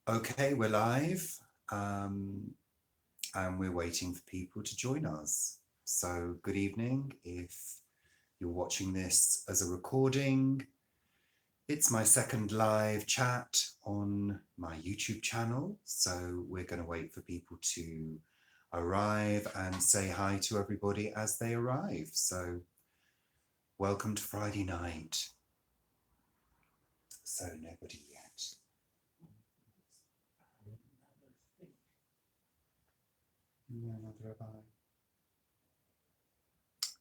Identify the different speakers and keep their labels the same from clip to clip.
Speaker 1: Okay, we're live, and we're waiting for people to join us. So, good evening. If you're watching this as a recording, it's my second live chat on my YouTube channel. So, we're going to wait for people to arrive and say hi to everybody as they arrive. So, welcome to Friday night. So, nobody yet.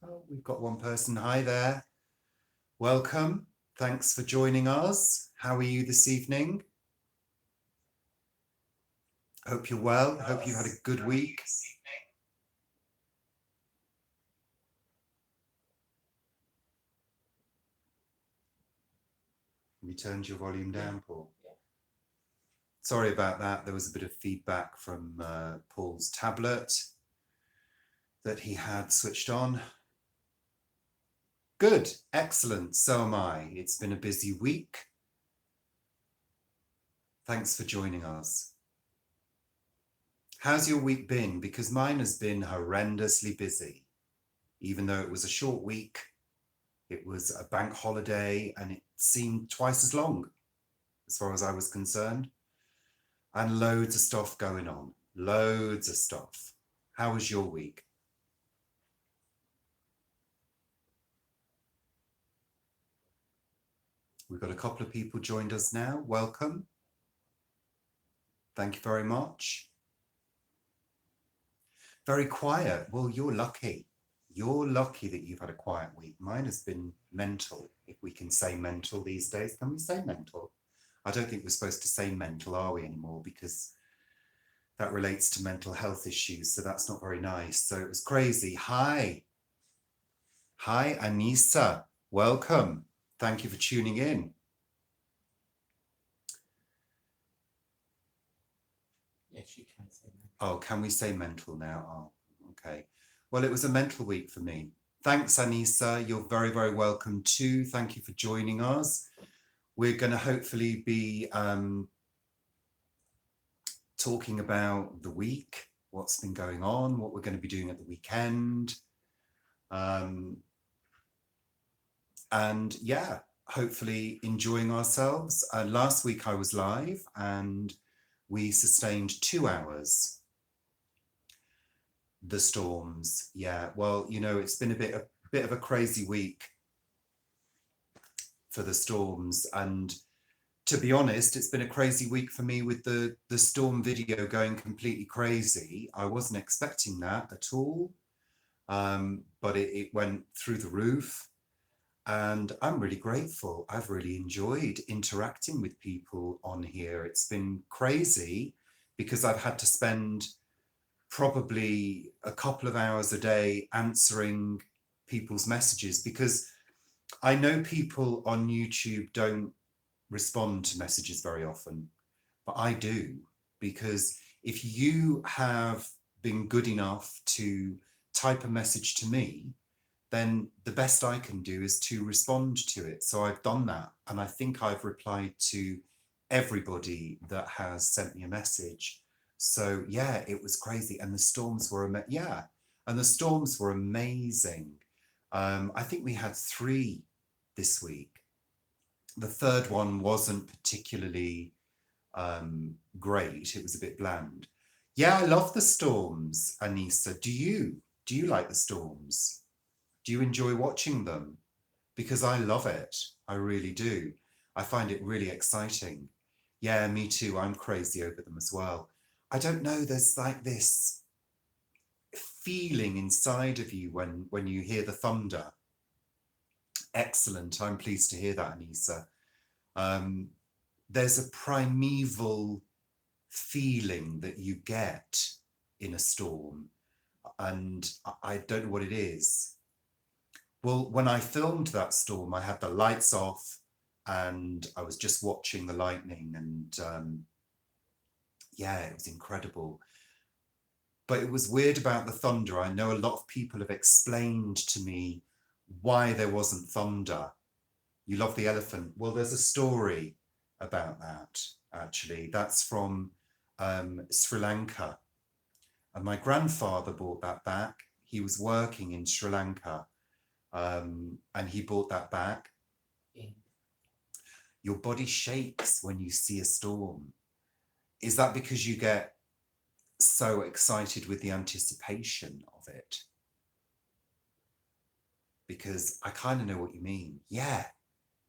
Speaker 1: Oh, we've got one person. Hi there. Welcome. Thanks for joining us. How are you this evening? Hope you're well. Hope you had a good week. You turned your volume down, Paul. Sorry about that. There was a bit of feedback from Paul's tablet that he had switched on. Good. Excellent. So am I. It's been a busy week. Thanks for joining us. How's your week been? Because mine has been horrendously busy. Even though it was a short week, it was a bank holiday and it seemed twice as long as far as I was concerned. And loads of stuff going on. Loads of stuff. How was your week? We've got a couple of people joined us now. Welcome. Thank you very much. Very quiet. Well, you're lucky. You're lucky that you've had a quiet week. Mine has been mental, if we can say mental these days. Can we say mental? I don't think we're supposed to say mental, are we, anymore? Because that relates to mental health issues. So that's not very nice. So it was crazy. Hi. Hi, Anissa. Welcome. Thank you for tuning in.
Speaker 2: Yes, you can say mental.
Speaker 1: Oh, can we say mental now? Oh, okay. Well, it was a mental week for me. Thanks, Anissa. You're very, very welcome too. Thank you for joining us. We're going to hopefully be talking about the week, what's been going on, what we're going to be doing at the weekend. And yeah, hopefully enjoying ourselves. Last week I was live and we sustained 2 hours. The storms, yeah. Well, you know, it's been a bit of a crazy week for the storms, and to be honest, it's been a crazy week for me with the storm video going completely crazy. I wasn't expecting that at all, but it went through the roof. And I'm really grateful. I've really enjoyed interacting with people on here. It's been crazy because I've had to spend probably a couple of hours a day answering people's messages, because I know people on YouTube don't respond to messages very often, but I do, because if you have been good enough to type a message to me, then the best I can do is to respond to it. So I've done that. And I think I've replied to everybody that has sent me a message. So yeah, it was crazy. And the storms were, and the storms were amazing. I think we had 3 this week. The third one wasn't particularly great. It was a bit bland. Yeah, I love the storms, Anissa. Do you? Do you like the storms? Do you enjoy watching them? Because I love it. I really do. I find it really exciting. Yeah, me too. I'm crazy over them as well. I don't know. There's like this feeling inside of you when you hear the thunder. Excellent. I'm pleased to hear that, Anissa. There's a primeval feeling that you get in a storm, and I don't know what it is. Well, when I filmed that storm, I had the lights off and I was just watching the lightning, and yeah, it was incredible. But it was weird about the thunder. I know a lot of people have explained to me why there wasn't thunder. You love the elephant. Well, there's a story about that, actually. That's from Sri Lanka. And my grandfather bought that back. He was working in Sri Lanka, and he bought that back.
Speaker 2: Yeah.
Speaker 1: Your body shakes when you see a storm. Is that because you get so excited with the anticipation of it? Because I kind of know what you mean. Yeah,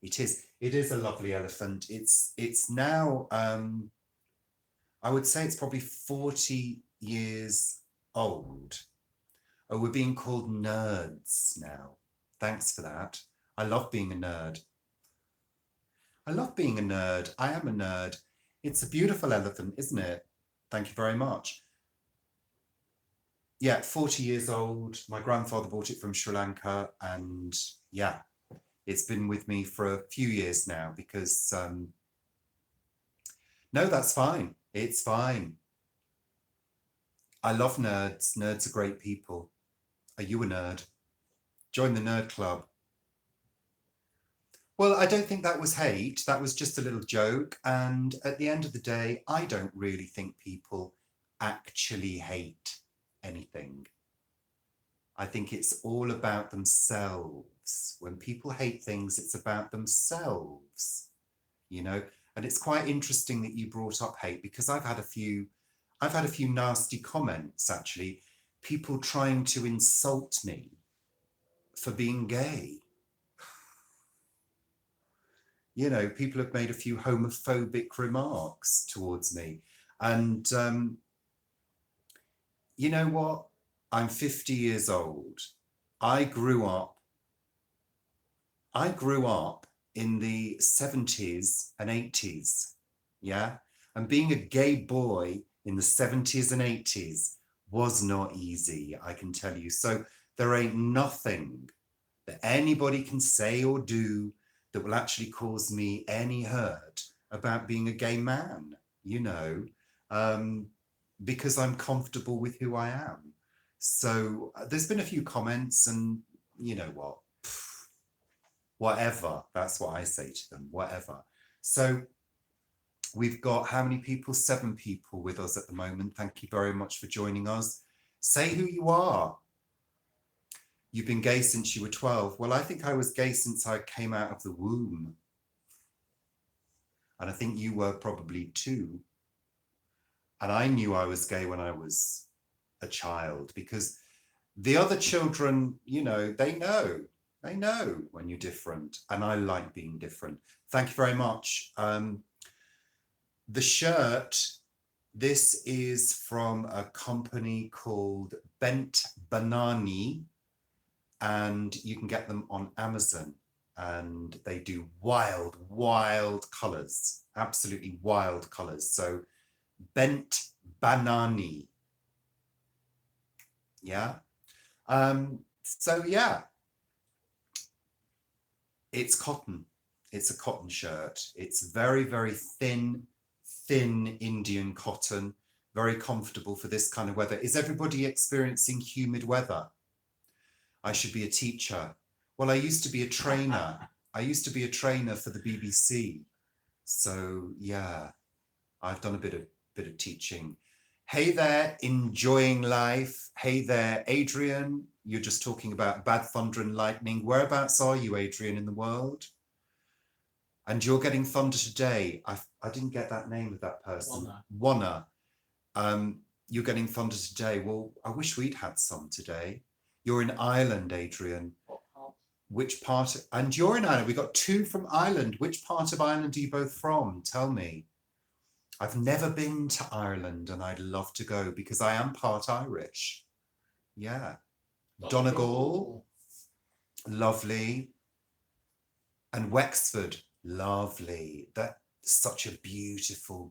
Speaker 1: it is. It is a lovely elephant. It's now, I would say it's probably 40 years old. Oh, we're being called nerds now. Thanks for that. I love being a nerd. I love being a nerd. I am a nerd. It's a beautiful elephant, isn't it? Thank you very much. Yeah, 40 years old. My grandfather bought it from Sri Lanka, and yeah, it's been with me for a few years now because, no, that's fine. It's fine. I love nerds. Nerds are great people. Are you a nerd? Join the nerd club. Well, I don't think that was hate. That was just a little joke. And at the end of the day, I don't really think people actually hate anything. I think it's all about themselves. When people hate things, it's about themselves, you know? And it's quite interesting that you brought up hate, because I've had a few nasty comments, actually, people trying to insult me for being gay. You know, people have made a few homophobic remarks towards me. And you know what? I'm 50 years old. I grew up in the 70s and 80s. Yeah. And being a gay boy in the 70s and 80s was not easy, I can tell you. So there ain't nothing that anybody can say or do that will actually cause me any hurt about being a gay man, you know, because I'm comfortable with who I am. So there's been a few comments, and you know what? Whatever. That's what I say to them, whatever. So we've got how many people? 7 people with us at the moment. Thank you very much for joining us. Say who you are. You've been gay since you were 12. Well, I think I was gay since I came out of the womb. And I think you were probably too. And I knew I was gay when I was a child, because the other children, you know, they know when you're different. And I like being different. Thank you very much. The shirt, this is from a company called Bent Banani, and you can get them on Amazon, and they do wild colors, absolutely wild colors. So Bent Banani. Yeah. So yeah, it's cotton. It's a cotton shirt. It's very thin Indian cotton, very comfortable for this kind of weather. Is everybody experiencing humid weather? I should be a teacher. Well, I used to be a trainer. I used to be a trainer for the BBC. So yeah, I've done a bit of teaching. Hey there, enjoying life. Hey there, Adrian. You're just talking about bad thunder and lightning. Whereabouts are you, Adrian, in the world? And you're getting thunder today. I didn't get that name of that person. Wanna. You're getting thunder today. Well, I wish we'd had some today. You're in Ireland, Adrian. Which part? And you're in Ireland. We got 2 from Ireland. Which part of Ireland are you both from? Tell me. I've never been to Ireland, and I'd love to go because I am part Irish. Yeah. Donegal, lovely. And Wexford, lovely. That's such a beautiful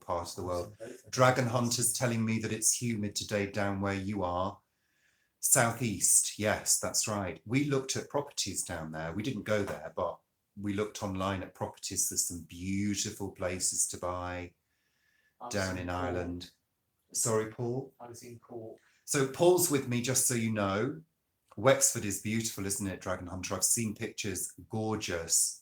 Speaker 1: part of the world. Dragon Hunter's telling me that it's humid today down where you are. Southeast, yes, that's right. We looked at properties down there. We didn't go there, but we looked online at properties. There's some beautiful places to buy down in Ireland. Sorry, Paul?
Speaker 2: I was in Cork.
Speaker 1: So Paul's with me, just so you know. Wexford is beautiful, isn't it, Dragon Hunter? I've seen pictures, gorgeous.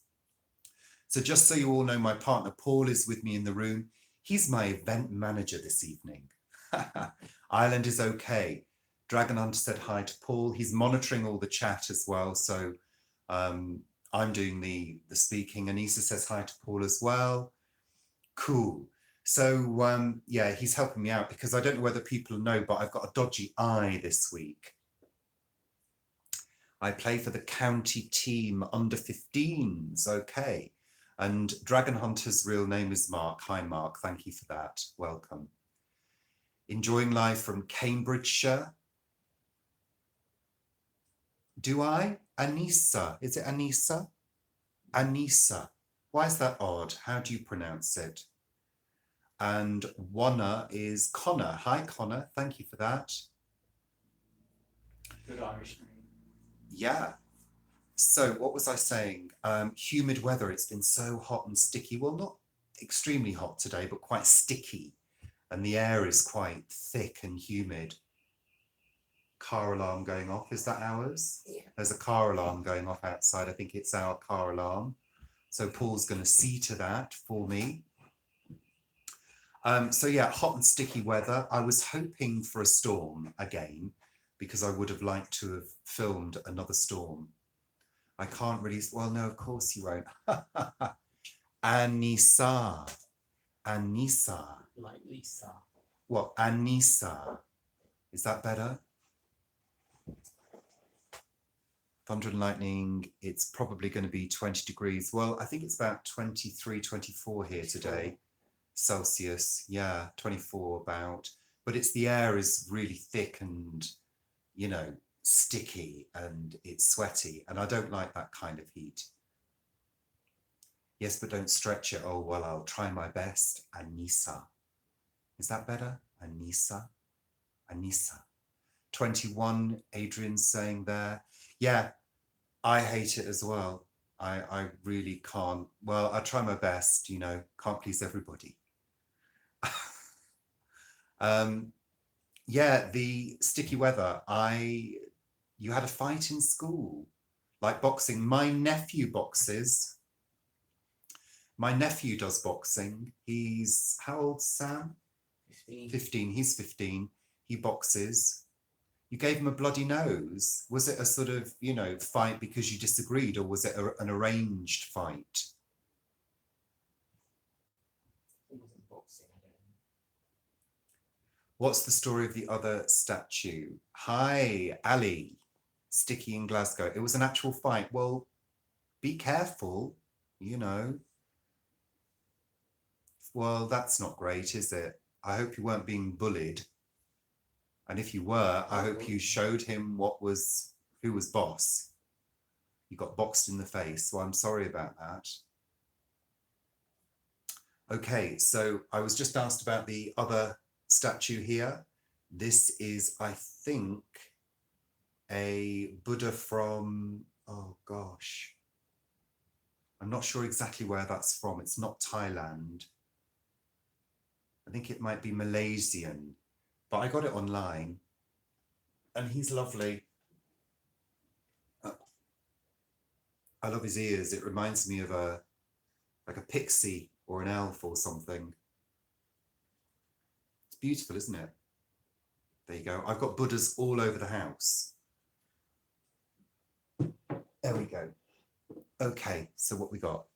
Speaker 1: So just so you all know, my partner Paul is with me in the room. He's my event manager this evening. Ireland is okay. Dragon Hunter said hi to Paul. He's monitoring all the chat as well. So I'm doing the speaking. Anissa says hi to Paul as well. Cool. So yeah, he's helping me out because I don't know whether people know, but I've got a dodgy eye this week. I play for the county team under 15s. Okay. And Dragon Hunter's real name is Mark. Hi, Mark. Thank you for that. Welcome. Enjoying live from Cambridgeshire. Do I? Anissa. Is it Anissa? Anissa. Why is that odd? How do you pronounce it? And Wanna is Connor. Hi, Connor. Thank you for that.
Speaker 2: Good Irish name.
Speaker 1: Yeah. So what was I saying? Humid weather. It's been so hot and sticky. Well, not extremely hot today, but quite sticky. And the air is quite thick and humid. Car alarm going off. Is that ours?
Speaker 2: Yeah.
Speaker 1: There's a car alarm going off outside. I think it's our car alarm. So Paul's going to see to that for me. So yeah, hot and sticky weather. I was hoping for a storm again because I would have liked to have filmed another storm. I can't really, well, no, of course you won't. Anissa. Anissa.
Speaker 2: Like Lisa.
Speaker 1: What? Anissa. Is that better? Thunder and lightning, it's probably going to be 20 degrees. Well, I think it's about 23, 24 here today. Celsius, yeah, 24 about. But it's the air is really thick and, you know, sticky and it's sweaty. And I don't like that kind of heat. Yes, but don't stretch it. Oh, well, I'll try my best. Anissa. Is that better? Anissa. Anissa. 21, Adrian's saying there. Yeah, I hate it as well. I really can't. Well, I try my best, you know, can't please everybody. Yeah, the sticky weather. You had a fight in school, like boxing. My nephew boxes. My nephew does boxing. He's, how old, Sam?
Speaker 2: 15.
Speaker 1: 15. He's 15. He boxes. You gave him a bloody nose. Was it a sort of, you know, fight because you disagreed, or was it an arranged fight?
Speaker 2: It wasn't boxing, I don't know.
Speaker 1: What's the story of the other statue? Hi, Ali. Sticky in Glasgow. It was an actual fight. Well, be careful, you know. Well, that's not great, is it? I hope you weren't being bullied. And if you were, I hope you showed him who was boss. You got boxed in the face, so I'm sorry about that. Okay, so I was just asked about the other statue here. This is, I think, a Buddha from, oh gosh. I'm not sure exactly where that's from. It's not Thailand. I think it might be Malaysian. But I got it online and he's lovely. I love his ears. It reminds me of like a pixie or an elf or something. It's beautiful, isn't it? There you go. I've got Buddhas all over the house. There we go. Okay, so what we got?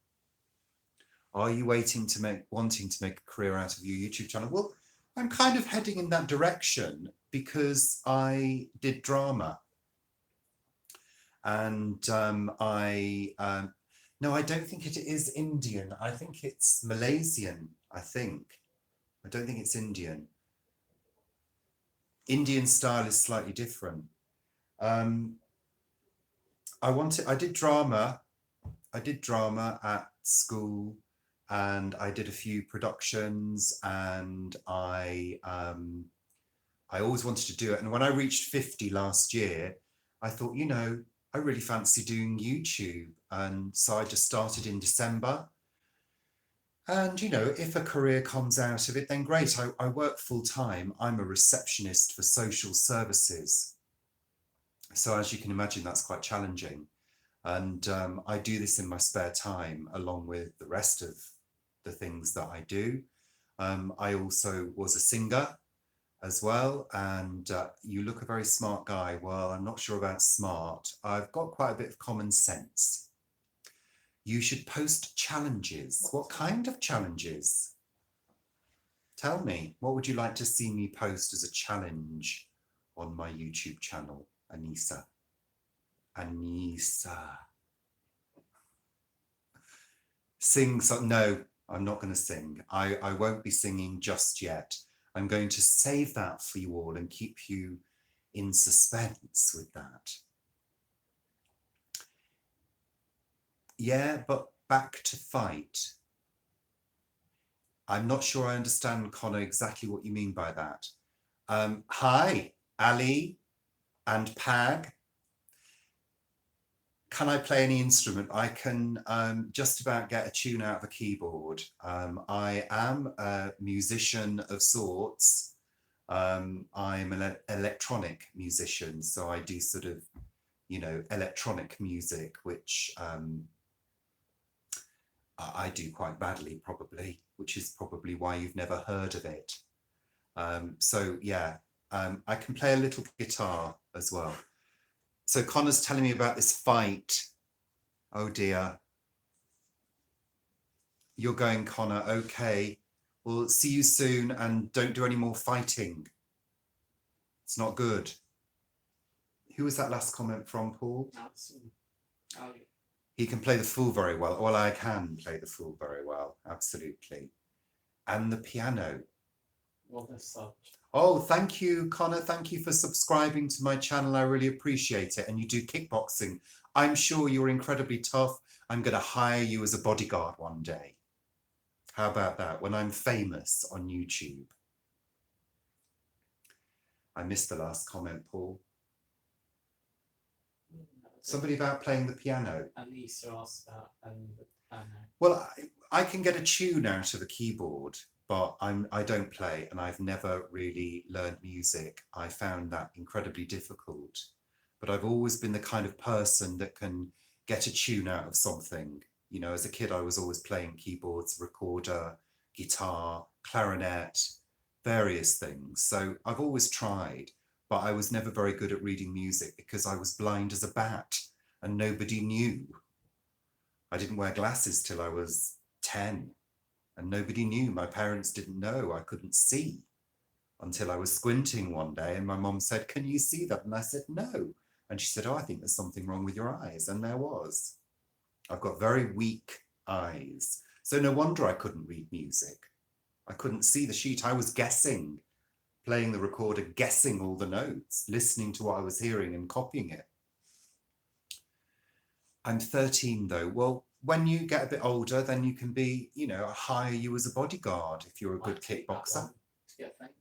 Speaker 1: Are you wanting to make a career out of your YouTube channel? Well, I'm kind of heading in that direction because I did drama. And no, I don't think it is Indian. I think it's Malaysian, I think. I don't think it's Indian. Indian style is slightly different. I did drama at school, and I did a few productions, and I always wanted to do it. And when I reached 50 last year, I thought, you know, I really fancy doing YouTube. And so I just started in December. And, you know, if a career comes out of it, then great. I work full time. I'm a receptionist for social services. So as you can imagine, that's quite challenging. And I do this in my spare time along with the rest of the things that I do. I also was a singer as well, and you look a very smart guy. Well, I'm not sure about smart. I've got quite a bit of common sense. You should post challenges. What kind of challenges? Tell me, what would you like to see me post as a challenge on my YouTube channel, Anissa? Anissa. Sing some, no, I'm not going to sing. I won't be singing just yet. I'm going to save that for you all and keep you in suspense with that. Yeah, but back to fight. I'm not sure I understand, Connor, exactly what you mean by that. Hi, Ali and Pag. Can I play any instrument? I can just about get a tune out of a keyboard. I am a musician of sorts. I'm an electronic musician, so I do sort of, you know, electronic music, which I do quite badly probably, which is probably why you've never heard of it. So yeah, I can play a little guitar as well. So Connor's telling me about this fight. Oh dear. You're going, Connor. Okay. Well, see you soon and don't do any more fighting. It's not good. Who was that last comment from, Paul? He can play the fool very well. Well, I can play the fool very well. Absolutely. And the piano.
Speaker 2: Well, that's such.
Speaker 1: Oh, thank you, Connor. Thank you for subscribing to my channel. I really appreciate it. And you do kickboxing. I'm sure you're incredibly tough. I'm going to hire you as a bodyguard one day. How about that? When I'm famous on YouTube. I missed the last comment, Paul. Somebody about playing the piano.
Speaker 2: Lisa asked about the piano.
Speaker 1: Well, I can get a tune out of a keyboard, but I don't play, and I've never really learned music. I found that incredibly difficult. But I've always been the kind of person that can get a tune out of something. You know, as a kid, I was always playing keyboards, recorder, guitar, clarinet, various things. So I've always tried, but I was never very good at reading music because I was blind as a bat and nobody knew. I didn't wear glasses till I was 10 and nobody knew. My parents didn't know. I couldn't see until I was squinting one day and my mom said, "Can you see that?" And I said, "No." And she said, "Oh, I think there's something wrong with your eyes." And there was. I've got very weak eyes. So no wonder I couldn't read music. I couldn't see the sheet. I was guessing, playing the recorder, guessing all the notes, listening to what I was hearing and copying it. I'm 13 though. Well, when you get a bit older, then you can be, you know, hire you as a bodyguard if you're a good kickboxer.
Speaker 2: To get famous.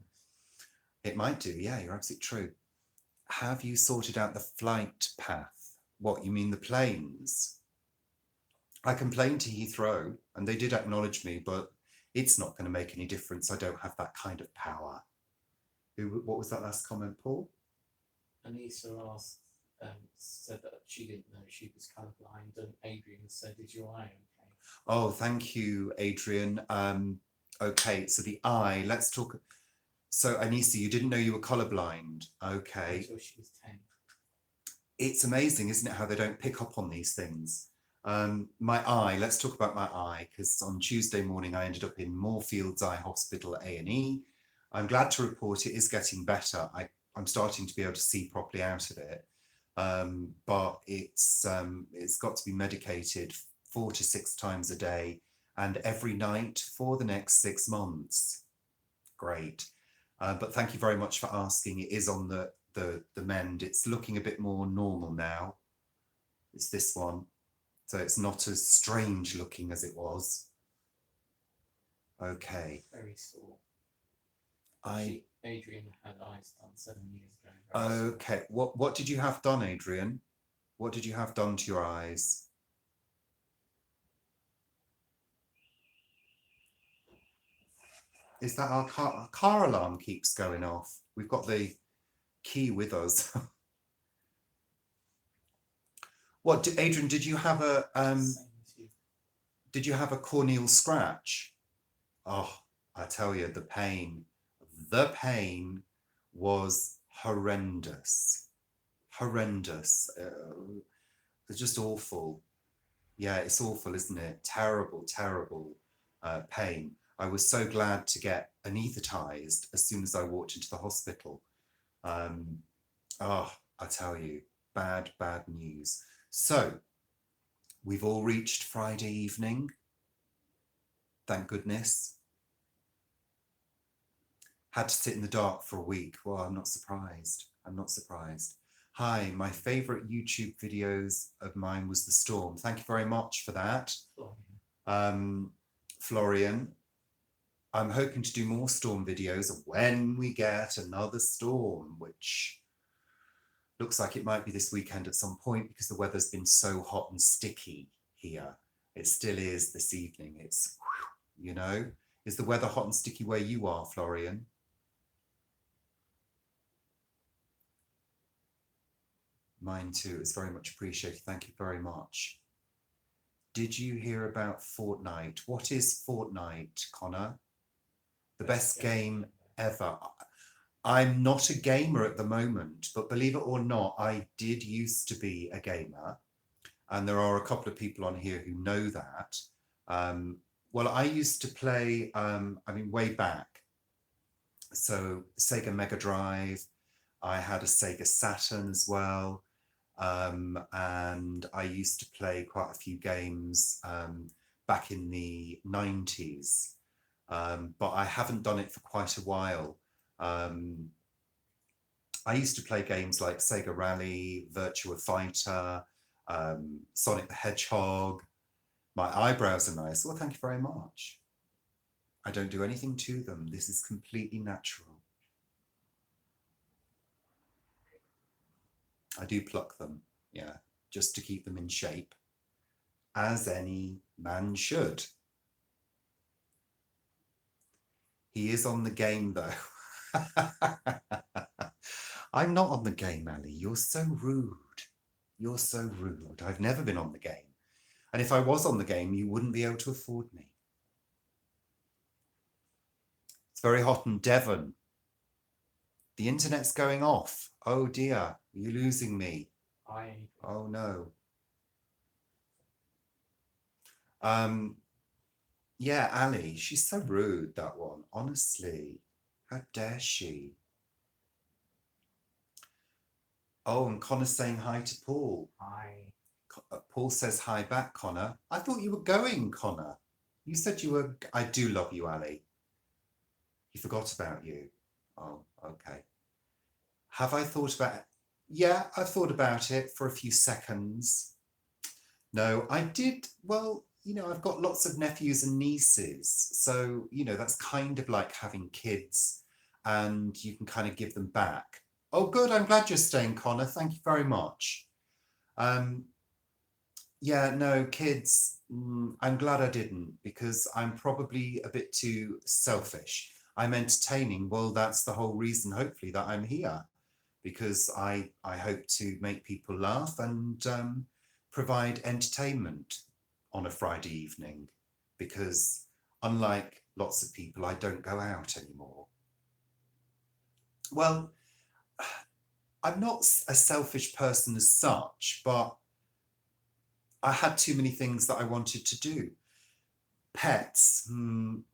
Speaker 1: It might do, yeah, you're absolutely true. Have you sorted out the flight path? What, you mean the planes? I complained to Heathrow and they did acknowledge me, but it's not going to make any difference. I don't have that kind of power. What was that last comment, Paul?
Speaker 2: Anissa asked, said that she didn't know she was colourblind, and Adrian said, "Is your eye okay?"
Speaker 1: Oh, thank you, Adrian. Okay, so the eye, let's talk. So Anissa, you didn't know you were colourblind. Okay.
Speaker 2: Until she was 10.
Speaker 1: It's amazing, isn't it, how they don't pick up on these things. My eye, let's talk about my eye, because on Tuesday morning I ended up in Moorfields Eye Hospital A&E. I'm glad to report it is getting better. I'm starting to be able to see properly out of it, but it's got to be medicated 4 to 6 times a day and every night for the next 6 months. Great. But thank you very much for asking. It is on the mend. It's looking a bit more normal now. It's this one. So it's not as strange looking as it was. Okay.
Speaker 2: Very sore.
Speaker 1: Adrian
Speaker 2: had eyes done 7 years ago.
Speaker 1: Okay. What did you have done, Adrian? What did you have done to your eyes? Is that our car alarm keeps going off? We've got the key with us. What, Adrian, did you have a
Speaker 2: Same as you.
Speaker 1: did you have a corneal scratch? Oh, I tell you, the pain was horrendous, horrendous. It's just awful. Yeah, it's awful, isn't it? Terrible, terrible pain. I was so glad to get anaesthetized as soon as I walked into the hospital. Um, oh, I tell you, bad, bad news. So we've all reached Friday evening. Thank goodness. Had to sit in the dark for a week. Well, I'm not surprised. I'm not surprised. Hi, my favorite YouTube videos of mine was the storm. Thank you very much for that. Florian, I'm hoping to do more storm videos when we get another storm, which looks like it might be this weekend at some point because the weather's been so hot and sticky here. It still is this evening. It's, you know, is the weather hot and sticky where you are, Florian? Mine too. It's very much appreciated. Thank you very much. Did you hear about Fortnite? What is Fortnite, Connor? The best game ever. I'm not a gamer at the moment, but believe it or not, I did used to be a gamer. And there are a couple of people on here who know that. Well, I used to play, way back. So Sega Mega Drive, I had a Sega Saturn as well. And I used to play quite a few games back in the 90s. But I haven't done it for quite a while. I used to play games like Sega Rally, Virtua Fighter, Sonic the Hedgehog. My eyebrows are nice. Well, thank you very much. I don't do anything to them. This is completely natural. I do pluck them, yeah, just to keep them in shape, as any man should. He is on the game, though. I'm not on the game, Ali. You're so rude. You're so rude. I've never been on the game. And if I was on the game, you wouldn't be able to afford me. It's very hot in Devon. The internet's going off. Oh dear, you're losing me. Oh no. Yeah, Ali, she's so rude, that one. Honestly, how dare she? Oh, and Connor's saying hi to Paul.
Speaker 2: Hi.
Speaker 1: Paul says hi back, Connor. I thought you were going, Connor. You said you were. I do love you, Ali. He forgot about you. Oh, okay. Have I thought about it? Yeah, I've thought about it for a few seconds. No, I did. Well, I've got lots of nephews and nieces. So, that's kind of like having kids and you can kind of give them back. Oh, good. I'm glad you're staying, Connor. Thank you very much. Yeah, no, kids, I'm glad I didn't because I'm probably a bit too selfish. I'm entertaining. Well, that's the whole reason, hopefully, that I'm here because I hope to make people laugh and provide entertainment on a Friday evening because unlike lots of people, I don't go out anymore. Well, I'm not a selfish person as such, but I had too many things that I wanted to do. Pets,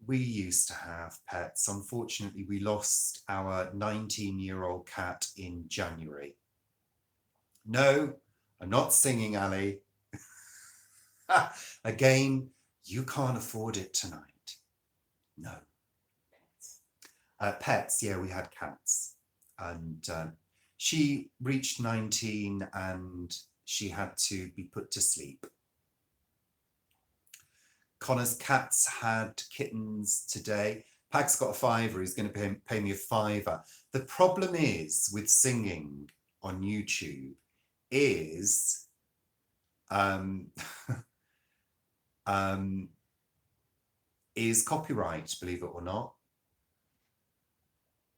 Speaker 1: we used to have pets. Unfortunately, we lost our 19-year-old cat in January. No, I'm not singing, Ali. Again, you can't afford it tonight. No. Pets, yeah, we had cats. And she reached 19 and she had to be put to sleep. Connor's cats had kittens today. Pag's got a fiver. He's going to pay me a fiver. The problem is with singing on YouTube is is copyright, believe it or not.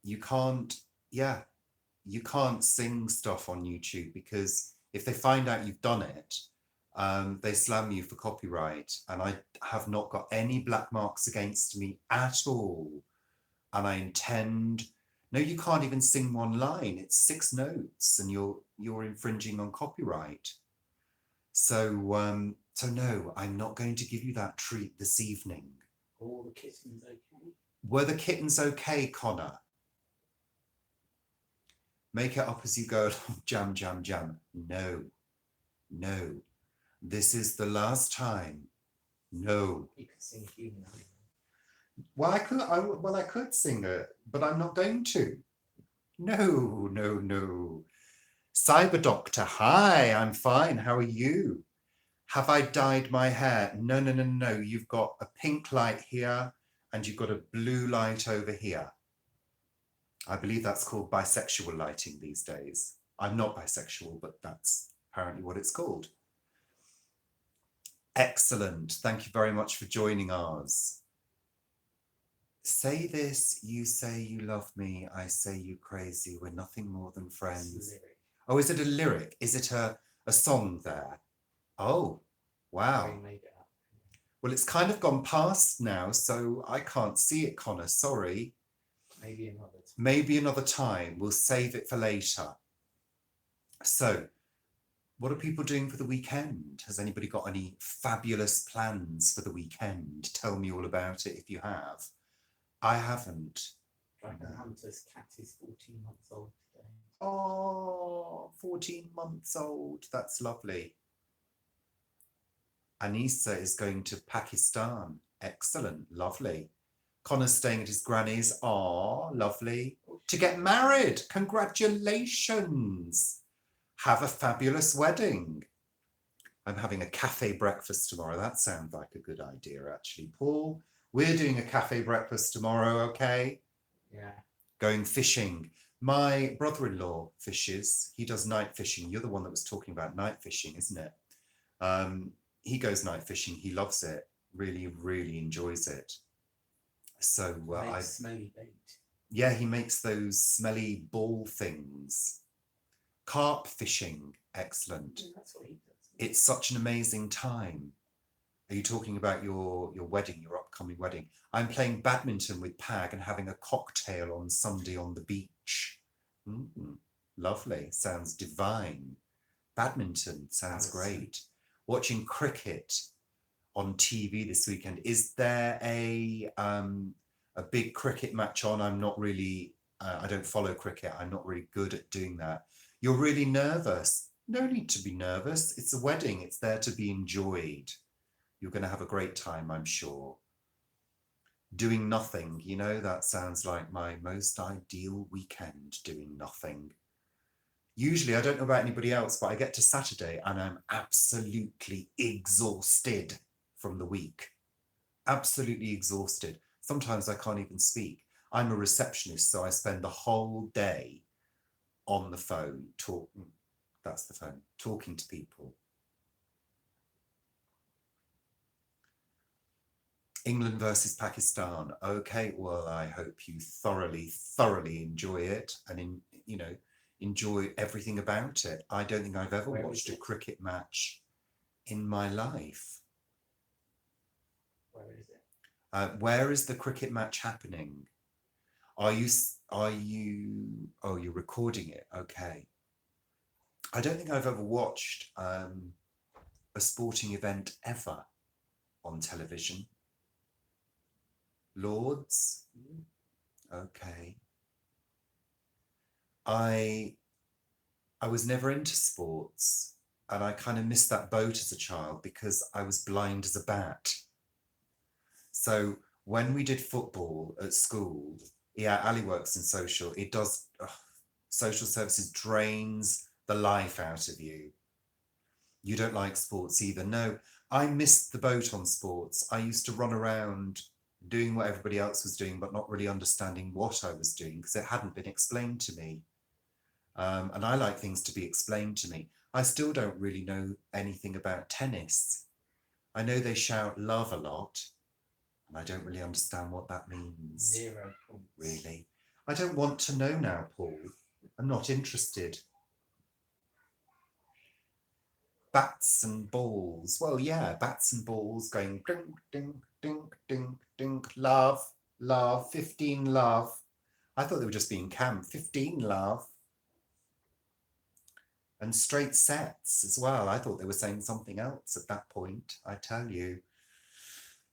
Speaker 1: You can't, you can't sing stuff on YouTube because If they find out you've done it, they slam you for copyright. And I have not got any black marks against me at all. And I intend, no, you can't even sing one line. It's 6 notes and you're infringing on copyright. So, so no, I'm not going to give you that treat this evening.
Speaker 2: All the kittens okay?
Speaker 1: Were the kittens okay, Connor? Make it up as you go along. Jam, jam, jam. No, no. This is the last time. No.
Speaker 2: You could sing human.
Speaker 1: Well, I could sing it, but I'm not going to. No, no, no. Cyber Doctor, hi, I'm fine. How are you? Have I dyed my hair? No, no, no, no. You've got a pink light here and you've got a blue light over here. I believe that's called bisexual lighting these days. I'm not bisexual, but that's apparently what it's called. Excellent. Thank you very much for joining us. Say this, you say you love me, I say you crazy, we're nothing more than friends. Oh, is it a lyric? Is it a song there? Oh, wow. Well, it's kind of gone past now, so I can't see it, Connor, sorry.
Speaker 2: Maybe another time.
Speaker 1: Maybe another time. We'll save it for later. So, what are people doing for the weekend? Has anybody got any fabulous plans for the weekend? Tell me all about it if you have. I haven't.
Speaker 2: Dragon Hunter's cat is 14 months old today.
Speaker 1: Oh, 14 months old. That's lovely. Anissa is going to Pakistan. Excellent. Lovely. Connor's staying at his granny's. Oh, lovely. To get married. Congratulations. Have a fabulous wedding. I'm having a cafe breakfast tomorrow. That sounds like a good idea, actually. Paul, we're doing a cafe breakfast tomorrow, okay?
Speaker 2: Yeah.
Speaker 1: Going fishing. My brother-in-law fishes. He does night fishing. You're the one that was talking about night fishing, isn't it? He goes night fishing. He loves it. Really, really enjoys it. So
Speaker 2: smelly bait.
Speaker 1: Yeah, he makes those smelly ball things. Carp fishing. Excellent.
Speaker 2: Yeah, that's what he does.
Speaker 1: It's such an amazing time. Are you talking about your wedding, your upcoming wedding? I'm playing badminton with Pag and having a cocktail on Sunday on the beach. Lovely. Sounds divine. Badminton sounds great. Watching cricket on TV this weekend. Is there a big cricket match on? I'm not really, I don't follow cricket. I'm not really good at doing that. You're really nervous. No need to be nervous. It's a wedding. It's there to be enjoyed. You're going to have a great time, I'm sure. Doing nothing, you know, that sounds like my most ideal weekend, doing nothing. Usually, I don't know about anybody else, but I get to Saturday and I'm absolutely exhausted from the week. Absolutely exhausted. Sometimes I can't even speak. I'm a receptionist, so I spend the whole day on the phone talking. That's the phone, talking to people. England versus Pakistan. Okay, well, I hope you thoroughly enjoy it and, enjoy everything about it. I don't think I've ever watched a cricket match in my life.
Speaker 2: Where is it?
Speaker 1: Where is the cricket match happening? Are you, oh, you're recording it. Okay. I don't think I've ever watched a sporting event ever on television. Lords? Okay. I was never into sports and I kind of missed that boat as a child because I was blind as a bat. So when we did football at school, yeah, Ali works in social, it does, social services drains the life out of you. You don't like sports either. No, I missed the boat on sports. I used to run around doing what everybody else was doing, but not really understanding what I was doing because it hadn't been explained to me. And I like things to be explained to me. I still don't really know anything about tennis. I know they shout love a lot, and I don't really understand what that means.
Speaker 2: 0 points.
Speaker 1: Really? I don't want to know now, Paul. I'm not interested. bats and balls. Well, yeah, bats and balls going ding, ding, ding, ding, ding. Love, love, 15 love. I thought they were just being camp. 15 love. And straight sets as well. I thought they were saying something else at that point, I tell you.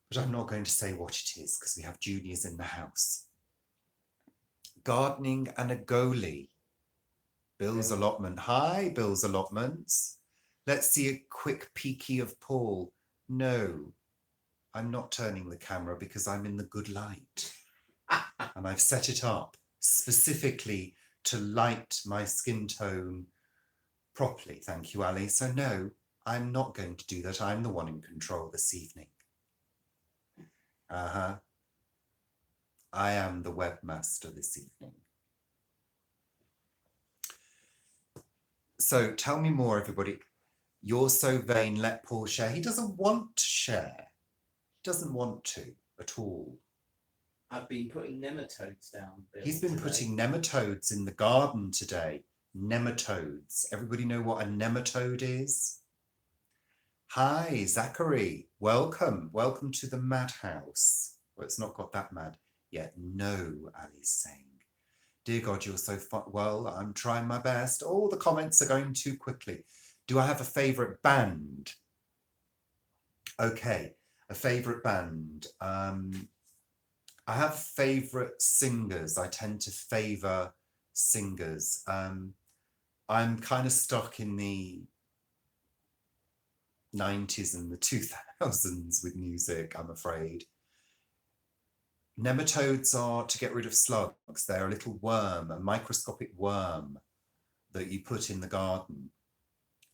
Speaker 1: But I'm not going to say what it is because we have juniors in the house. Gardening and a goalie. Bill's allotment. Hi, Bill's allotments. Let's see a quick peeky of Paul. No, I'm not turning the camera because I'm in the good light. And I've set it up specifically to light my skin tone properly. Thank you, Ali. So no, I'm not going to do that. I'm the one in control this evening. I am the webmaster this evening. So tell me more, everybody. You're so vain, let Paul share. He doesn't want to share. He doesn't want to at all.
Speaker 2: I've been putting nematodes down, Bill,
Speaker 1: He's been
Speaker 2: today.
Speaker 1: putting nematodes in the garden today. Nematodes. Everybody know what a nematode is? Hi, Zachary. Welcome. Welcome to the madhouse. Well, it's not got that mad yet. No, Ali's saying. Dear God, you're so fun. Well, I'm trying my best. All the comments are going too quickly. Do I have a favourite band? Okay, a favourite band. I have favourite singers. I tend to favour singers. I'm kind of stuck in the 90s and the 2000s with music, I'm afraid. Nematodes are to get rid of slugs. They're a little worm, a microscopic worm that you put in the garden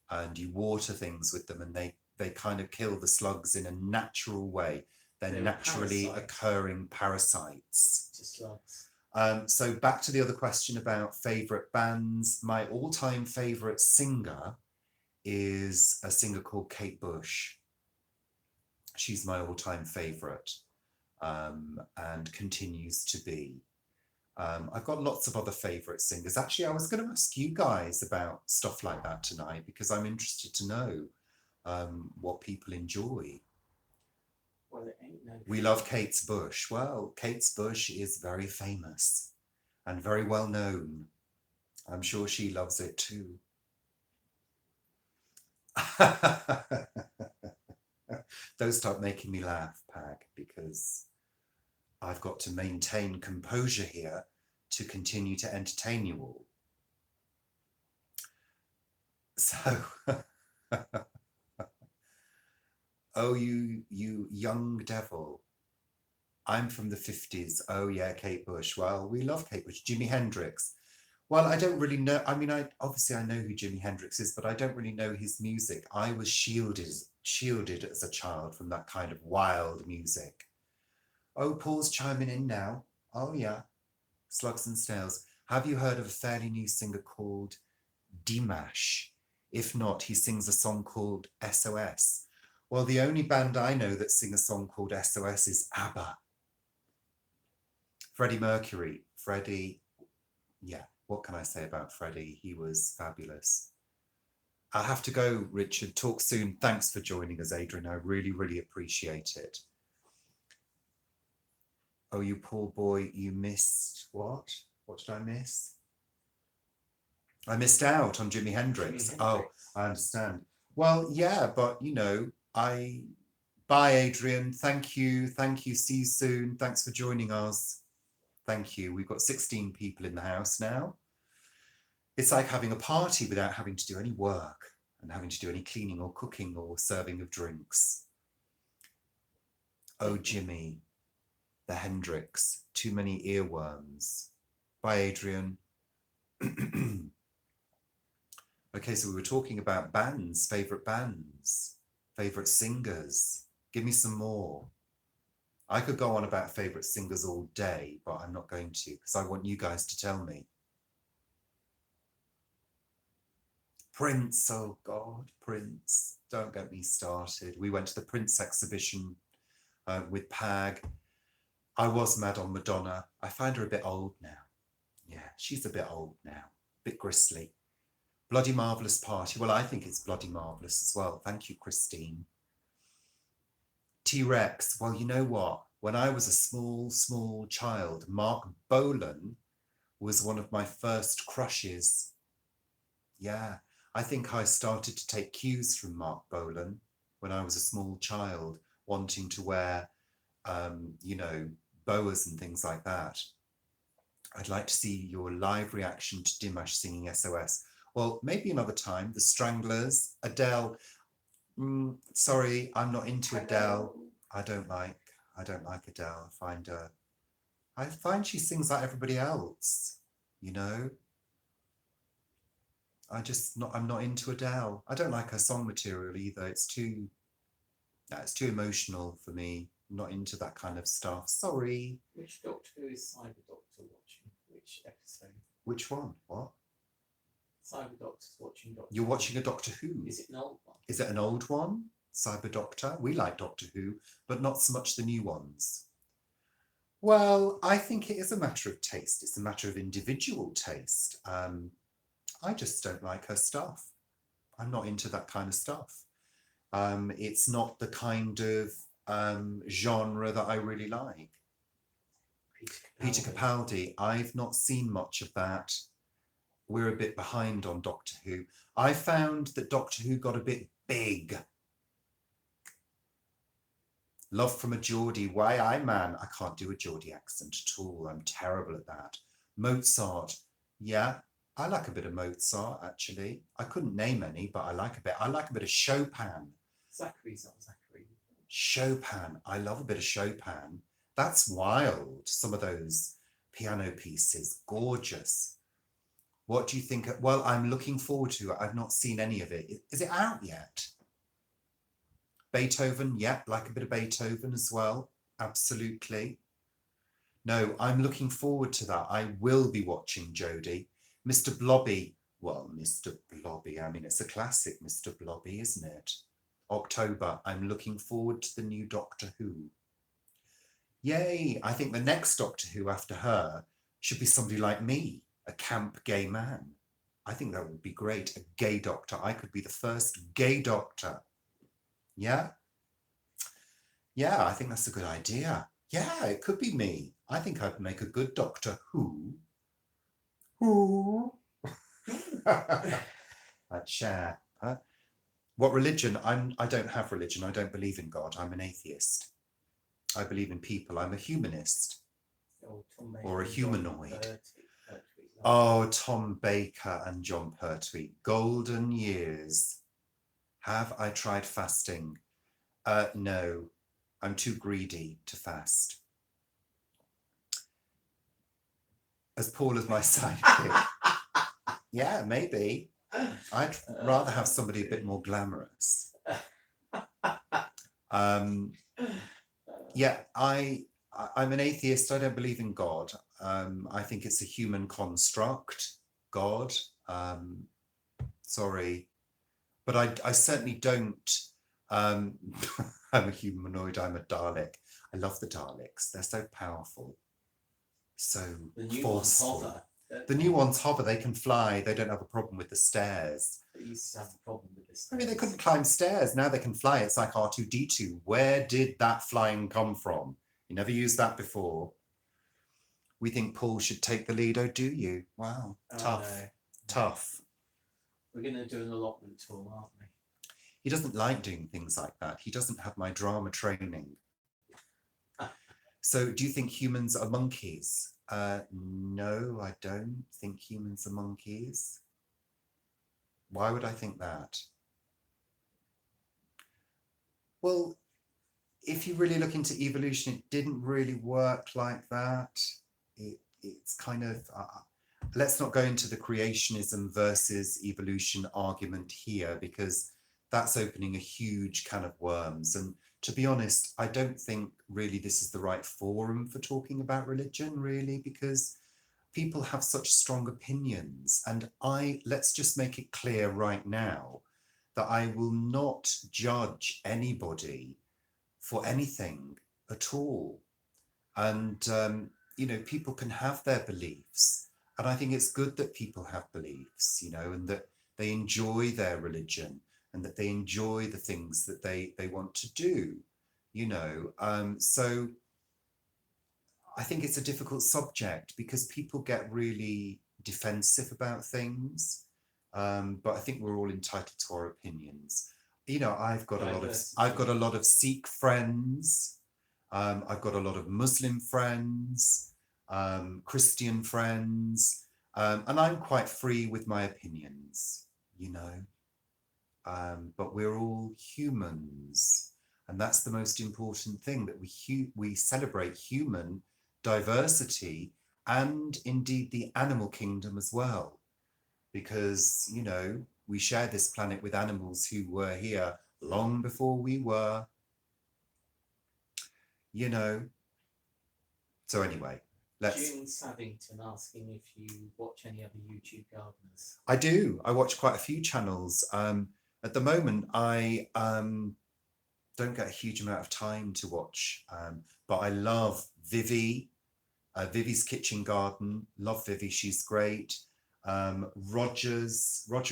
Speaker 1: and you water things with them and they kind of kill the slugs in a natural way. They're naturally occurring parasites.
Speaker 2: To slugs.
Speaker 1: So back to the other question about favourite bands. My all-time favourite singer is a singer called Kate Bush. She's my all-time favourite and continues to be. I've got lots of other favourite singers. Actually, I was going to ask you guys about stuff like that tonight because I'm interested to know what people enjoy.
Speaker 2: Well, it ain't no
Speaker 1: We love Kate's Bush. Well, Kate's Bush is very famous and very well known. I'm sure she loves it too. Don't start making me laugh, Pag, because I've got to maintain composure here to continue to entertain you all. So, oh, you young devil. I'm from the 50s. Oh yeah, Kate Bush. Well, we love Kate Bush. Jimi Hendrix. Well, I don't really know. I mean, obviously I know who Jimi Hendrix is, but I don't really know his music. I was shielded as a child from that kind of wild music. Oh, Paul's chiming in now. Oh yeah, Slugs and Snails. Have you heard of a fairly new singer called Dimash? If not, he sings a song called SOS. Well, the only band I know that sing a song called SOS is ABBA. Freddie Mercury. Freddie, yeah, what can I say about Freddie? He was fabulous. I'll have to go, Richard. Talk soon. Thanks for joining us, Adrian. I really, really appreciate it. Oh, you poor boy, you missed what? What did I miss? I missed out on Jimi Hendrix. Oh, I understand. Well, yeah, but you know, bye, Adrian. Thank you. Thank you. See you soon. Thanks for joining us. Thank you. We've got 16 people in the house now. It's like having a party without having to do any work and having to do any cleaning or cooking or serving of drinks. Oh, Jimmy, the Hendrix, too many earworms. Bye, Adrian. Okay, so we were talking about bands, favourite singers. Give me some more. I could go on about favourite singers all day, but I'm not going to because I want you guys to tell me. Prince, oh God, Prince. Don't get me started. We went to the Prince exhibition with Pag. I was mad on Madonna. I find her a bit old now. Yeah, she's a bit old now, a bit gristly. Bloody marvellous party. Well, I think it's bloody marvellous as well. Thank you, Christine. T-Rex. Well, you know what? When I was a small child, Mark Bolan was one of my first crushes. Yeah, I think I started to take cues from Mark Bolan when I was a small child, wanting to wear, you know, boas and things like that. I'd like to see your live reaction to Dimash singing SOS. Well, maybe another time. The Stranglers, Adele. Sorry, I'm not into Adele. I don't like Adele. I find she sings like everybody else. You know, I'm not into Adele. I don't like her song material either. It's too emotional for me. I'm not into that kind of stuff. Sorry.
Speaker 2: Which Doctor Who is Cyber Doctor watching? Which episode?
Speaker 1: Which one? What?
Speaker 2: Cyber Doctor's watching Doctor
Speaker 1: You're
Speaker 2: Who.
Speaker 1: watching a Doctor Who?
Speaker 2: Is it an old one?
Speaker 1: Is it an old one? Cyber Doctor? We like Doctor Who, but not so much the new ones. Well, I think it is a matter of taste. It's a matter of individual taste. I just don't like her stuff. I'm not into that kind of stuff. It's not the kind of genre that I really like. Peter Capaldi, I've not seen much of that. We're a bit behind on Doctor Who. I found that Doctor Who got a bit big. Love from a Geordie. Why, I man, I can't do a Geordie accent at all. I'm terrible at that. Mozart. Yeah, I like a bit of Mozart, actually. I couldn't name any, but I like a bit. I like a bit of Chopin.
Speaker 2: Zachary's not Zachary.
Speaker 1: Chopin. I love a bit of Chopin. That's wild. Some of those piano pieces. Gorgeous. What do you think? Well, I'm looking forward to it. I've not seen any of it. Is it out yet? Beethoven, yeah, like a bit of Beethoven as well. Absolutely. No, I'm looking forward to that. I will be watching Jodie. Mr. Blobby. Well, Mr. Blobby, I mean, it's a classic, Mr. Blobby, isn't it? October. I'm looking forward to the new Doctor Who. Yay. I think the next Doctor Who after her should be somebody like me, a camp gay man. I think that would be great. A gay doctor. I could be the first gay doctor. Yeah? Yeah, I think that's a good idea. Yeah, it could be me. I think I'd make a good Doctor Who. Who? I'd share. Huh? What religion? I don't have religion. I don't believe in God. I'm an atheist. I believe in people. I'm a humanist. Or a humanoid. Oh, Tom Baker and John Pertwee. Golden years. Have I tried fasting? No, I'm too greedy to fast. As Paul as my sidekick. Yeah, maybe. I'd rather have somebody a bit more glamorous. Yeah, I'm an atheist. I don't believe in God. I think it's a human construct, God. Sorry. But I certainly don't. I'm a humanoid. I'm a Dalek. I love the Daleks. They're so powerful. So forceful. The new ones hover. They can fly. They don't have a problem with the stairs.
Speaker 2: They used to have a problem with the stairs.
Speaker 1: I mean, they couldn't climb stairs. Now they can fly. It's like R2-D2. Where did that flying come from? You never used that before. We think Paul should take the lead. Oh, do you? Wow. Tough. No. Tough.
Speaker 2: We're going to do an allotment tour, aren't we?
Speaker 1: He doesn't like doing things like that. He doesn't have my drama training. So do you think humans are monkeys? No, I don't think humans are monkeys. Why would I think that? Well, if you really look into evolution, it didn't really work like that. It's kind of... let's not go into the creationism versus evolution argument here, because that's opening a huge can of worms. And to be honest, I don't think really this is the right forum for talking about religion, really, because people have such strong opinions. And let's just make it clear right now that I will not judge anybody for anything at all. And, you know, people can have their beliefs. And I think it's good that people have beliefs, you know, and that they enjoy their religion and that they enjoy the things that they want to do, you know. So I think it's a difficult subject because people get really defensive about things. But I think we're all entitled to our opinions. You know, I've got a lot of Sikh friends. I've got a lot of Muslim friends, Christian friends, and I'm quite free with my opinions, you know. But we're all humans, and that's the most important thing, that we celebrate human diversity and indeed the animal kingdom as well, because, you know, we share this planet with animals who were here long before we were, you know. So anyway,
Speaker 2: June Savington asking if you watch any other YouTube gardeners.
Speaker 1: I do. I watch quite a few channels. At the moment, I don't get a huge amount of time to watch, but I love Vivi, Vivi's Kitchen Garden. Love Vivi, she's great. Roger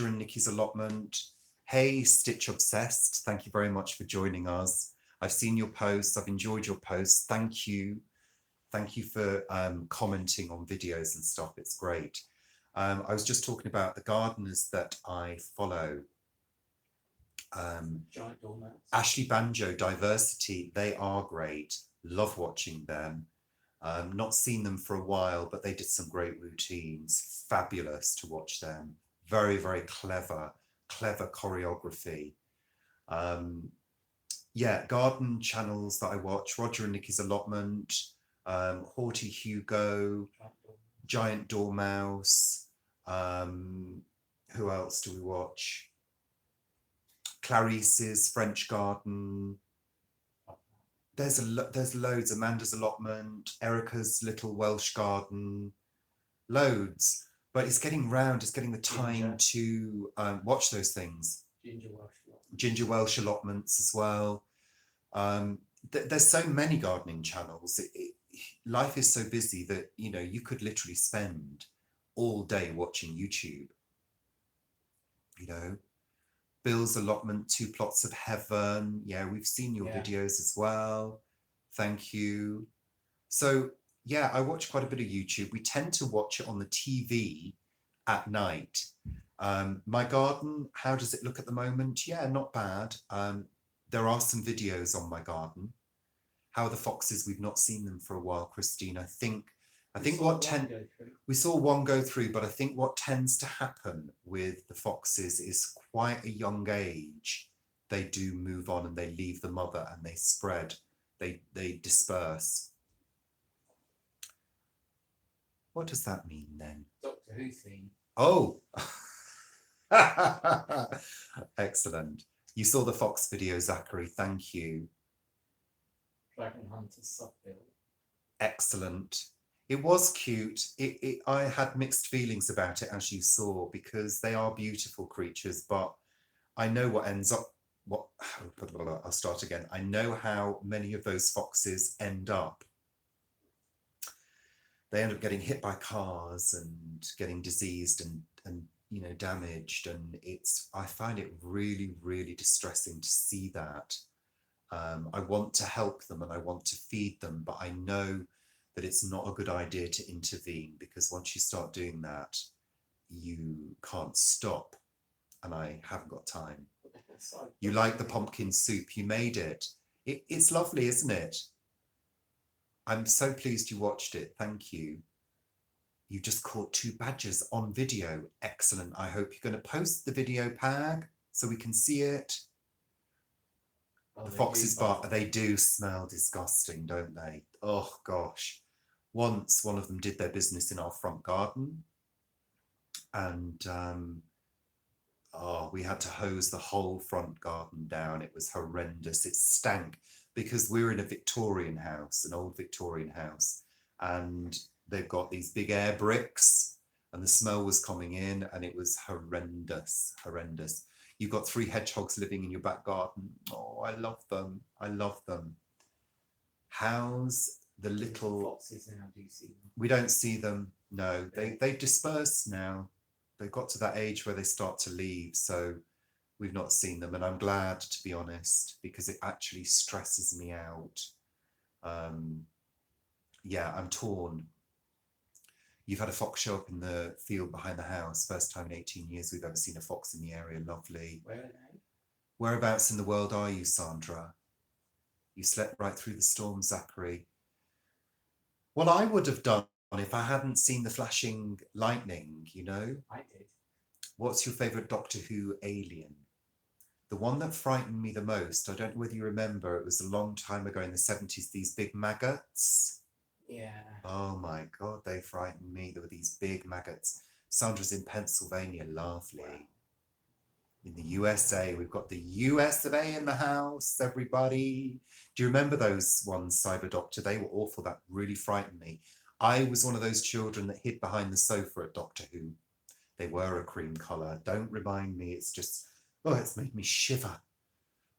Speaker 1: and Nikki's Allotment. Hey, Stitch Obsessed, thank you very much for joining us. I've seen your posts, I've enjoyed your posts. Thank you. Thank you for commenting on videos and stuff, it's great. I was just talking about the gardeners that I follow.
Speaker 2: Giant Dormouse.
Speaker 1: Ashley Banjo, Diversity, they are great. Love watching them. Not seen them for a while, but they did some great routines. Fabulous to watch them. Very, very clever choreography. Yeah, garden channels that I watch. Roger and Nikki's Allotment, Haughty Hugo, Giant Dormouse. Who else do we watch? Clarice's French Garden. There's loads. Amanda's Allotment, Erica's Little Welsh Garden, loads. But it's getting round. It's getting the time to watch those things. Ginger Welsh Allotments as well. There's so many gardening channels. Life is so busy that, you know, you could literally spend all day watching YouTube. You know. Bill's Allotment, 2 Plots of Heaven. Yeah, we've seen your videos as well. Thank you. So yeah, I watch quite a bit of YouTube. We tend to watch it on the TV at night. My garden, how does it look at the moment? Yeah, not bad. There are some videos on my garden. How are the foxes? We've not seen them for a while, Christine. I think we saw one go through, but I think what tends to happen with the foxes is quite a young age, they do move on and they leave the mother and they spread, they disperse. What does that mean then?
Speaker 2: Doctor Who theme.
Speaker 1: Oh, excellent. You saw the fox video, Zachary. Thank you.
Speaker 2: Dragon Hunter Subbill.
Speaker 1: Excellent. It was cute. I had mixed feelings about it, as you saw, because they are beautiful creatures, but I know what ends up, I'll start again. I know how many of those foxes end up. They end up getting hit by cars and getting diseased and you know, damaged. And I find it really, really distressing to see that. I want to help them and I want to feed them, but I know that it's not a good idea to intervene, because once you start doing that, you can't stop, and I haven't got time. You like the pumpkin soup, you made it. It's lovely, isn't it? I'm so pleased you watched it, thank you. You just caught 2 badgers on video, excellent. I hope you're going to post the video, Pag, so we can see it. The foxes bark, they do smell disgusting, don't they? Oh gosh. Once one of them did their business in our front garden, and we had to hose the whole front garden down. It was horrendous. It stank because we're in a Victorian house, an old Victorian house, and they've got these big air bricks, and the smell was coming in, and it was horrendous, horrendous. You've got 3 hedgehogs living in your back garden. Oh, I love them. I love them. How's the little
Speaker 2: foxes now? Do you see them?
Speaker 1: We don't see them. No, they disperse now. They've got to that age where they start to leave, so we've not seen them, and I'm glad, to be honest, because it actually stresses me out. Yeah, I'm torn. You've had a fox show up in the field behind the house. First time in 18 years we've ever seen a fox in the area. Lovely.
Speaker 2: Where are they?
Speaker 1: Whereabouts in the world are you, Sandra? You slept right through the storm, Zachary. What I would have done if I hadn't seen the flashing lightning, you know?
Speaker 2: I did.
Speaker 1: What's your favourite Doctor Who alien? The one that frightened me the most, I don't know whether you remember, it was a long time ago in the 70s, these big maggots.
Speaker 2: Yeah.
Speaker 1: Oh my God, they frightened me. There were these big maggots. Sandra's in Pennsylvania, lovely.
Speaker 2: Wow.
Speaker 1: In the USA, we've got the US of A in the house, everybody. Do you remember those ones, Cyber Doctor? They were awful. That really frightened me. I was one of those children that hid behind the sofa at Doctor Who. They were a cream colour. Don't remind me. It's just, oh, it's made me shiver.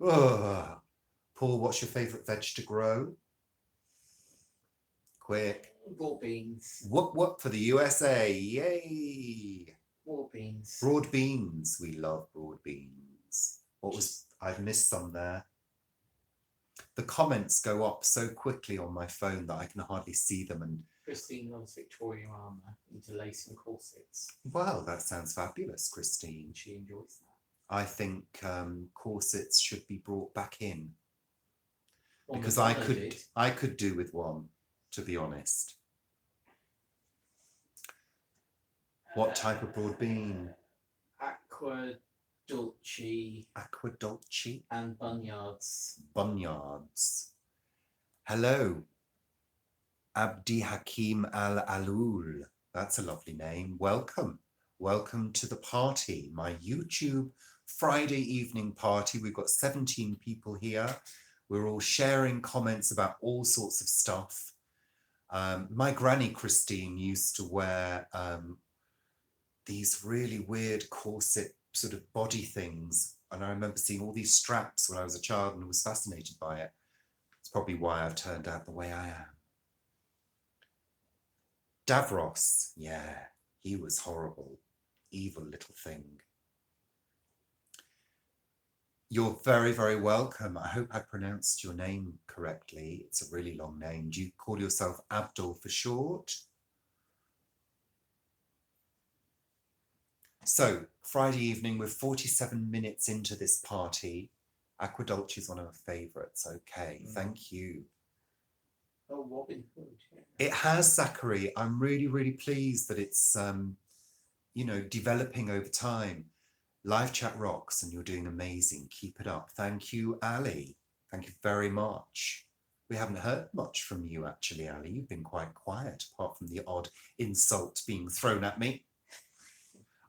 Speaker 1: Oh. Paul, what's your favourite veg to grow? Quick.
Speaker 2: Broad beans.
Speaker 1: Whoop for the USA. Yay.
Speaker 2: Broad beans.
Speaker 1: Broad beans. We love broad beans. I've missed some there. The comments go up so quickly on my phone that I can hardly see them. And
Speaker 2: Christine loves Victorian armour, interlacing corsets.
Speaker 1: wow, that sounds fabulous, Christine.
Speaker 2: She enjoys that.
Speaker 1: I think corsets should be brought back in.
Speaker 2: Well,
Speaker 1: Because
Speaker 2: Madonna
Speaker 1: I could do with one, to be honest. What type of broad bean?
Speaker 2: Aqua Dolce
Speaker 1: Aqua Dolce
Speaker 2: and Bunyards.
Speaker 1: Bunyards. Hello, Abdi Hakim Al Alul. That's a lovely name. Welcome. Welcome to the party, my YouTube Friday evening party. We've got 17 people here. We're all sharing comments about all sorts of stuff. My granny Christine used to wear these really weird corset sort of body things. And I remember seeing all these straps when I was a child and was fascinated by it. It's probably why I've turned out the way I am. Davros, yeah, he was horrible, evil little thing. You're very, very welcome. I hope I pronounced your name correctly. It's a really long name. Do you call yourself Abdul for short? So, Friday evening, we're 47 minutes into this party. Aqua Dolce is one of my favourites. Okay, thank you.
Speaker 2: Oh, Robin Hood. Yeah.
Speaker 1: It has, Zachary. I'm really, really pleased that it's, you know, developing over time. Live chat rocks and you're doing amazing. Keep it up. Thank you, Ali. Thank you very much. We haven't heard much from you, actually, Ali. You've been quite quiet, apart from the odd insult being thrown at me.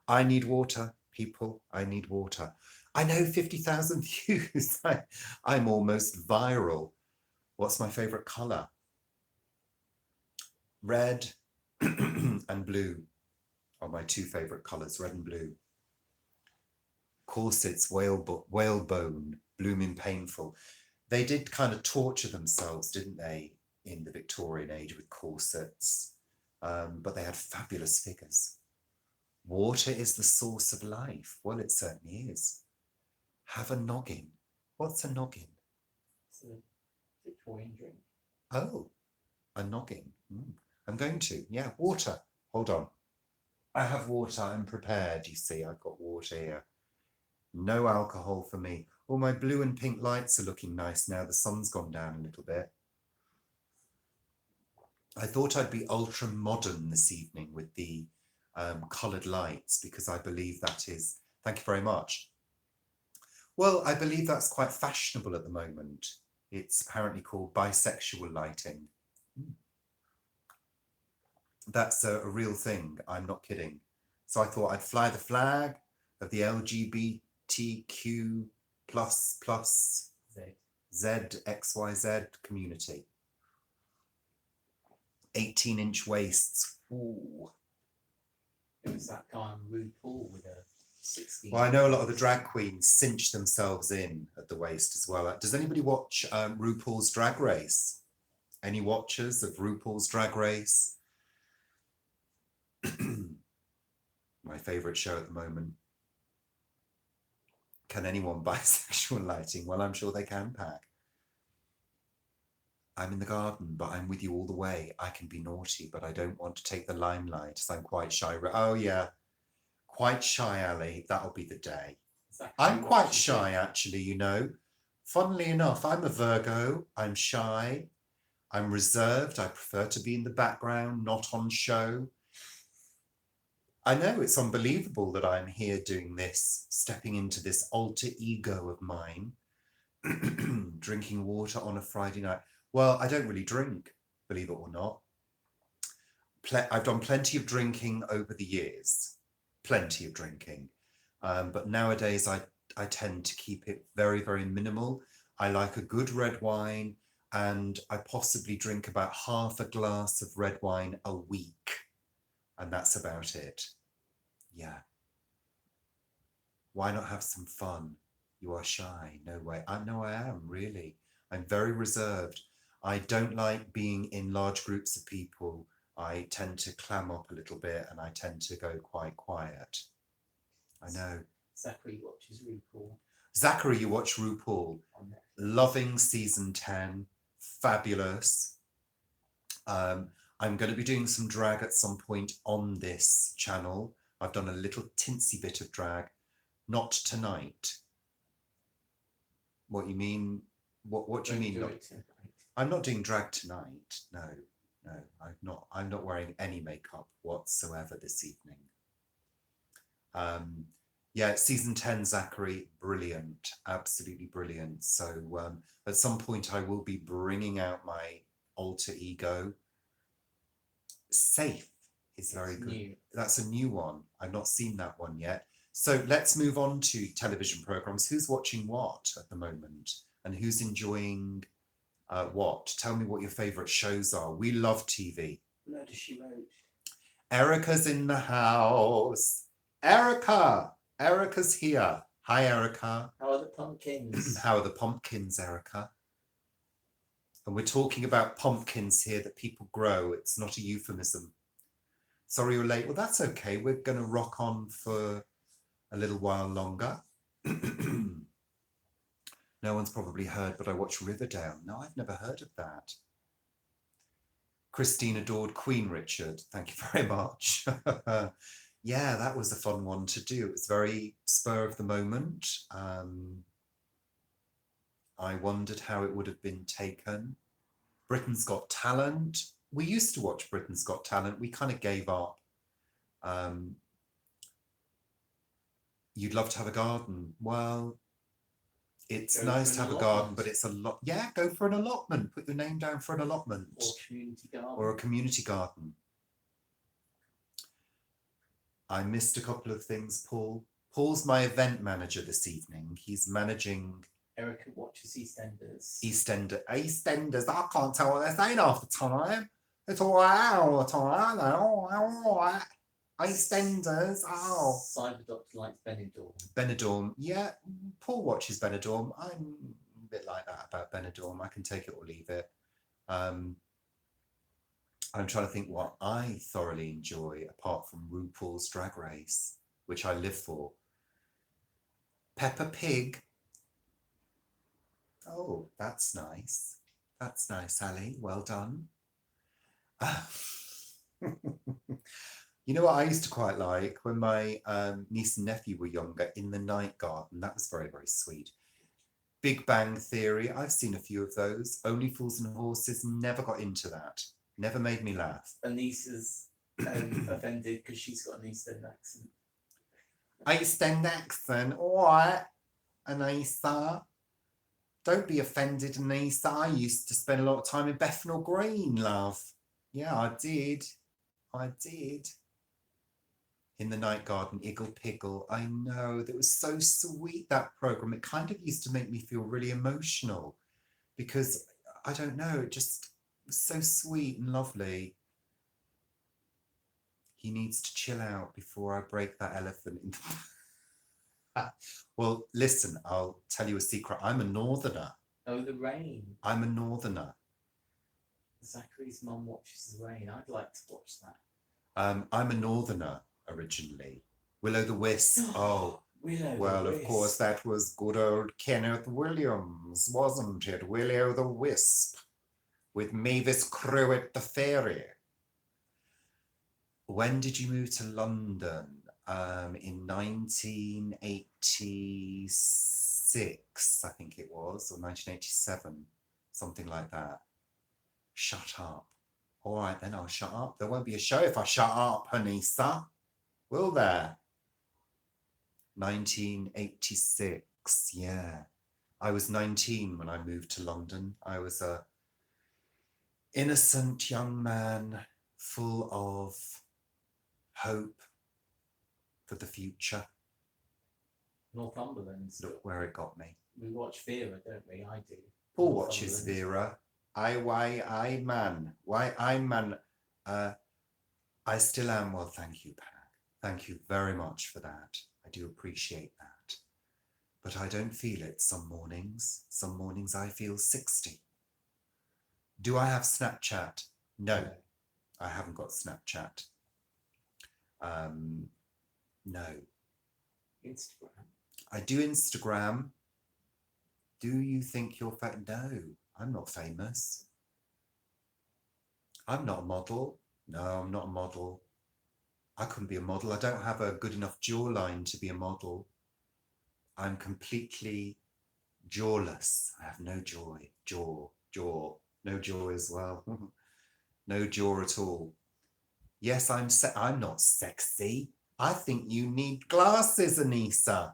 Speaker 1: I need water, people. I need water. I know 50,000 views. I'm almost viral. What's my favourite colour? Red and blue are my two favourite colours, red and blue. Corsets, whalebone, blooming painful. They did kind of torture themselves, didn't they, in the Victorian age with corsets, but they had fabulous figures. Water is the source of life. Well, it certainly is. Have a noggin. What's a noggin?
Speaker 2: It's a Victorian drink.
Speaker 1: Oh, a noggin. I'm going to. Yeah, water. Hold on. I have water. I'm prepared. You see, I've got water here. No alcohol for me. Oh, my blue and pink lights are looking nice now. The sun's gone down a little bit. I thought I'd be ultra modern this evening with the coloured lights because I believe that is, thank you very much. Well, I believe that's quite fashionable at the moment. It's apparently called bisexual lighting. That's a real thing. I'm not kidding. So I thought I'd fly the flag of the LGBTQ plus ZXYZ community. 18-inch waists. Ooh.
Speaker 2: It was that guy on RuPaul with a 16.
Speaker 1: Well, I know a lot of the drag queens cinch themselves in at the waist as well. Does anybody watch RuPaul's Drag Race? Any watchers of RuPaul's Drag Race? My favourite show at the moment. Can anyone buy sexual lighting? Well, I'm sure they can, Pack. I'm in the garden, but I'm with you all the way. I can be naughty, but I don't want to take the limelight, so I'm quite shy. Oh, yeah. Quite shy, Ali. That'll be the day.
Speaker 2: Exactly.
Speaker 1: I'm quite shy, actually, you know. Funnily enough, I'm a Virgo. I'm shy. I'm reserved. I prefer to be in the background, not on show. I know it's unbelievable that I'm here doing this, stepping into this alter ego of mine, drinking water on a Friday night. Well, I don't really drink, believe it or not. I've done plenty of drinking over the years, plenty of drinking. But nowadays I tend to keep it very, very minimal. I like a good red wine, and I possibly drink about half a glass of red wine a week. And that's about it. Yeah. Why not have some fun? You are shy. No way. I know I am, really. I'm very reserved. I don't like being in large groups of people. I tend to clam up a little bit and I tend to go quite quiet. I know.
Speaker 2: Zachary watches RuPaul.
Speaker 1: Zachary, you watch RuPaul. Loving season 10. Fabulous. I'm going to be doing some drag at some point on this channel. I've done a little tinsy bit of drag. Not tonight. What you mean? What do you mean? I'm not doing drag tonight. No, I'm not wearing any makeup whatsoever this evening. Yeah, season 10, Zachary, brilliant, absolutely brilliant. So at some point I will be bringing out my alter ego. Safe is very good. New. That's a new one. I've not seen that one yet. So let's move on to television programs. Who's watching what at the moment? And who's enjoying what? Tell me what your favourite shows are. We love TV.
Speaker 2: Murder, She Wrote.
Speaker 1: Erica's in the house. Erica! Erica's here. Hi, Erica.
Speaker 2: How are the pumpkins?
Speaker 1: How are the pumpkins, Erica? And we're talking about pumpkins here that people grow. It's not a euphemism. Sorry you're late. Well, that's okay. We're going to rock on for a little while longer. No one's probably heard, but I watch Riverdale. No, I've never heard of that. Christine adored Queen Richard. Thank you very much. Yeah, that was a fun one to do. It was very spur of the moment. I wondered how it would have been taken. Britain's Got Talent. We used to watch Britain's Got Talent. We kind of gave up. You'd love to have a garden. Well, it's nice to have a garden, but it's a lot. Yeah, go for an allotment. Put your name down for an allotment.
Speaker 2: Or a community garden.
Speaker 1: Or a community garden. I missed a couple of things, Paul. Paul's my event manager this evening. He's managing...
Speaker 2: Erica watches EastEnders.
Speaker 1: EastEnders. I can't tell what they're saying half the time. It's all right all the time. All right. EastEnders. Oh.
Speaker 2: Cyber Doctor likes Benidorm.
Speaker 1: Benidorm. Yeah, Paul watches Benidorm. I'm a bit like that about Benidorm. I can take it or leave it. I'm trying to think what I thoroughly enjoy apart from RuPaul's Drag Race, which I live for. Peppa Pig. Oh, that's nice. That's nice, Ali. Well done. You know what I used to quite like when my niece and nephew were younger, In the Night Garden. That was very, very sweet. Big Bang Theory. I've seen a few of those. Only Fools and Horses. Never got into that. Never made me laugh.
Speaker 2: Anissa's offended because she's got an East End accent.
Speaker 1: East End accent? All right, Anissa. Don't be offended, Anissa. I used to spend a lot of time in Bethnal Green, love. Yeah, I did. In the Night Garden, Iggle Piggle. I know, that was so sweet, that programme. It kind of used to make me feel really emotional because, I don't know, it just was so sweet and lovely. He needs to chill out before I break that elephant in the... Well, listen, I'll tell you a secret. I'm a northerner.
Speaker 2: Oh, the rain.
Speaker 1: I'm a northerner.
Speaker 2: Zachary's mum watches The Rain. I'd like to watch that.
Speaker 1: I'm a northerner originally. Will o' the Wisp. Oh,
Speaker 2: Willow
Speaker 1: well,
Speaker 2: the
Speaker 1: of course,
Speaker 2: Wisp.
Speaker 1: that was good old Kenneth Williams, wasn't it? Willie o' the Wisp with Mavis Cruitt the Fairy. When did you move to London? In 1986, I think it was, or 1987, something like that. Shut up. All right, then I'll shut up. There won't be a show if I shut up, Anissa. Will there? 1986, yeah. I was 19 when I moved to London. I was a innocent young man full of hope for the future.
Speaker 2: Northumberland.
Speaker 1: Look where it got me.
Speaker 2: We watch Vera, don't we? I do.
Speaker 1: Paul watches Vera. I man. Why I man. I still am. Well, thank you, Pat. Thank you very much for that. I do appreciate that. But I don't feel it some mornings. Some mornings I feel 60. Do I have Snapchat? No, I haven't got Snapchat. No.
Speaker 2: Instagram.
Speaker 1: I do Instagram. Do you think you're famous? No, I'm not famous. I'm not a model. No, I'm not a model. I couldn't be a model. I don't have a good enough jawline to be a model. I'm completely jawless. I have no joy. Jaw. No joy as well. No jaw at all. Yes, I'm not sexy. I think you need glasses, Anissa.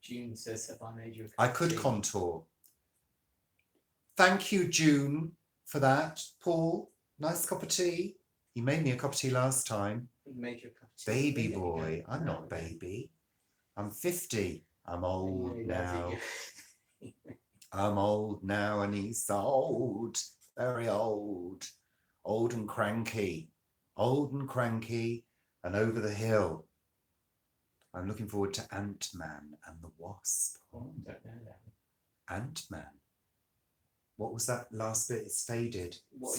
Speaker 2: June says, have I made you a cup
Speaker 1: I
Speaker 2: of
Speaker 1: could
Speaker 2: tea?
Speaker 1: contour. Thank you, June, for that. Paul, nice cup of tea. You made me a cup of tea last time.
Speaker 2: He made you a cup of tea.
Speaker 1: Baby boy. I'm not a baby. I'm 50. I'm old now. I'm old now, and he's old. Very old. Old and cranky. Old and cranky and over the hill. I'm looking forward to Ant-Man and the Wasp.
Speaker 2: Oh, I don't know that.
Speaker 1: Ant-Man. What was that last bit? It's faded.
Speaker 2: What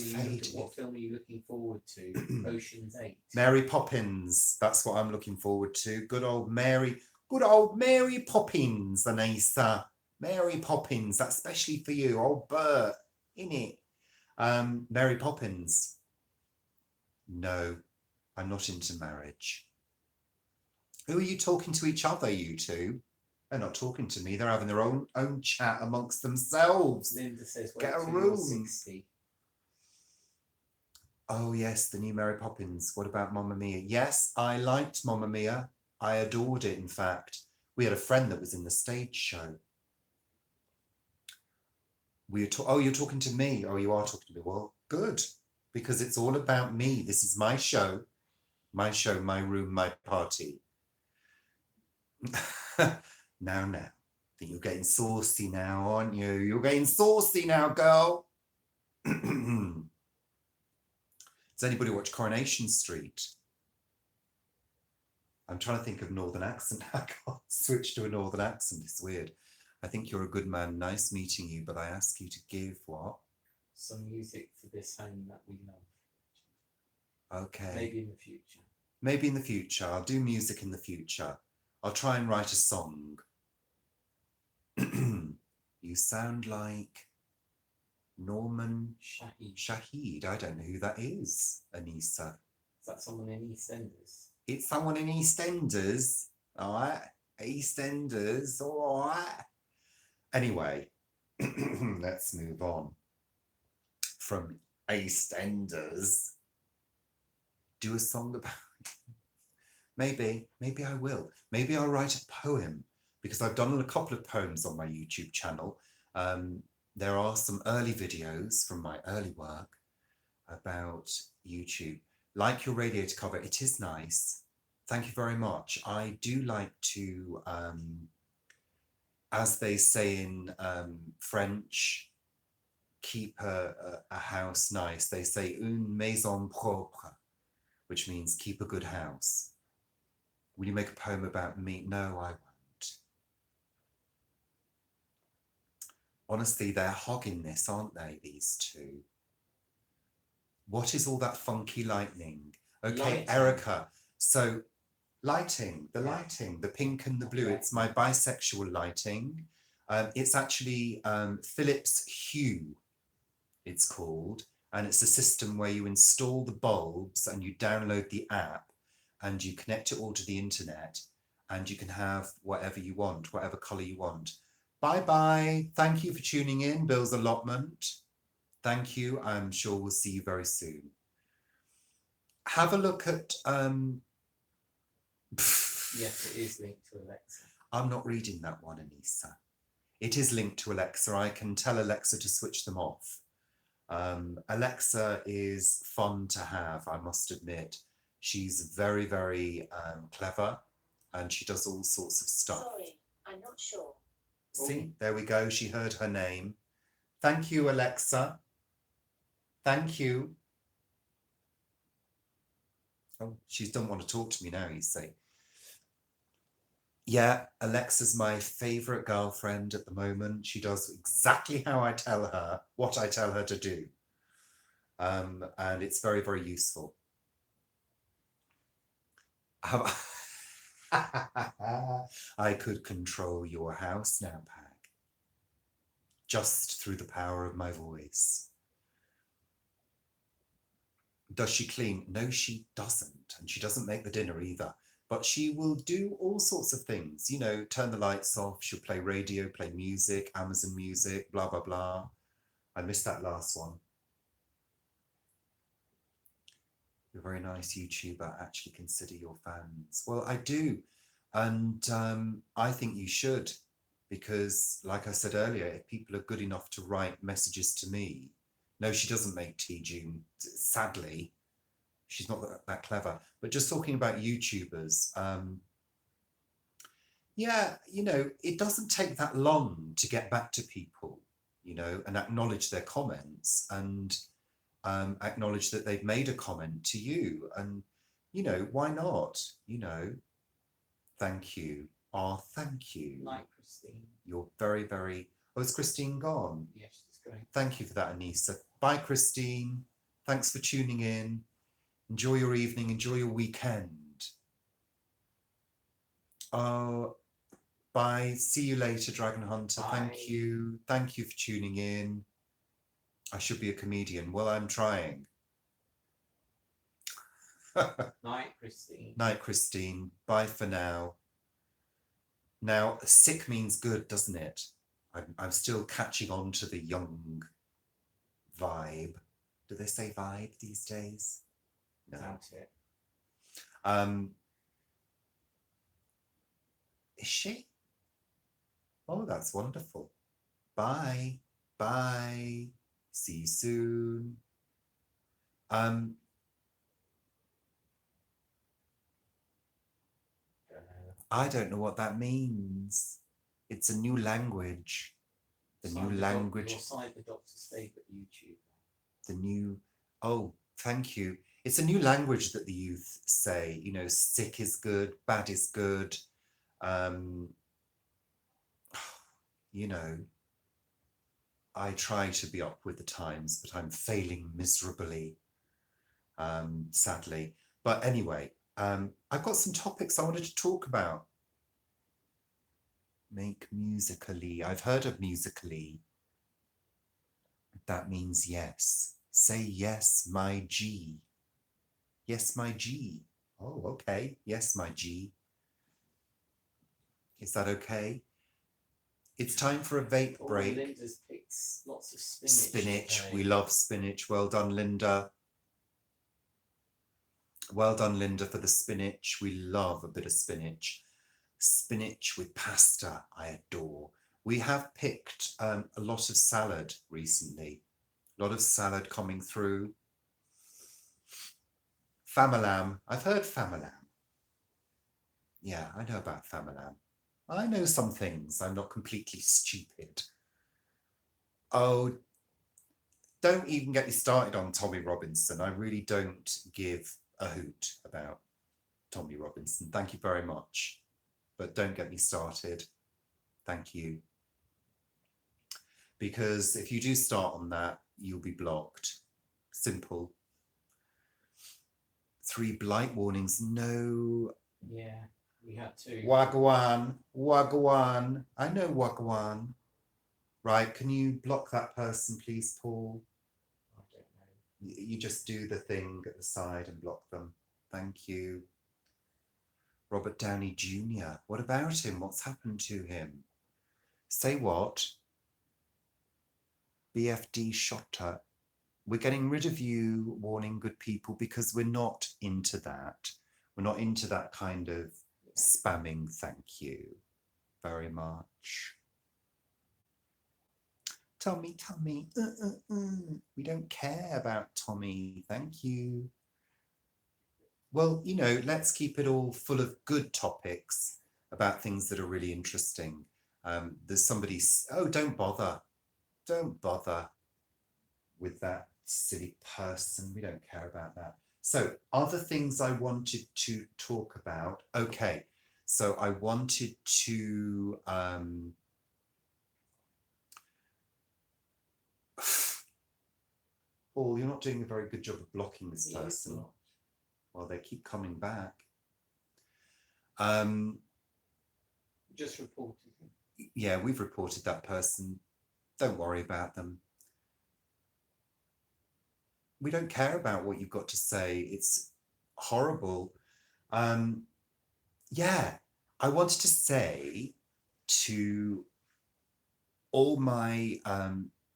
Speaker 2: film are you looking forward to? Ocean's 8.
Speaker 1: Mary Poppins. That's what I'm looking forward to. Good old Mary Poppins, Anissa. Mary Poppins. That's especially for you. Old Bert. Innit? Mary Poppins. No, I'm not into marriage. Who are you talking to each other, you two? They're not talking to me. They're having their own chat amongst themselves.
Speaker 2: Linda says,
Speaker 1: get a room. 60. Oh, yes, the new Mary Poppins. What about Mamma Mia? Yes, I liked Mamma Mia. I adored it, in fact. We had a friend that was in the stage show. Oh, you're talking to me. Oh, you are talking to me. Well, good, because it's all about me. This is my show, my room, my party. Now. I think you're getting saucy now, aren't you? You're getting saucy now, girl. Does anybody watch Coronation Street? I'm trying to think of Northern accent. I can't switch to a Northern accent. It's weird. I think you're a good man. Nice meeting you, but I ask you to give what?
Speaker 2: Some music for this home that we love.
Speaker 1: Okay.
Speaker 2: Maybe in the future.
Speaker 1: Maybe in the future. I'll do music in the future. I'll try and write a song. You sound like Norman Shahid. I don't know who that is, Anissa.
Speaker 2: Is that someone in EastEnders?
Speaker 1: It's someone in EastEnders. All right. EastEnders. All right. Anyway, let's move on from EastEnders. Do a song about maybe I will. Maybe I'll write a poem, because I've done a couple of poems on my YouTube channel. There are some early videos from my early work about YouTube. Like your radiator cover, it is nice. Thank you very much. I do like to, as they say in French, keep a house nice. They say une maison propre, which means keep a good house. Will you make a poem about me? No, I won't. Honestly, they're hogging this, aren't they, these two? What is all that funky lightning? Okay, Erica. So Lighting, the lighting, the pink and the blue.
Speaker 2: Okay.
Speaker 1: It's my bisexual lighting. It's actually Philips Hue, it's called. And it's a system where you install the bulbs and you download the app and you connect it all to the internet and you can have whatever you want, whatever colour you want. Bye-bye. Thank you for tuning in, Bill's Allotment. Thank you. I'm sure we'll see you very soon. Have a look at...
Speaker 2: Yes, it is linked to Alexa.
Speaker 1: I'm not reading that one, Anissa. It is linked to Alexa. I can tell Alexa to switch them off. Alexa is fun to have, I must admit. She's very, very clever and she does all sorts of stuff.
Speaker 3: Sorry, I'm not sure.
Speaker 1: See, there we go. She heard her name. Thank you, Alexa. Thank you. Oh, she doesn't want to talk to me now, you see. Yeah, Alexa's my favourite girlfriend at the moment. She does exactly how I tell her, what I tell her to do. And it's very, very useful. I could control your house now, Pag. Just through the power of my voice. Does she clean? No, she doesn't. And she doesn't make the dinner either. But she will do all sorts of things, you know, turn the lights off, she'll play radio, play music, Amazon Music, blah, blah, blah. I missed that last one. You're a very nice YouTuber, actually consider your fans. Well, I do. And I think you should, because like I said earlier, if people are good enough to write messages to me, no, she doesn't make tea, June, sadly. She's not that clever. But just talking about YouTubers, yeah, you know, it doesn't take that long to get back to people, you know, and acknowledge their comments and acknowledge that they've made a comment to you. And, you know, why not? You know, thank you. Oh, thank you.
Speaker 2: Night, Christine.
Speaker 1: You're very, very... Oh, is Christine gone?
Speaker 2: Yes, she's going.
Speaker 1: Thank you for that, Anissa. Bye, Christine. Thanks for tuning in. Enjoy your evening. Enjoy your weekend. Oh, bye. See you later, Dragon Hunter.
Speaker 2: Bye.
Speaker 1: Thank you. Thank you for tuning in. I should be a comedian. Well, I'm trying.
Speaker 2: Night, Christine.
Speaker 1: Night, Christine. Bye for now. Now, sick means good, doesn't it? I'm still catching on to the young vibe. Do they say vibe these days? No.
Speaker 2: Doubt it.
Speaker 1: Is she? Oh, that's wonderful. Bye. Bye. See you soon. I don't know what that means. It's a new language. The new language.
Speaker 2: Your Cyber Doctor's favourite YouTuber.
Speaker 1: The new... Oh, thank you. It's a new language that the youth say. You know, sick is good, bad is good. You know, I try to be up with the times, but I'm failing miserably, sadly. But anyway, I've got some topics I wanted to talk about. Make Musically. I've heard of Musically. That means yes. Say yes, my G. Yes, my G. Oh, okay. Yes, my G. Is that okay? It's time for a vape break.
Speaker 2: Linda's picked lots of spinach.
Speaker 1: Spinach.
Speaker 2: Today.
Speaker 1: We love spinach. Well done, Linda. Well done, Linda, for the spinach. We love a bit of spinach. Spinach with pasta, I adore. We have picked a lot of salad recently. A lot of salad coming through. Famalam. I've heard Famalam. Yeah, I know about Famalam. I know some things. I'm not completely stupid. Oh, don't even get me started on Tommy Robinson. I really don't give a hoot about Tommy Robinson. Thank you very much. But don't get me started. Thank you. Because if you do start on that, you'll be blocked. Simple. 3 blight warnings. No
Speaker 2: Yeah, we had to.
Speaker 1: Wagwan, Wagwan. I know Wagwan. Right, can you block that person, please, Paul?
Speaker 2: I don't know.
Speaker 1: You just do the thing at the side and block them. Thank you. Robert Downey Jr. What about him? What's happened to him? Say what? BFD Shotter. We're getting rid of you, warning good people, because we're not into that. We're not into that kind of spamming. Thank you very much. Tommy, Tommy. We don't care about Tommy. Thank you. Well, you know, let's keep it all full of good topics about things that are really interesting. There's somebody, oh, don't bother. Don't bother with that silly person. We don't care about that. So, other things I wanted to talk about. Okay, so I wanted to. Paul, you're not doing a very good job of blocking this person. Well, they keep coming back.
Speaker 2: Just reported him.
Speaker 1: Yeah, we've reported that person. Don't worry about them. We don't care about what you've got to say. It's horrible. Yeah, I wanted to say to all my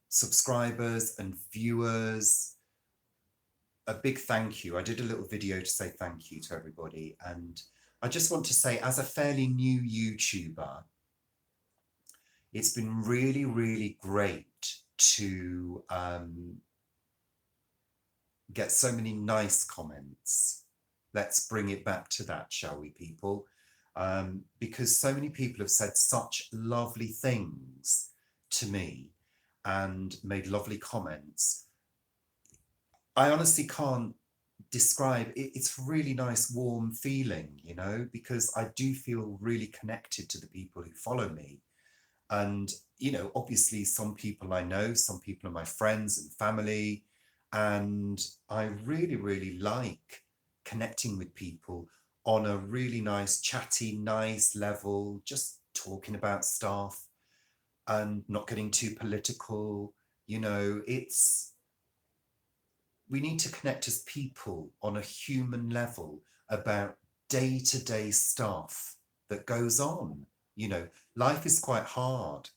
Speaker 1: subscribers and viewers, a big thank you. I did a little video to say thank you to everybody. And I just want to say, as a fairly new YouTuber, it's been really, really great to get so many nice comments. Let's bring it back to that, shall we, people? Because so many people have said such lovely things to me and made lovely comments. I honestly can't describe it. It's a really nice, warm feeling, you know, because I do feel really connected to the people who follow me. And, you know, obviously some people I know, some people are my friends and family. And I really, really like connecting with people on a really nice, chatty, nice level, just talking about stuff and not getting too political. You know, we need to connect as people on a human level about day-to-day stuff that goes on. You know, life is quite hard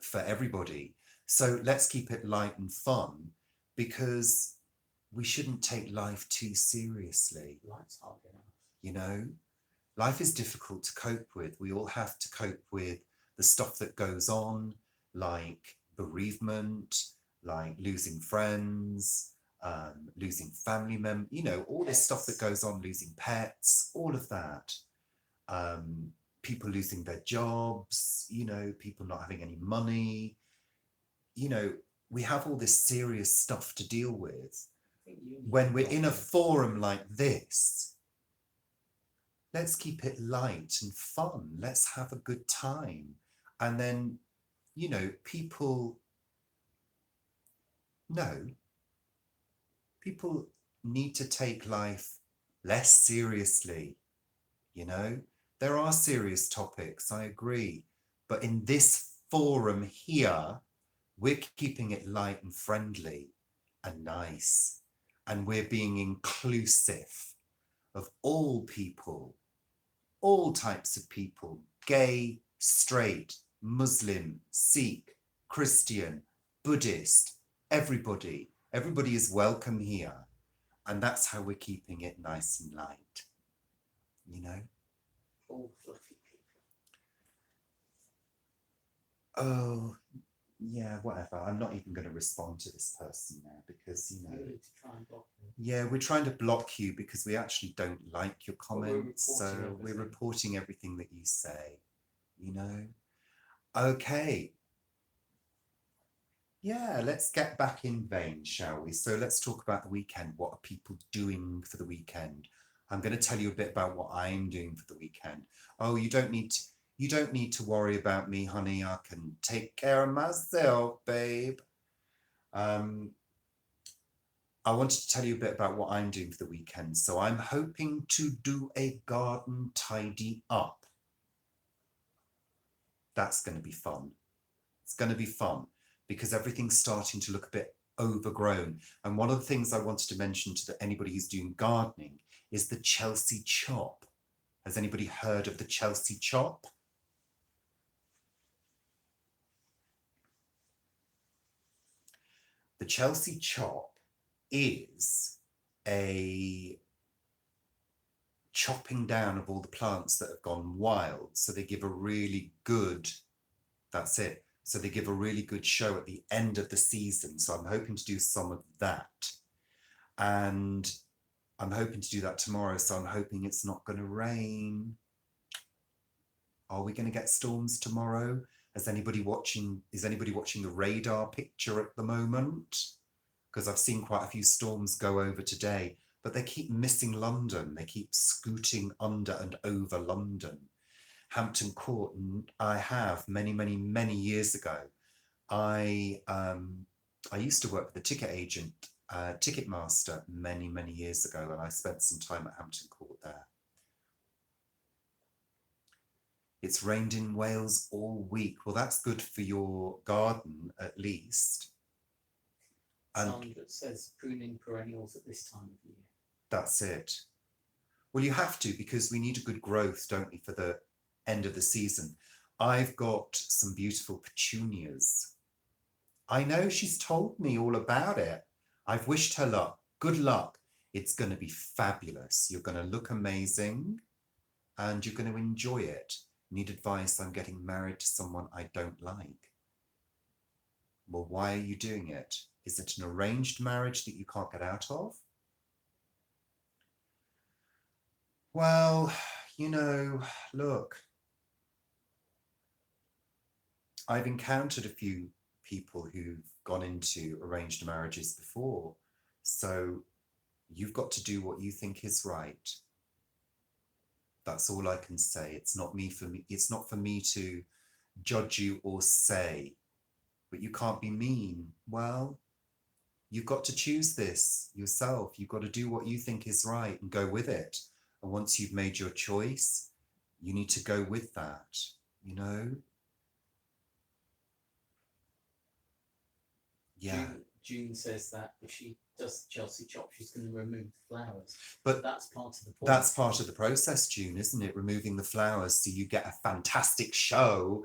Speaker 1: for everybody. So let's keep it light and fun, because we shouldn't take life too seriously.
Speaker 2: Life's hard enough.
Speaker 1: You know, life is difficult to cope with. We all have to cope with the stuff that goes on, like bereavement, like losing friends, losing family members, you know, all this stuff that goes on, losing pets, all of that. People losing their jobs, you know, people not having any money. You know, we have all this serious stuff to deal with. When we're in a forum like this, let's keep it light and fun. Let's have a good time. And then, you know, people need to take life less seriously. You know, there are serious topics, I agree. But in this forum here, we're keeping it light and friendly and nice. And we're being inclusive of all people, all types of people, gay, straight, Muslim, Sikh, Christian, Buddhist, everybody. Everybody is welcome here. And that's how we're keeping it nice and light. You know?
Speaker 2: All fluffy people.
Speaker 1: Oh, yeah, whatever. I'm not even going to respond to this person now because, you know.
Speaker 2: You need to try and block them.
Speaker 1: Yeah, we're trying to block you because we actually don't like your comments.
Speaker 2: So
Speaker 1: we're reporting everything that you say, you know. Okay. Yeah, let's get back in vein, shall we? So let's talk about the weekend. What are people doing for the weekend? I'm going to tell you a bit about what I'm doing for the weekend. Oh, you don't need to worry about me, honey. I can take care of myself, babe. I wanted to tell you a bit about what I'm doing for the weekend. So I'm hoping to do a garden tidy up. That's going to be fun. It's going to be fun because everything's starting to look a bit overgrown. And one of the things I wanted to mention to anybody who's doing gardening is the Chelsea chop. Has anybody heard of the Chelsea chop? The Chelsea chop is a chopping down of all the plants that have gone wild. So they give a really good, that's it. So they give a really good show at the end of the season. So I'm hoping to do some of that. And I'm hoping to do that tomorrow. So I'm hoping it's not going to rain. Are we going to get storms tomorrow? Is anybody watching the radar picture at the moment? Because I've seen quite a few storms go over today, but they keep missing London. They keep scooting under and over London. Hampton Court, I have many, many, many years ago. I used to work with a ticket agent, ticket master many, many years ago, and I spent some time at Hampton Court there. It's rained in Wales all week. Well, that's good for your garden, at least.
Speaker 2: Some that says pruning perennials at this time of year.
Speaker 1: That's it. Well, you have to, because we need a good growth, don't we, for the end of the season. I've got some beautiful petunias. I know, she's told me all about it. I've wished her luck. Good luck. It's going to be fabulous. You're going to look amazing and you're going to enjoy it. Need advice? I'm getting married to someone I don't like. Well, why are you doing it? Is it an arranged marriage that you can't get out of? Well, you know, look, I've encountered a few people who've gone into arranged marriages before. So you've got to do what you think is right. That's all I can say. It's not for me to judge you or say, but you can't be mean. Well, you've got to choose this yourself. You've got to do what you think is right and go with it. And once you've made your choice, you need to go with that, you know? Yeah.
Speaker 2: June says that if she does Chelsea chop, she's going to remove the flowers.
Speaker 1: But
Speaker 2: that's part of the point.
Speaker 1: That's part of the process, June, isn't it? Removing the flowers so you get a fantastic show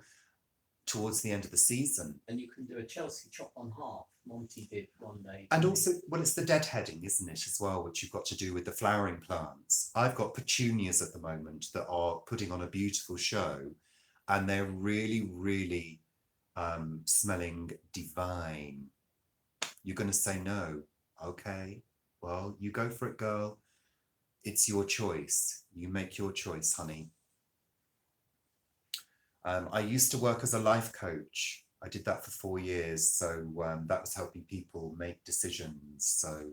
Speaker 1: towards the end of the season.
Speaker 2: And you can do a Chelsea chop on half. Monty did one day.
Speaker 1: And also, well, it's the deadheading, isn't it, as well, which you've got to do with the flowering plants. I've got petunias at the moment that are putting on a beautiful show, and they're really, really smelling divine. You're going to say no. Okay, well, you go for it, girl. It's your choice. You make your choice, honey. I used to work as a life coach. I did that for 4 years. So that was helping people make decisions. So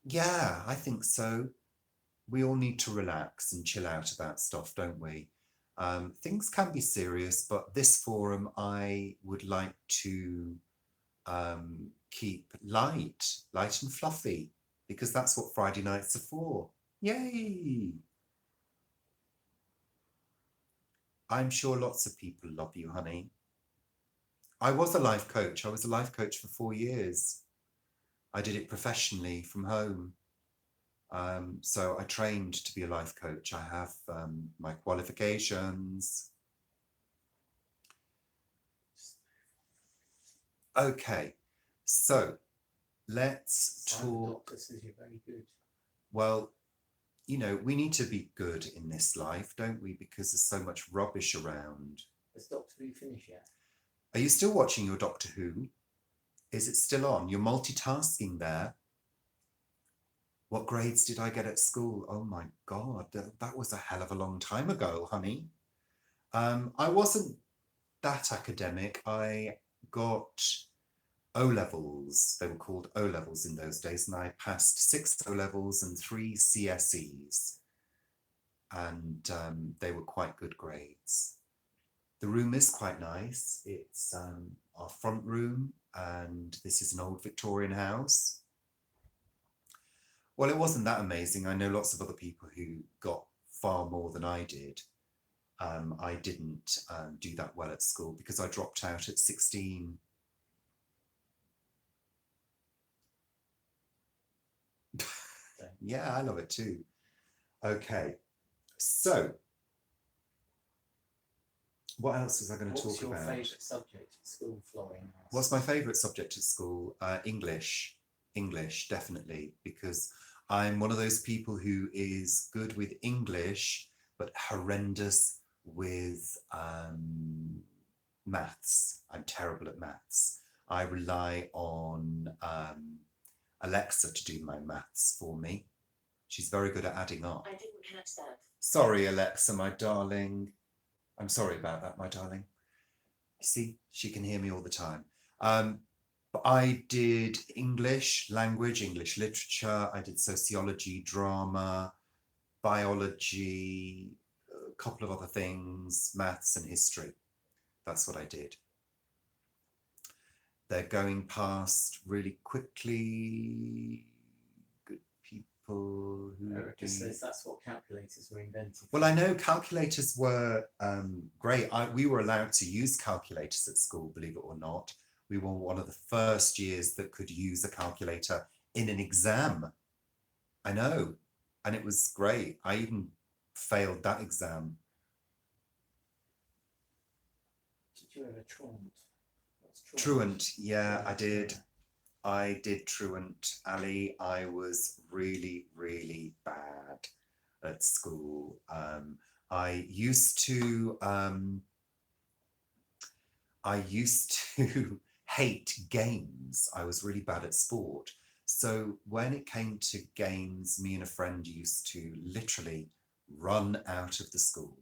Speaker 1: yeah, I think so. We all need to relax and chill out about stuff, don't we? Things can be serious, but this forum I would like to keep light and fluffy, because that's what Friday nights are for. Yay! I'm sure lots of people love you, honey. I was a life coach. I was a life coach for 4 years. I did it professionally from home. So I trained to be a life coach. I have my qualifications. Okay, so let's talk.
Speaker 2: Doctor says you're very good.
Speaker 1: Well, you know, we need to be good in this life, don't we? Because there's so much rubbish around.
Speaker 2: Has Doctor Who finished yet? Are
Speaker 1: you still watching your Doctor Who? Is it still on? You're multitasking there. What grades did I get at school? Oh my God, that was a hell of a long time ago, honey. I wasn't that academic. I got O-levels. They were called O-levels in those days, and I passed 6 O-levels and 3 CSEs. And they were quite good grades. The room is quite nice. It's our front room. and this is an old Victorian house. Well, it wasn't that amazing. I know lots of other people who got far more than I did. I didn't do that well at school because I dropped out at 16. Yeah, I love it too. Okay, so what else was I going to talk about?
Speaker 2: What's your favourite subject at school, Florian?
Speaker 1: What's my favourite subject at school? English. English, definitely, because I'm one of those people who is good with English, but horrendous with maths. I'm terrible at maths. I rely on Alexa to do my maths for me. She's very good at adding up.
Speaker 3: I didn't catch that.
Speaker 1: Sorry, Alexa, my darling. I'm sorry about that, my darling. See, she can hear me all the time. But I did English language, English literature. I did sociology, drama, biology, a couple of other things, maths and history. That's what I did. They're going past really quickly. Good people who
Speaker 2: Erica says that's what calculators were invented.
Speaker 1: Well, I know calculators were great. We were allowed to use calculators at school, believe it or not. We were one of the first years that could use a calculator in an exam. I know. And it was great. I even failed that exam.
Speaker 2: Did you ever truant?
Speaker 1: Truant, yeah, I did. I did truant, Ali. I was really, really bad at school. I used to hate games. I was really bad at sport. So when it came to games, me and a friend used to literally run out of the school.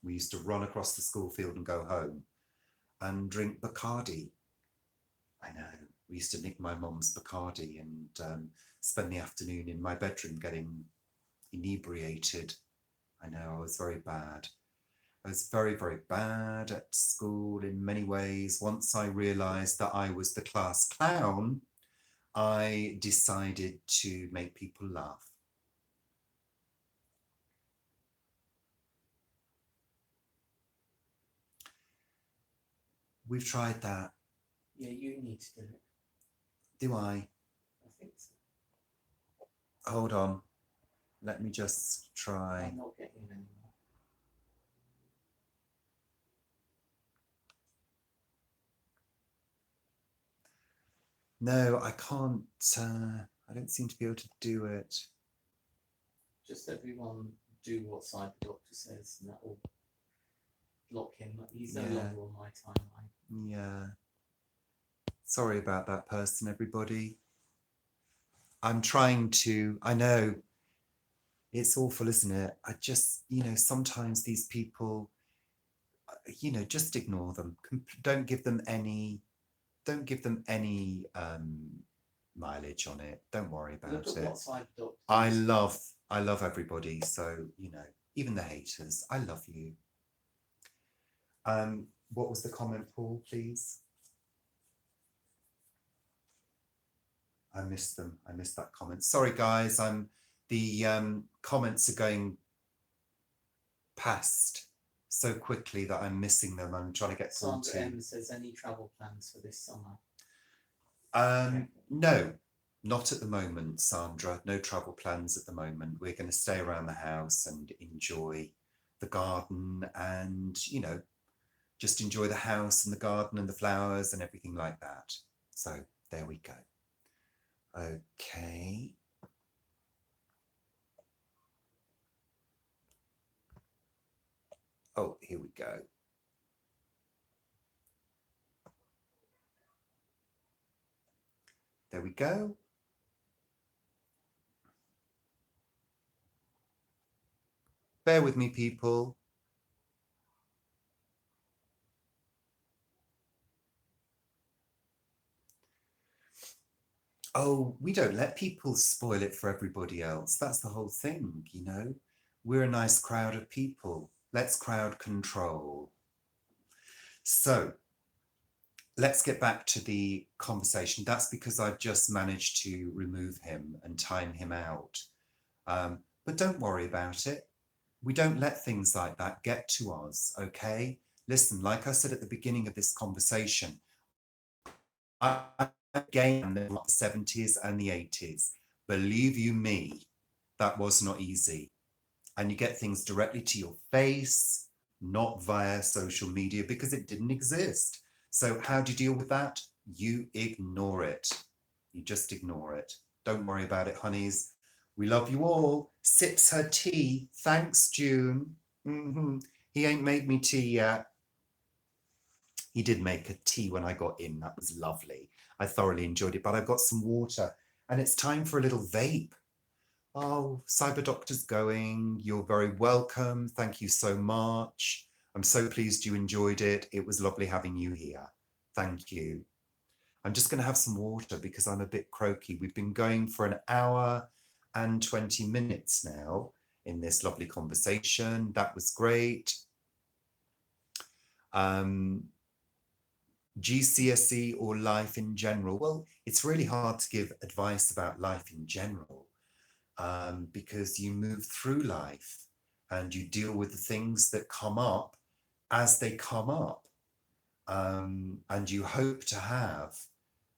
Speaker 1: We used to run across the school field and go home and drink Bacardi. I know. We used to nick my mum's Bacardi and spend the afternoon in my bedroom getting inebriated. I know, I was very bad. I was very, very bad at school in many ways. Once I realised that I was the class clown, I decided to make people laugh. We've tried that.
Speaker 2: Yeah, you need to do it.
Speaker 1: Do I?
Speaker 2: I think so.
Speaker 1: Hold on. Let me just try.
Speaker 2: I'm not getting anymore.
Speaker 1: No, I can't. I don't seem to be able to do it.
Speaker 2: Just everyone do what Side the Doctor says, and that will block him. He's no longer on my timeline.
Speaker 1: Yeah. Sorry about that person, everybody. I'm trying to, I know, it's awful, isn't it? I just, sometimes these people, just ignore them. Don't give them any mileage on it. Don't worry about
Speaker 2: Look at
Speaker 1: it.
Speaker 2: what Side the Doctor
Speaker 1: I love everybody. So, even the haters, I love you. What was the comment, Paul, please? I missed them. I missed that comment. Sorry, guys. The comments are going past so quickly that I'm missing them. I'm trying to get Paul
Speaker 2: Sandra
Speaker 1: to.
Speaker 2: M says, any travel plans for this summer?
Speaker 1: No, not at the moment, Sandra. No travel plans at the moment. We're going to stay around the house and enjoy the garden and, just enjoy the house and the garden and the flowers and everything like that. So there we go. Okay. Oh, here we go. There we go. Bear with me, people. Oh, we don't let people spoil it for everybody else. That's the whole thing, We're a nice crowd of people. Let's crowd control. So, let's get back to the conversation. That's because I've just managed to remove him and time him out. But don't worry about it. We don't let things like that get to us, okay? Listen, like I said at the beginning of this conversation, I again in the 70s and the 80s. Believe you me, that was not easy. And you get things directly to your face, not via social media because it didn't exist. So how do you deal with that? You ignore it. You just ignore it. Don't worry about it, honeys. We love you all. Sips her tea. Thanks, June. He ain't made me tea yet. He did make a tea when I got in. That was lovely. I thoroughly enjoyed it, but I've got some water and it's time for a little vape. Oh, Cyber Doctor's going. You're very welcome. Thank you so much. I'm so pleased you enjoyed it. It was lovely having you here. Thank you. I'm just going to have some water because I'm a bit croaky. We've been going for an hour and 20 minutes now in this lovely conversation. That was great. GCSE or life in general? Well, it's really hard to give advice about life in general because you move through life and you deal with the things that come up as they come up. And you hope to have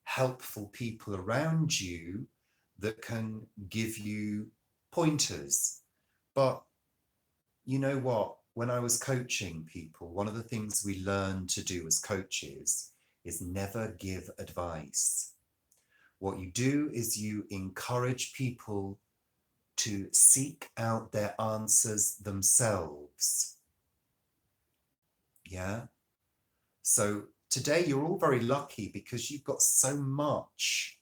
Speaker 1: helpful people around you that can give you pointers. But you know what? When I was coaching people, one of the things we learn to do as coaches is never give advice. What you do is you encourage people to seek out their answers themselves. Yeah. So today you're all very lucky because you've got so much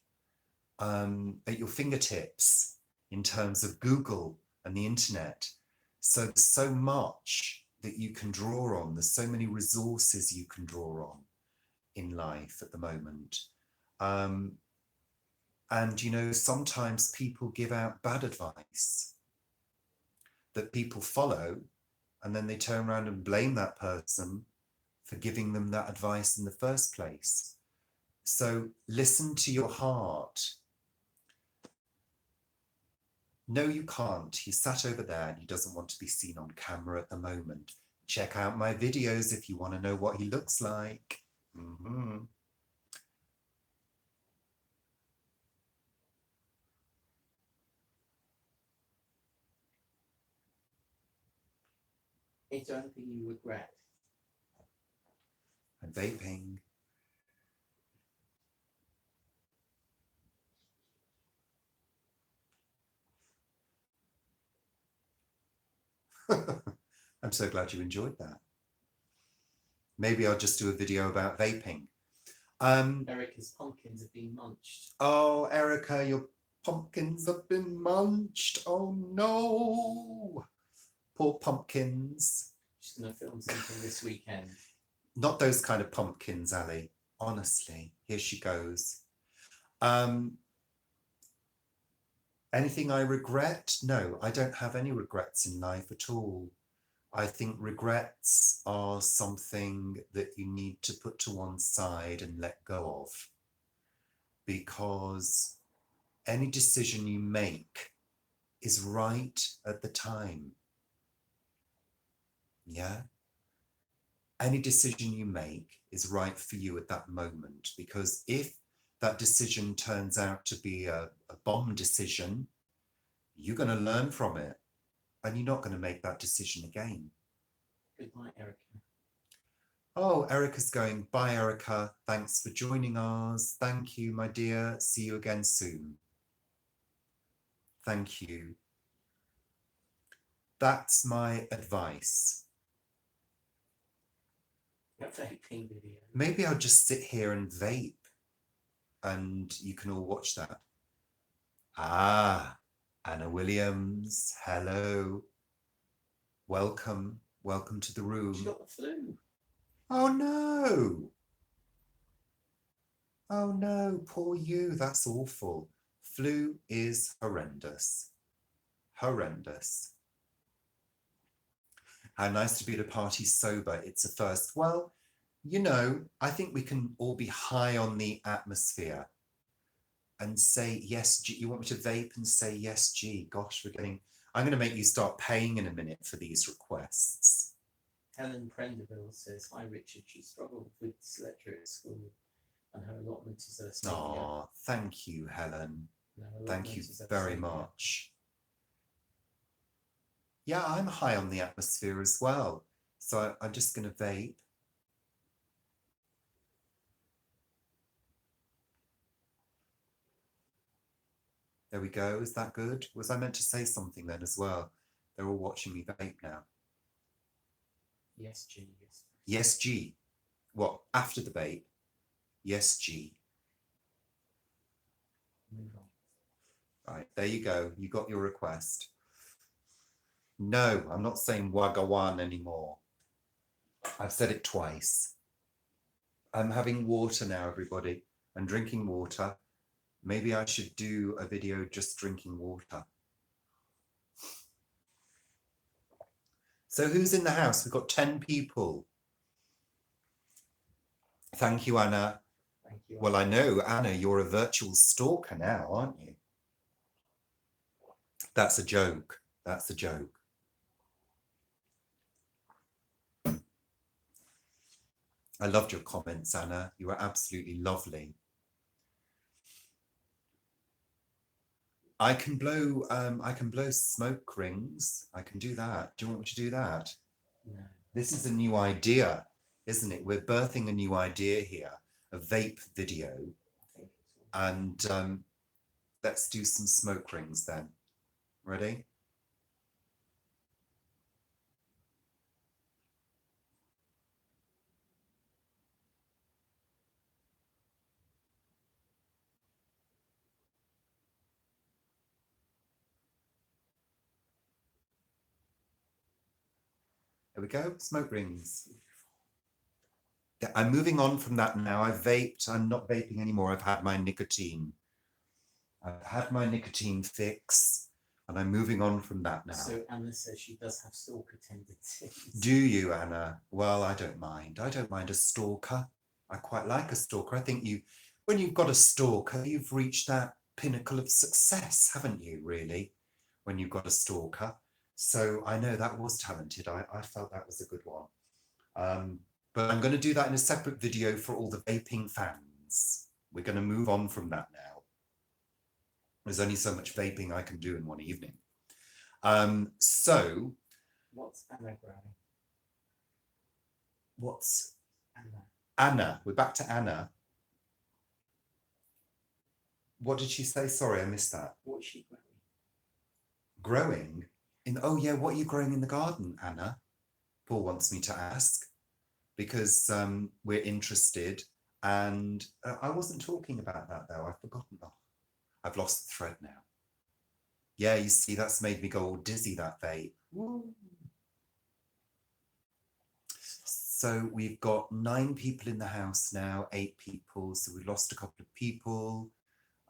Speaker 1: at your fingertips in terms of Google and the internet. So there's so much that you can draw on. There's so many resources you can draw on in life at the moment. And, you know, sometimes people give out bad advice that people follow, and then they turn around and blame that person for giving them that advice in the first place. So listen to your heart. No, you can't. He sat over there and he doesn't want to be seen on camera at the moment. Check out my videos if you want to know what he looks like.
Speaker 2: Is there anything you regret?
Speaker 1: I'm vaping. I'm so glad you enjoyed that. Maybe I'll just do a video about vaping.
Speaker 2: Erica's pumpkins have been munched.
Speaker 1: Oh, Erica, your pumpkins have been munched. Oh no. Poor pumpkins.
Speaker 2: She's going to film something this weekend.
Speaker 1: Not those kind of pumpkins, Ali. Honestly, here she goes. Anything I regret? No, I don't have any regrets in life at all. I think regrets are something that you need to put to one side and let go of, because any decision you make is right at the time. Yeah? Any decision you make is right for you at that moment, because if that decision turns out to be a bomb decision, you're going to learn from it and you're not going to make that decision again.
Speaker 2: Goodbye, Erica.
Speaker 1: Oh, Erica's going. Bye, Erica. Thanks for joining us. Thank you, my dear. See you again soon. Thank you. That's my advice.
Speaker 2: Your vaping video.
Speaker 1: Maybe I'll just sit here and vape and you can all watch that. Ah, Anna Williams. Hello. Welcome. Welcome to the room.
Speaker 2: She got the flu.
Speaker 1: Oh, no. Oh, no. Poor you. That's awful. Flu is horrendous. Horrendous. How nice to be at a party sober. It's a first. Well, You know, I think we can all be high on the atmosphere and say yes, G. You want me to vape and say yes, G? Gosh, I'm going to make you start paying in a minute for these requests.
Speaker 2: Helen Prenderville says, "Hi Richard, she struggled with dyslexia at school, and her allotment is her saviour."
Speaker 1: Oh, thank you, Helen. Thank you very much. Yeah, I'm high on the atmosphere as well. So I'm just going to vape. There we go. Is that good? Was I meant to say something then as well? They're all watching me vape now.
Speaker 2: Yes, G. Yes.
Speaker 1: Yes, G. What? After the vape? Yes, G.
Speaker 2: Move on.
Speaker 1: Right, there you go. You got your request. No, I'm not saying Wagawan anymore. I've said it twice. I'm having water now, everybody. I'm drinking water. Maybe I should do a video just drinking water. So who's in the house? We've got 10 people. Thank you, Anna.
Speaker 2: Thank you.
Speaker 1: Well, I know, Anna, you're a virtual stalker now, aren't you? That's a joke. That's a joke. I loved your comments, Anna. You were absolutely lovely. I can blow smoke rings. I can do that. Do you want me to do that?
Speaker 2: No.
Speaker 1: This is a new idea, isn't it? We're birthing a new idea here, a vape video. And let's do some smoke rings then. Ready? There we go, smoke rings. I'm moving on from that now. I've vaped. I'm not vaping anymore. I've had my nicotine. I've had my nicotine fix, and I'm moving on from that now.
Speaker 2: So Anna says she does have stalker tendencies.
Speaker 1: Do you, Anna? Well, I don't mind. I don't mind a stalker. I quite like a stalker. I think when you've got a stalker, you've reached that pinnacle of success, haven't you, really? When you've got a stalker. So I know that was talented. I felt that was a good one. But I'm going to do that in a separate video for all the vaping fans. We're going to move on from that now. There's only so much vaping I can do in one evening. So.
Speaker 2: What's Anna growing?
Speaker 1: What's
Speaker 2: Anna?
Speaker 1: Anna. We're back to Anna. What did she say? Sorry, I missed that.
Speaker 2: What's she growing?
Speaker 1: Growing? Oh yeah, what are you growing in the garden, Anna? Paul wants me to ask because we're interested. And I wasn't talking about that though. I've forgotten. Oh, I've lost the thread now. Yeah, you see, that's made me go all dizzy, that vape. Woo. So we've got 9 people in the house now, 8 people. So we've lost a couple of people.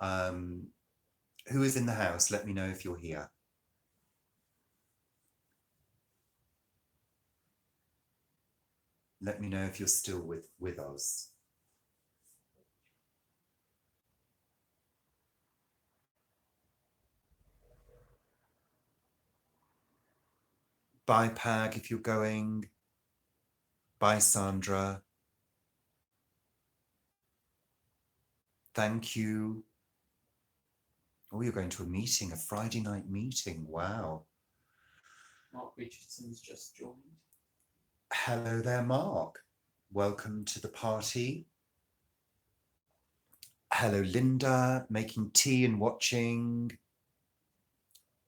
Speaker 1: Who is in the house? Let me know if you're here. Let me know if you're still with us. Bye, Pag, if you're going. Bye, Sandra. Thank you. Oh, you're going to a meeting, a Friday night meeting. Wow.
Speaker 2: Mark Richardson's just joined.
Speaker 1: Hello there, Mark. Welcome to the party. Hello, Linda, making tea and watching.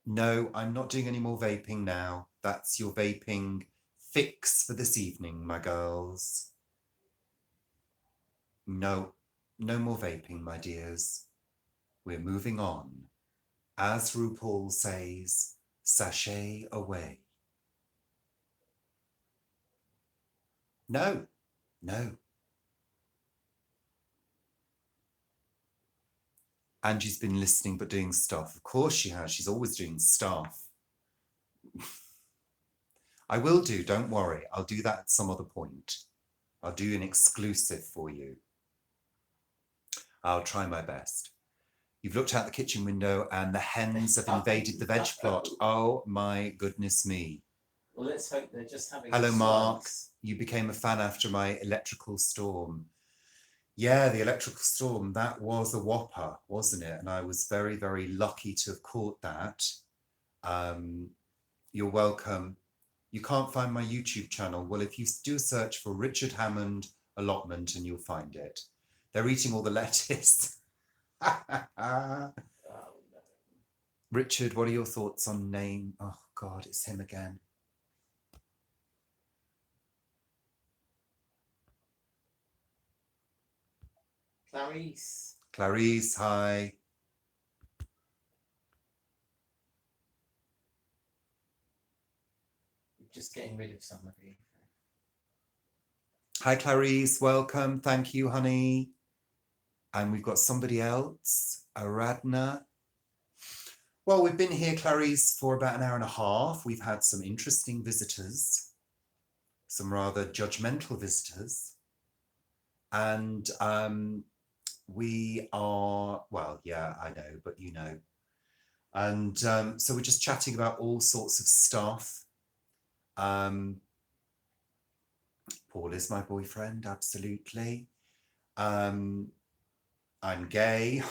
Speaker 1: No, I'm not doing any more vaping now. That's your vaping fix for this evening, my girls. No, no more vaping, my dears. We're moving on. As RuPaul says, sashay away. No, no. Angie's been listening but doing stuff. Of course she has. She's always doing stuff. I will do, don't worry. I'll do that at some other point. I'll do an exclusive for you. I'll try my best. You've looked out the kitchen window and the hens have invaded the veg plot. Oh my goodness me.
Speaker 2: Well, let's hope they're just having
Speaker 1: Hello,
Speaker 2: a
Speaker 1: Mark.
Speaker 2: slice.
Speaker 1: You became a fan after my electrical storm. Yeah, the electrical storm, that was a whopper, wasn't it? And I was very, very lucky to have caught that. You're welcome. You can't find my YouTube channel. Well, if you do a search for Richard Hammond allotment and you'll find it. They're eating all the lettuce.
Speaker 2: Oh, no.
Speaker 1: Richard, what are your thoughts on name? Oh God, it's him again.
Speaker 2: Clarice.
Speaker 1: Clarice, hi.
Speaker 2: Just getting rid of some of you.
Speaker 1: Hi, Clarice, welcome. Thank you, honey. And we've got somebody else, Aradna. Well, we've been here, Clarice, for about an hour and a half. We've had some interesting visitors, some rather judgmental visitors. And we are, well, yeah, I know, but you know. And so we're just chatting about all sorts of stuff. Paul is my boyfriend, absolutely. I'm gay.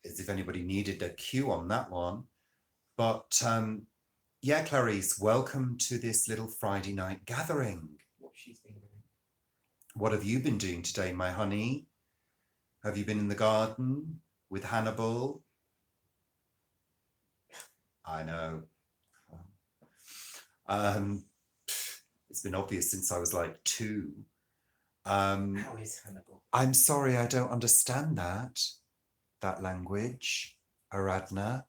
Speaker 1: As if anybody needed a cue on that one. But yeah, Clarice, welcome to this little Friday night gathering.
Speaker 2: What she's been doing.
Speaker 1: What have you been doing today, my honey? Have you been in the garden with Hannibal? I know. It's been obvious since I was like 2.
Speaker 2: How is Hannibal?
Speaker 1: I'm sorry, I don't understand that language, Aradna.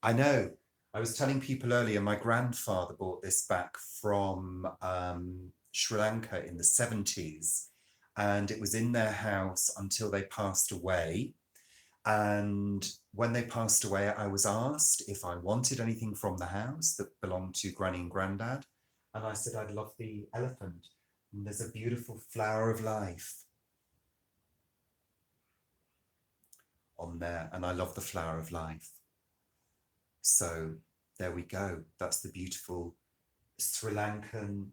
Speaker 1: I know. I was telling people earlier, my grandfather brought this back from Sri Lanka in the 70s, and it was in their house until they passed away. And when they passed away, I was asked if I wanted anything from the house that belonged to Granny and Grandad. And I said, I'd love the elephant. And there's a beautiful flower of life on there. And I love the flower of life. So there we go. That's the beautiful Sri Lankan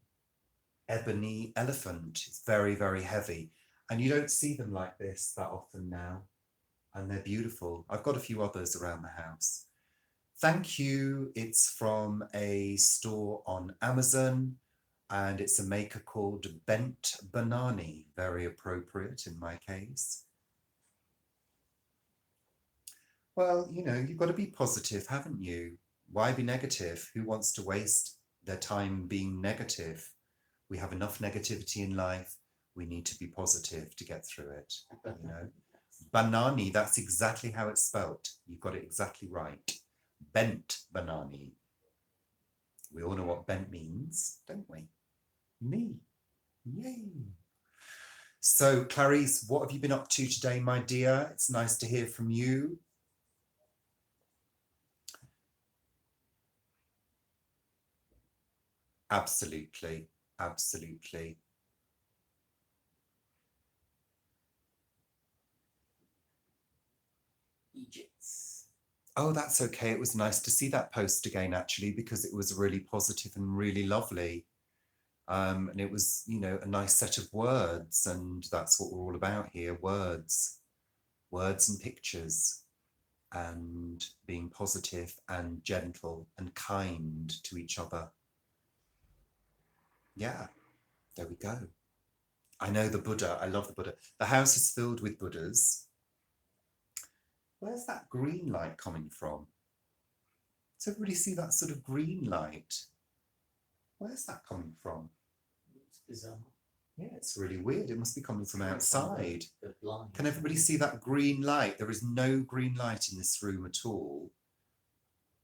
Speaker 1: ebony elephant. It's very, very heavy. And you don't see them like this that often now. And they're beautiful. I've got a few others around the house. Thank you. It's from a store on Amazon, and it's a maker called Bent Banani. Very appropriate in my case. Well, you know, you've got to be positive, haven't you? Why be negative? Who wants to waste their time being negative? We have enough negativity in life. We need to be positive to get through it, you know? Banani, that's exactly how it's spelt. You've got it exactly right. Bent banani. We all know what bent means, don't we? Me. Yay. So, Clarice, what have you been up to today, my dear? It's nice to hear from you. Absolutely. Absolutely.
Speaker 2: Egypts.
Speaker 1: Oh, that's okay. It was nice to see that post again, actually, because it was really positive and really lovely. And it was, you know, a nice set of words. And that's what we're all about here, words and pictures, and being positive and gentle and kind to each other. Yeah, there we go. I know the Buddha. I love the Buddha. The house is filled with Buddhas. Where's that green light coming from? Does everybody see that sort of green light? Where's that coming from?
Speaker 2: It's bizarre.
Speaker 1: Yeah, it's really weird. It must be coming from outside.
Speaker 2: The blind.
Speaker 1: Can everybody see that green light? There is no green light in this room at all.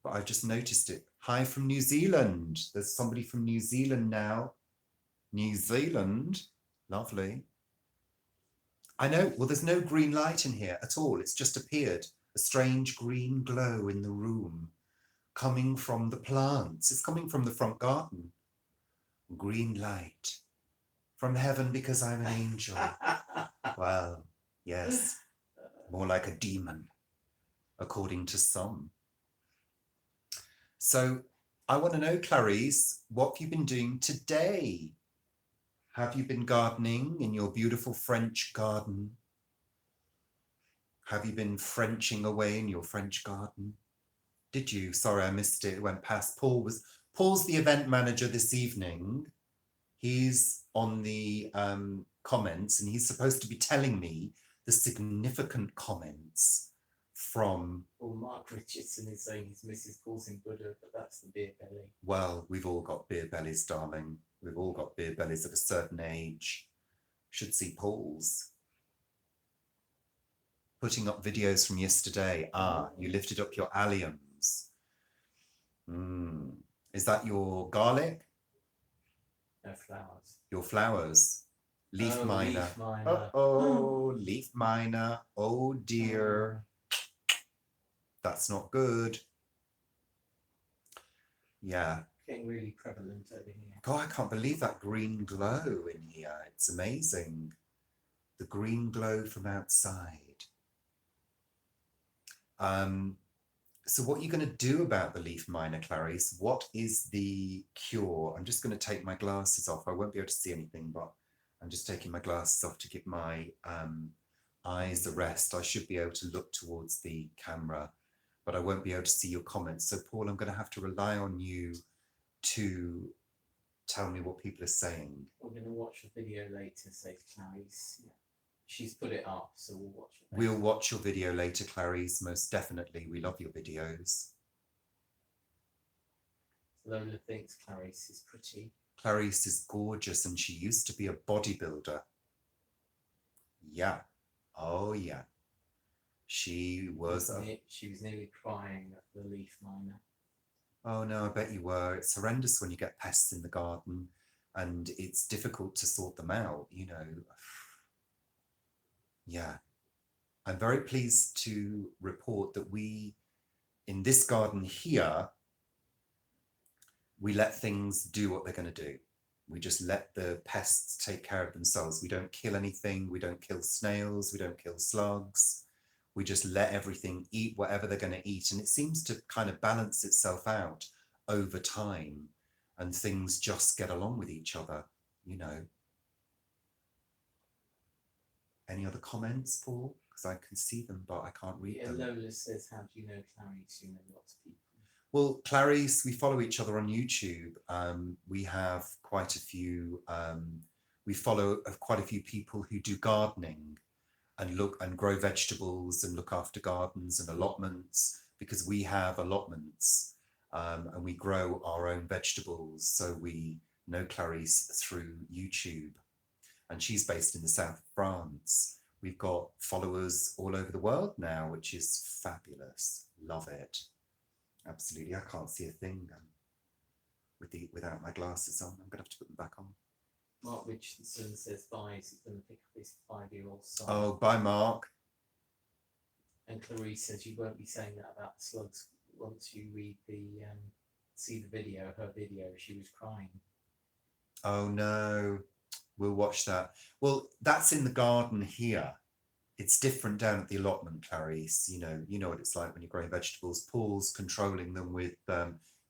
Speaker 1: But I've just noticed it. Hi from New Zealand. There's somebody from New Zealand now. New Zealand. Lovely. I know. Well, there's no green light in here at all. It's just appeared. A strange green glow in the room. coming from the plants. It's coming from the front garden. Green light from heaven because I'm an angel. Well, yes, more like a demon, according to some. So I want to know, Clarice, what have you been doing today? Have you been gardening in your beautiful French garden? Have you been Frenching away in your French garden? Did you? Sorry, I missed it. It went past. Paul's the event manager this evening. He's on the comments and he's supposed to be telling me the significant comments from.
Speaker 2: Well, Mark Richardson is saying his missus calls him Buddha, but that's the beer belly.
Speaker 1: Well, we've all got beer bellies, darling. We've all got beer bellies at a certain age. Should see Paul's. Putting up videos from yesterday. You lifted up your alliums. Is that your garlic?
Speaker 2: No, flowers.
Speaker 1: Your flowers. Leaf miner.
Speaker 2: Leaf miner.
Speaker 1: Leaf miner. Oh dear. That's not good. Yeah.
Speaker 2: Getting really prevalent over here.
Speaker 1: God, I can't believe that green glow in here. It's amazing. The green glow from outside. So what are you going to do about the leaf miner, Clarice? What is the cure? I'm just going to take my glasses off. I won't be able to see anything, but I'm just taking my glasses off to give my eyes a rest. I should be able to look towards the camera, but I won't be able to see your comments. So Paul, I'm going to have to rely on you to tell me what people are saying.
Speaker 2: We're going to watch a video later, says Clarice. Yeah. She's put it up, so we'll watch it later.
Speaker 1: We'll watch your video later, Clarice, most definitely. We love your videos.
Speaker 2: Lola thinks Clarice is pretty.
Speaker 1: Clarice is gorgeous and she used to be a bodybuilder. Yeah. Oh, yeah. She was
Speaker 2: nearly crying at the leaf miner.
Speaker 1: Oh, no, I bet you were. It's horrendous when you get pests in the garden and it's difficult to sort them out, you know. Yeah. I'm very pleased to report that in this garden here, we let things do what they're going to do. We just let the pests take care of themselves. We don't kill anything. We don't kill snails. We don't kill slugs. We just let everything eat whatever they're going to eat. And it seems to kind of balance itself out over time and things just get along with each other, you know. Any other comments, Paul? Because I can see them, but I can't read them.
Speaker 2: Lola says, how do you know Clarice? You know lots of people.
Speaker 1: Well, Clarice, we follow each other on YouTube. We have quite a few, we follow quite a few people who do gardening and look and grow vegetables and look after gardens and allotments, because we have allotments and we grow our own vegetables. So we know Clarice through YouTube. And she's based in the south of France. We've got followers all over the world now, which is fabulous. Love it. Absolutely. I can't see a thing without my glasses on. I'm going to have to put them back on.
Speaker 2: Mark Richardson says bye. He's going to pick up his 5-year-old son.
Speaker 1: Oh, bye, Mark.
Speaker 2: And Clarice says you won't be saying that about the slugs once you see the video, her video. She was crying.
Speaker 1: Oh, no. We'll watch that. Well, that's in the garden here. It's different down at the allotment, Clarice. You know what it's like when you're growing vegetables. Paul's controlling them with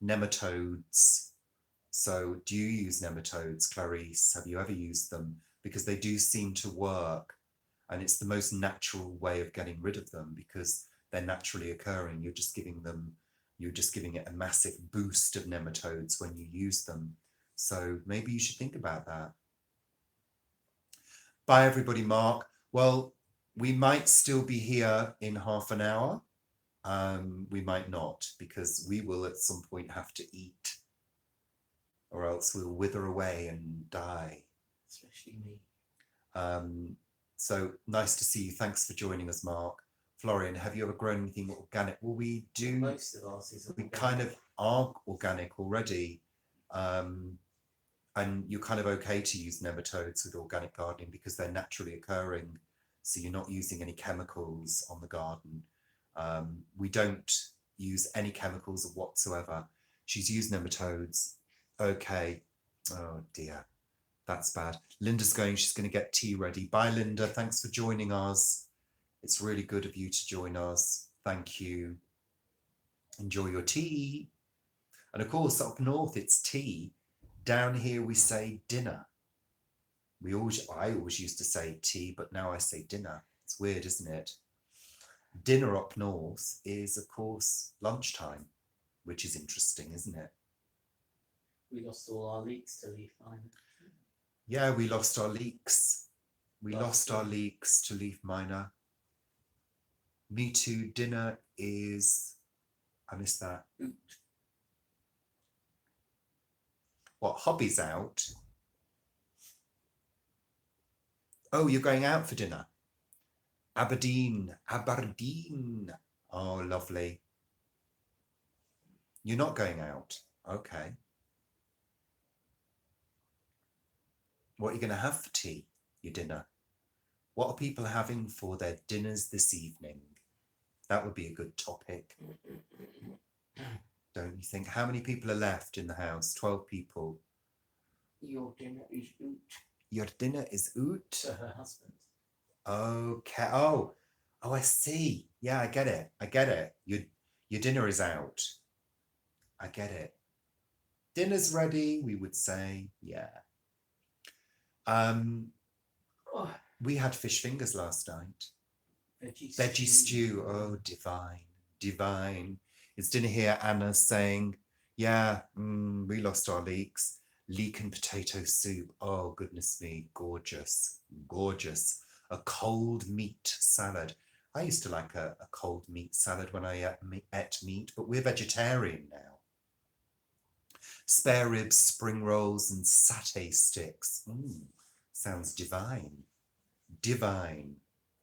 Speaker 1: nematodes. So do you use nematodes, Clarice? Have you ever used them? Because they do seem to work. And it's the most natural way of getting rid of them because they're naturally occurring. You're just giving it a massive boost of nematodes when you use them. So maybe you should think about that. Bye, everybody, Mark. Well, we might still be here in half an hour. We might not, because we will at some point have to eat, or else we'll wither away and die.
Speaker 2: Especially me.
Speaker 1: So nice to see you. Thanks for joining us, Mark. Florian, have you ever grown anything organic? Well, we do.
Speaker 2: Most of ours is organic.
Speaker 1: We kind of are organic already. And you're kind of okay to use nematodes with organic gardening because they're naturally occurring. So you're not using any chemicals on the garden. We don't use any chemicals whatsoever. She's used nematodes. Okay. Oh dear. That's bad. Linda's going, she's going to get tea ready. Bye, Linda. Thanks for joining us. It's really good of you to join us. Thank you. Enjoy your tea. And of course, up north, it's tea. Down here, we say dinner. I always used to say tea, but now I say dinner. It's weird, isn't it? Dinner up north is, of course, lunchtime, which is interesting, isn't it?
Speaker 2: We lost all our leeks to leaf miner.
Speaker 1: Yeah, we lost our leeks. We
Speaker 2: Last
Speaker 1: lost our
Speaker 2: year.
Speaker 1: leeks to leaf miner. Me too. Dinner is, I miss that.
Speaker 2: Oot.
Speaker 1: What, hobbies out? Oh, you're going out for dinner. Aberdeen. Oh, lovely. You're not going out. Okay. What are you going to have for tea, your dinner? What are people having for their dinners this evening? That would be a good topic. Don't you think? How many people are left in the house? 12 people.
Speaker 2: Your dinner is oot.
Speaker 1: Your dinner is oot?
Speaker 2: To her husband.
Speaker 1: Okay. Oh, I see. Yeah, I get it. Your dinner is out. I get it. Dinner's ready, we would say. Yeah. We had fish fingers last night. Veggie stew. Oh, divine. It's dinner here. Anna's saying, yeah, we lost our leeks. Leek and potato soup. Oh, goodness me. Gorgeous. A cold meat salad. I used to like a cold meat salad when I ate meat, but we're vegetarian now. Spare ribs, spring rolls, and satay sticks. Sounds divine.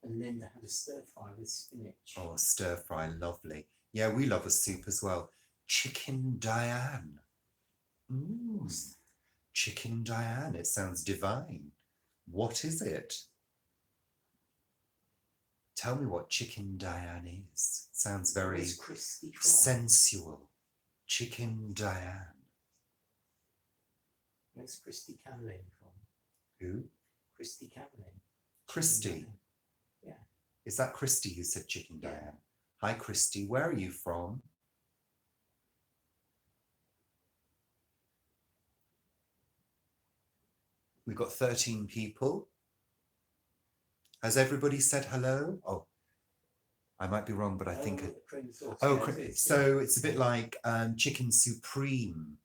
Speaker 2: And Linda had a stir fry with spinach.
Speaker 1: Oh, stir fry, lovely. Yeah, we love a soup as well. Chicken Diane. Chicken Diane, it sounds divine. What is it? Tell me what Chicken Diane is. Sounds very sensual. Chicken Diane.
Speaker 2: Where's Christy Camlin from?
Speaker 1: Who?
Speaker 2: Christy Camlin.
Speaker 1: Christy.
Speaker 2: Yeah.
Speaker 1: Is that Christy who said Chicken Diane? Hi, Christy. Where are you from? We've got 13 people. Has everybody said hello? Oh, I might be wrong, but I think it. So it's a bit like chicken supreme.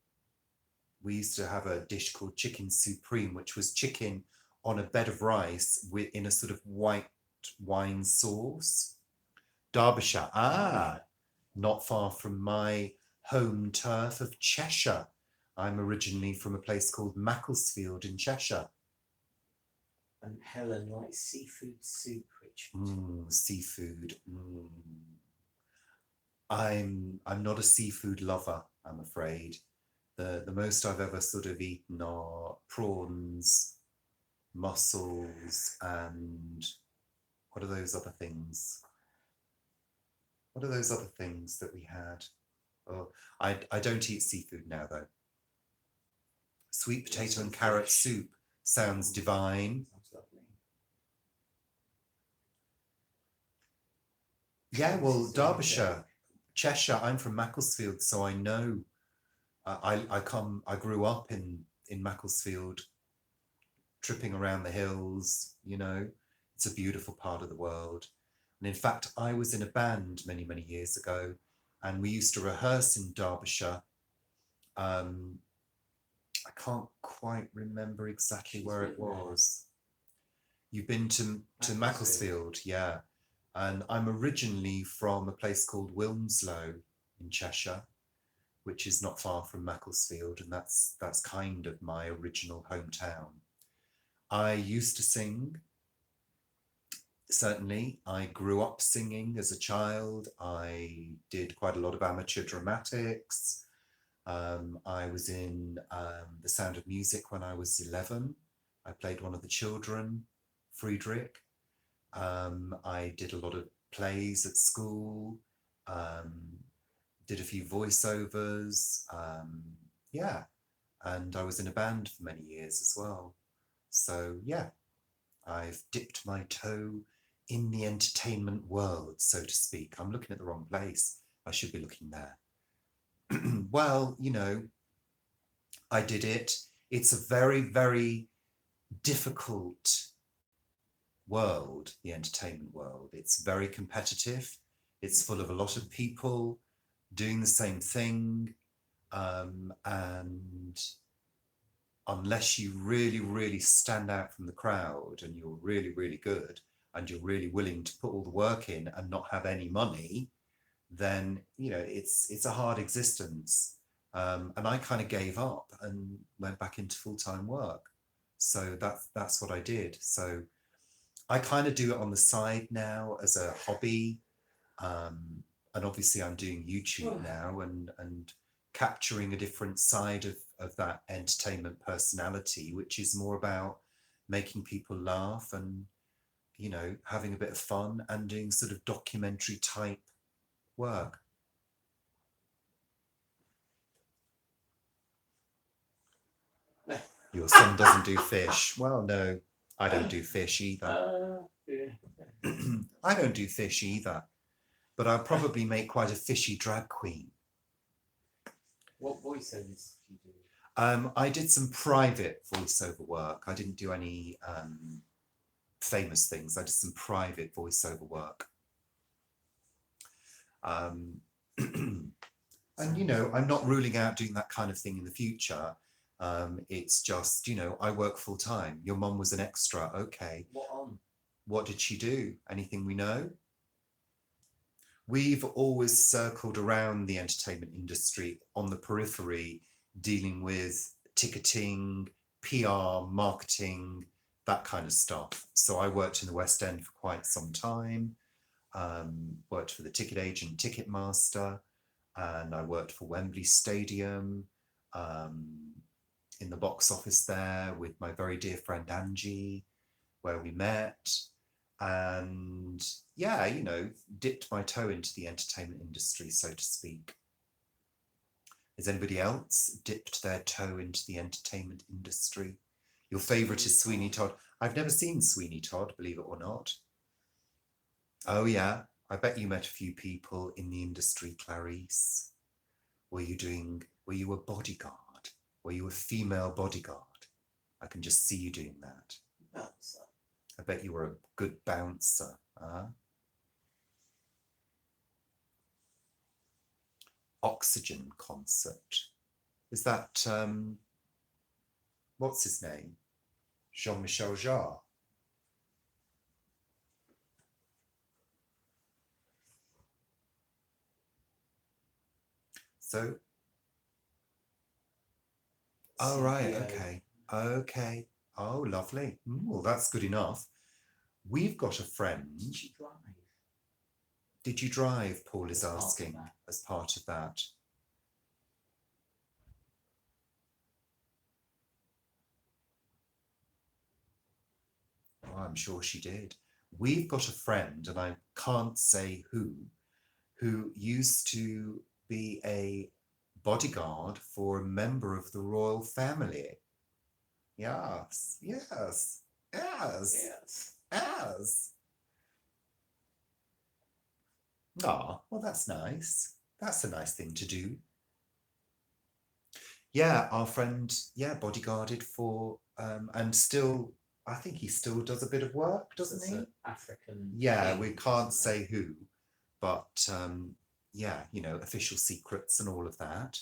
Speaker 1: We used to have a dish called chicken supreme, which was chicken on a bed of rice in a sort of white wine sauce. Derbyshire. Not far from my home turf of Cheshire. I'm originally from a place called Macclesfield in Cheshire.
Speaker 2: And Helen likes seafood soup, Richard.
Speaker 1: Seafood. I'm not a seafood lover, I'm afraid. The most I've ever sort of eaten are prawns, mussels, and what are those other things? What are those other things that we had? Oh, I don't eat seafood now, though. Sweet potato and carrot soup sounds divine.
Speaker 2: Sounds lovely.
Speaker 1: Yeah, well, Derbyshire, Cheshire. I'm from Macclesfield, so I know. I grew up in Macclesfield, tripping around the hills. You know, it's a beautiful part of the world. And in fact, I was in a band many years ago, and we used to rehearse in Derbyshire. I can't quite remember exactly where it was. You've been to Macclesfield, yeah. And I'm originally from a place called Wilmslow in Cheshire, which is not far from Macclesfield, and that's kind of my original hometown. I used to sing. Certainly, I grew up singing as a child. I did quite a lot of amateur dramatics. I was in The Sound of Music when I was 11. I played one of the children, Friedrich. I did a lot of plays at school. did a few voiceovers. Yeah, and I was in a band for many years as well. So yeah, I've dipped my toe in the entertainment world, so to speak. I'm looking at the wrong place. I should be looking there. Well, I did it. It's a very, very difficult world, the entertainment world. It's very competitive. It's full of a lot of people doing the same thing. And unless you really, really stand out from the crowd and you're really, really good and you're really willing to put all the work in and not have any money, then it's a hard existence. And I kind of gave up and went back into full-time work. So that's what I did. So I kind of do it on the side now as a hobby. And obviously I'm doing YouTube now and capturing a different side of that entertainment personality, which is more about making people laugh and, having a bit of fun and doing sort of documentary type work. Your son doesn't do fish. Well, no, I don't do fish either. I don't do fish either, but I'll probably make quite a fishy drag queen.
Speaker 2: What voiceovers do you do?
Speaker 1: I did some private voiceover work. I didn't do any famous things. I did some private voiceover work. And, I'm not ruling out doing that kind of thing in the future. It's just, I work full time. Your mum was an extra. Okay.
Speaker 2: What on?
Speaker 1: What did she do? Anything we know? We've always circled around the entertainment industry on the periphery, dealing with ticketing, PR, marketing, that kind of stuff. So I worked in the West End for quite some time, worked for the ticket agent Ticketmaster, and I worked for Wembley Stadium, in the box office there with my very dear friend Angie, where we met. And yeah, dipped my toe into the entertainment industry, so to speak. Has anybody else dipped their toe into the entertainment industry? Your favourite is Sweeney Todd. I've never seen Sweeney Todd, believe it or not. Oh yeah, I bet you met a few people in the industry, Clarice. Were you a bodyguard? Were you a female bodyguard? I can just see you doing that.
Speaker 2: Bouncer.
Speaker 1: I bet you were a good bouncer, huh? Oxygen concert. Is that, what's his name? Jean-Michel Jarre. So, oh, right,
Speaker 2: CPO.
Speaker 1: okay. Oh, lovely. Well, that's good enough. We've got a friend.
Speaker 2: Did you drive?
Speaker 1: Did you drive, Paul is
Speaker 2: As part of
Speaker 1: asking,
Speaker 2: that.
Speaker 1: as part of that? Oh, I'm sure she did. We've got a friend, and I can't say who used to be a bodyguard for a member of the royal family. Yes, yes, yes,
Speaker 2: Yes.
Speaker 1: yes. Ah, well, that's nice. That's a nice thing to do. Yeah, our friend, bodyguarded for, and still, I think he still does a bit of work, doesn't
Speaker 2: It's
Speaker 1: he?
Speaker 2: an African.
Speaker 1: Yeah,
Speaker 2: king,
Speaker 1: we can't
Speaker 2: isn't it?
Speaker 1: say who, but yeah, official secrets and all of that.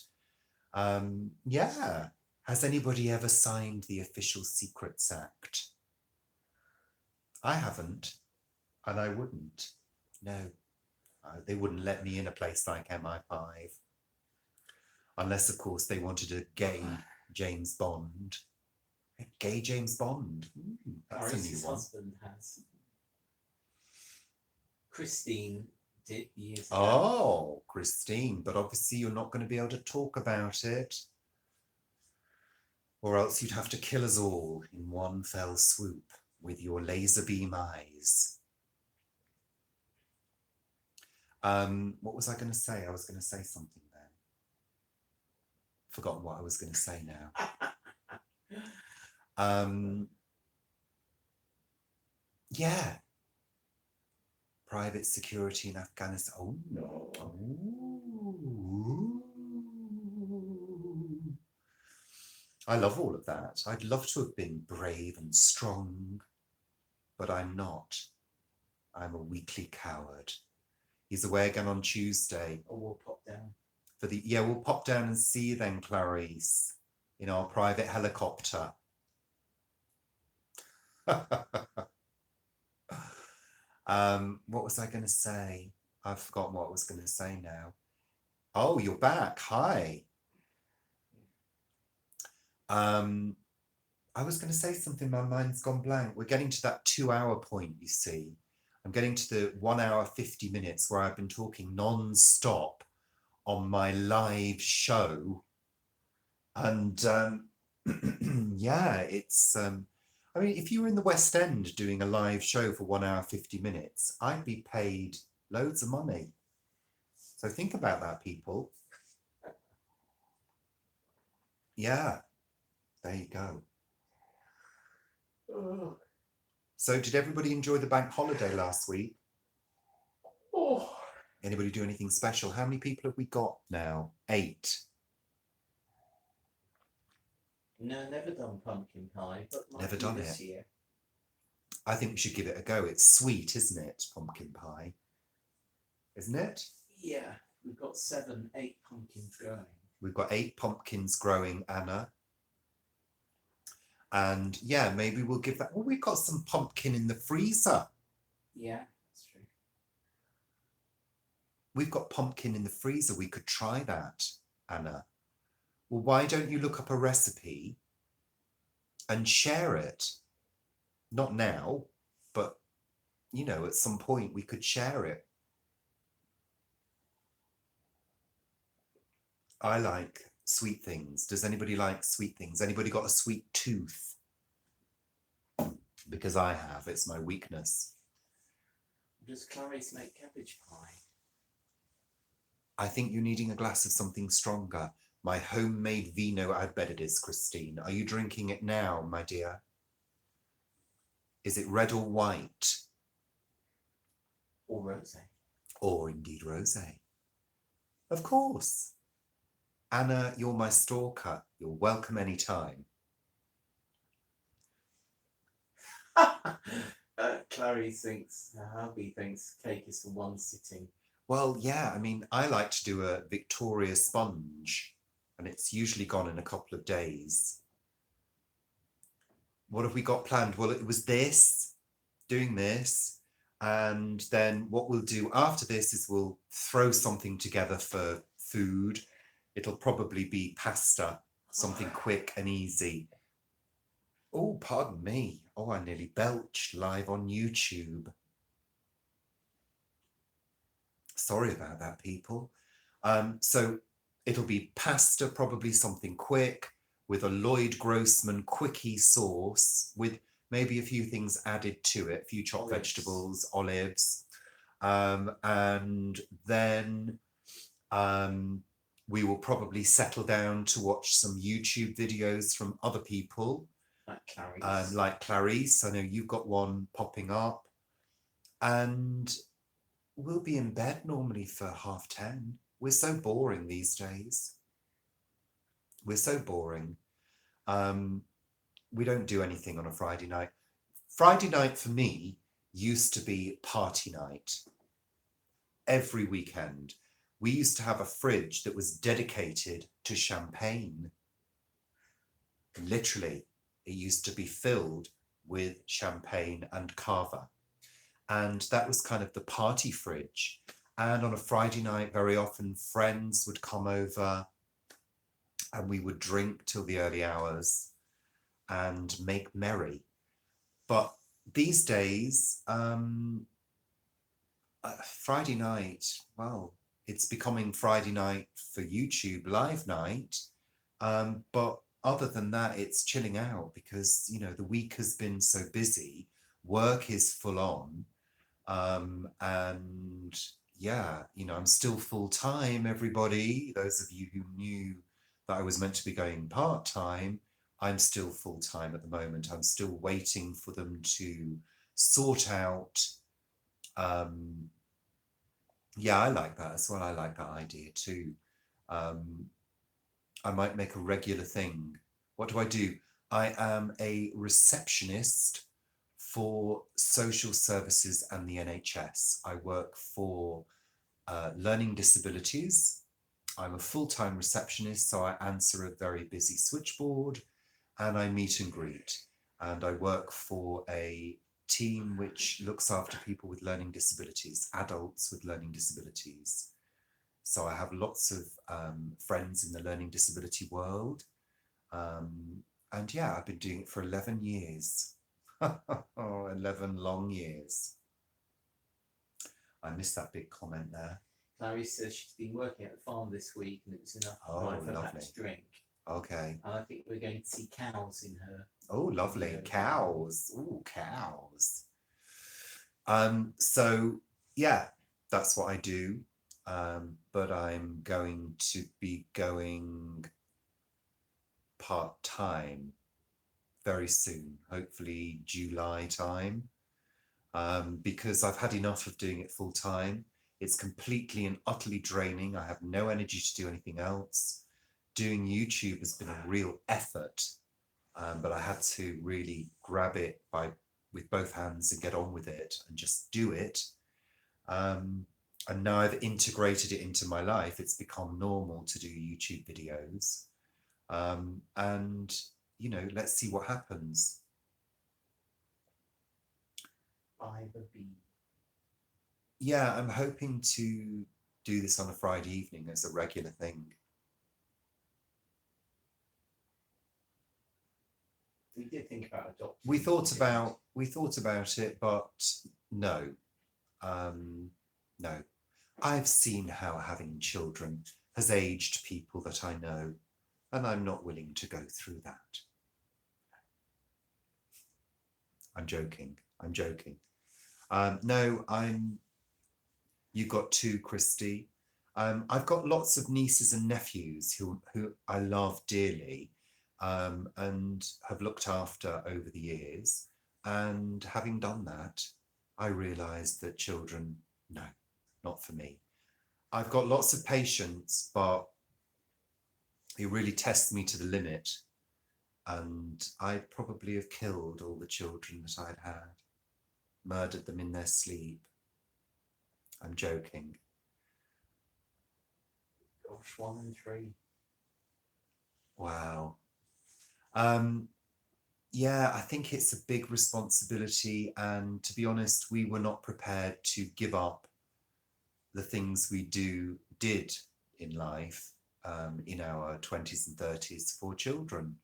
Speaker 1: Yeah. Has anybody ever signed the Official Secrets Act? I haven't, and I wouldn't. No, they wouldn't let me in a place like MI5. Unless, of course, they wanted a gay James Bond. A gay James Bond. That's a new
Speaker 2: Clarice's
Speaker 1: one.
Speaker 2: husband has. Christine did years ago.
Speaker 1: Oh, Christine, but obviously you're not going to be able to talk about it. Or else you'd have to kill us all in one fell swoop with your laser beam eyes. What was I going to say? I was going to say something then. Forgotten what I was going to say now. Yeah. Private security in Afghanistan. Oh, no. Ooh. I love all of that. I'd love to have been brave and strong, but I'm not. I'm a weakly coward. He's away again on Tuesday.
Speaker 2: Or we'll pop down.
Speaker 1: We'll pop down and see you then, Clarice, in our private helicopter. What was I going to say? I've forgotten what I was going to say now. Oh, you're back. Hi. I was going to say something, my mind's gone blank. We're getting to that 2-hour point, you see. I'm getting to the 1 hour, 50 minutes where I've been talking non-stop on my live show. And yeah, it's, I mean, if you were in the West End doing a live show for 1 hour, 50 minutes, I'd be paid loads of money. So think about that, people. Yeah, there you go.
Speaker 2: Oh.
Speaker 1: So did everybody enjoy the bank holiday last week?
Speaker 2: Oh.
Speaker 1: Anybody do anything special? How many people have we got now? 8.
Speaker 2: No, never done pumpkin pie, but
Speaker 1: Never done
Speaker 2: this
Speaker 1: it.
Speaker 2: year.
Speaker 1: I think we should give it a go. It's sweet, isn't it? Pumpkin pie. Isn't it?
Speaker 2: Yeah, we've got 7, 8 pumpkins growing.
Speaker 1: We've got 8 pumpkins growing, Anna. And yeah, maybe we'll give that. Well, we've got some pumpkin in the freezer.
Speaker 2: Yeah, that's true.
Speaker 1: We've got pumpkin in the freezer. We could try that, Anna. Well, why don't you look up a recipe and share it? Not now, but, you know, at some point we could share it. I like sweet things. Does anybody like sweet things? Anybody got a sweet tooth? Because I have. It's my weakness.
Speaker 2: Does Clarice make cabbage pie?
Speaker 1: I think you're needing a glass of something stronger. My homemade vino, I bet it is, Christine. Are you drinking it now, my dear? Is it red or white?
Speaker 2: Or rosé?
Speaker 1: Or indeed rosé. Of course. Anna, you're my stalker. You're welcome anytime.
Speaker 2: Clarice thinks, her hubby thinks cake is for one sitting.
Speaker 1: Well, yeah, I mean, I like to do a Victoria sponge, and it's usually gone in a couple of days. What have we got planned? Well, it was doing this, and then what we'll do after this is we'll throw something together for food. It'll probably be pasta, something quick and easy. Oh, pardon me. Oh, I nearly belched live on YouTube. Sorry about that, people. So it'll be pasta, probably something quick, with a Lloyd Grossman quickie sauce, with maybe a few things added to it, a few chopped vegetables, olives. And then we will probably settle down to watch some YouTube videos from other people. Like Clarice. I know you've got one popping up. And we'll be in bed normally for 10:30. We're so boring these days. We're so boring. We don't do anything on a Friday night. Friday night for me used to be party night. Every weekend. We used to have a fridge that was dedicated to champagne. Literally, it used to be filled with champagne and cava. And that was kind of the party fridge. And on a Friday night, very often friends would come over and we would drink till the early hours and make merry. But these days, Friday night, well, it's becoming Friday night for YouTube live night. But other than that, it's chilling out because, you know, the week has been so busy. Work is full on. And yeah, I'm still full time, everybody. Those of you who knew that I was meant to be going part time, I'm still full time at the moment. I'm still waiting for them to sort out. Um, yeah, I like that as well. I like that idea too. Um, I might make a regular thing. What do I do? I am a receptionist for social services and the NHS. I work for learning disabilities. I'm a full-time receptionist, so I answer a very busy switchboard and I meet and greet. And I work for a team which looks after people with learning disabilities, adults with learning disabilities. So I have lots of friends in the learning disability world. And yeah, I've been doing it for 11 years. 11 long years. I missed that big comment there.
Speaker 2: Clarice says she's been working at the farm this week and it was enough to
Speaker 1: Oh,
Speaker 2: buy her
Speaker 1: lovely.
Speaker 2: that drink.
Speaker 1: Okay.
Speaker 2: And I think we're going to see cows in her.
Speaker 1: Oh, lovely.
Speaker 2: video.
Speaker 1: Cows. Oh, cows. So yeah, that's what I do. But I'm going to be going part-time very soon, hopefully July time, because I've had enough of doing it full-time. It's completely and utterly draining. I have no energy to do anything else. Doing YouTube has been a real effort, but I had to really grab it with both hands and get on with it and just do it. And now I've integrated it into my life. It's become normal to do YouTube videos. And, let's see what happens.
Speaker 2: By the bee.
Speaker 1: Yeah, I'm hoping to do this on a Friday evening as a regular thing.
Speaker 2: We did think about adopting.
Speaker 1: We thought about it, but no. No. I've seen how having children has aged people that I know, and I'm not willing to go through that. I'm joking. No, you've got two, Christy. I've got lots of nieces and nephews who I love dearly, and have looked after over the years. And having done that, I realised that children, no, not for me. I've got lots of patience, but it really tests me to the limit. And I'd probably have killed all the children that I'd had, murdered them in their sleep. I'm joking.
Speaker 2: Gosh, 1 and 3.
Speaker 1: Wow. Yeah, I think it's a big responsibility. And to be honest, we were not prepared to give up the things we did in life in our 20s and 30s for children.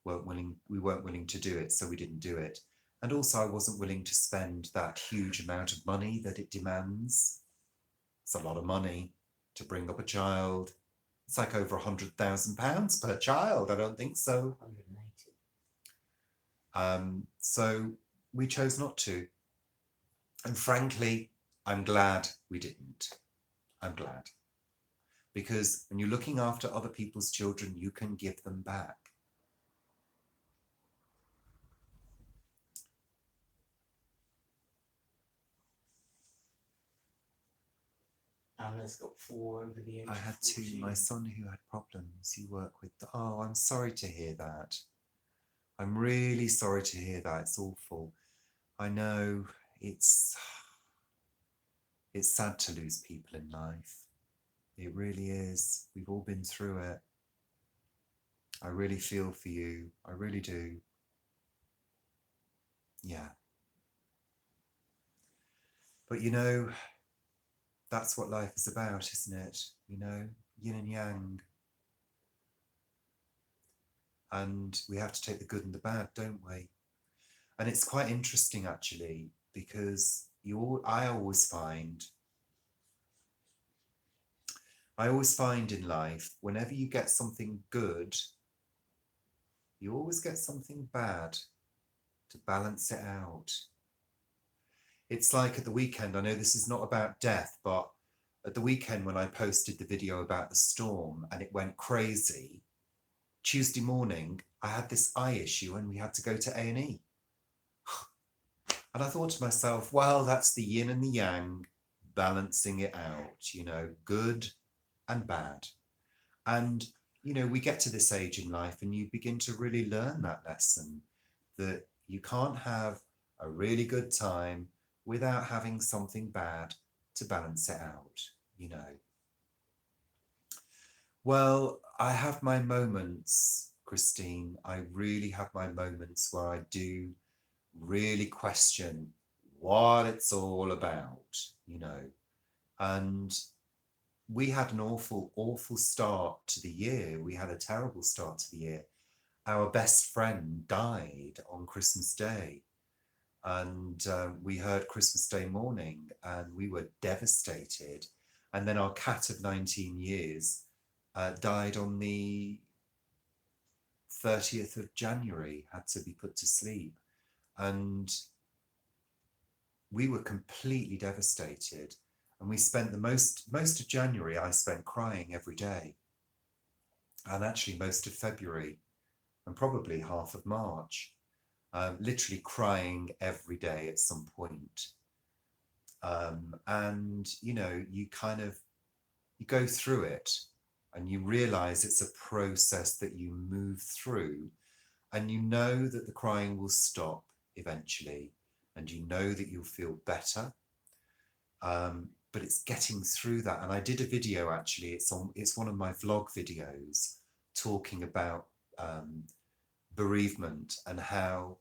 Speaker 1: We weren't willing to do it, so we didn't do it. And also I wasn't willing to spend that huge amount of money that it demands. It's a lot of money to bring up a child. It's like over £100,000 per child. I don't think so.
Speaker 2: 180.
Speaker 1: So we chose not to. And frankly, I'm glad we didn't. I'm glad. Because when you're looking after other people's children, you can give them back.
Speaker 2: Anna's got 4 over the age.
Speaker 1: I had 2. My son who had problems, you work with. Oh, I'm sorry to hear that. I'm really sorry to hear that. It's awful. I know it's sad to lose people in life. It really is. We've all been through it. I really feel for you. I really do. Yeah. But that's what life is about, isn't it? Yin and yang. And we have to take the good and the bad, don't we? And it's quite interesting, actually, because I always find in life, whenever you get something good, you always get something bad to balance it out. It's like at the weekend, I know this is not about death, but at the weekend when I posted the video about the storm and it went crazy, Tuesday morning, I had this eye issue and we had to go to A&E. And I thought to myself, well, that's the yin and the yang balancing it out, you know, good and bad. And, you know, we get to this age in life and you begin to really learn that lesson that you can't have a really good time without having something bad to balance it out, you know. Well, I have my moments, Christine. I really have my moments where I do really question what it's all about, you know. And we had an awful, awful start to the year. We had a terrible start to the year. Our best friend died on Christmas Day. And we heard Christmas Day morning and we were devastated. And then our cat of 19 years died on the 30th of January, had to be put to sleep. And we were completely devastated. And we spent the most of January, I spent crying every day. And actually most of February and probably half of March, literally crying every day at some point. And, you know, you go through it and you realize it's a process that you move through, and you know that the crying will stop eventually, and you know that you'll feel better. But it's getting through that. And I did a video, actually, it's one of my vlog videos talking about bereavement and how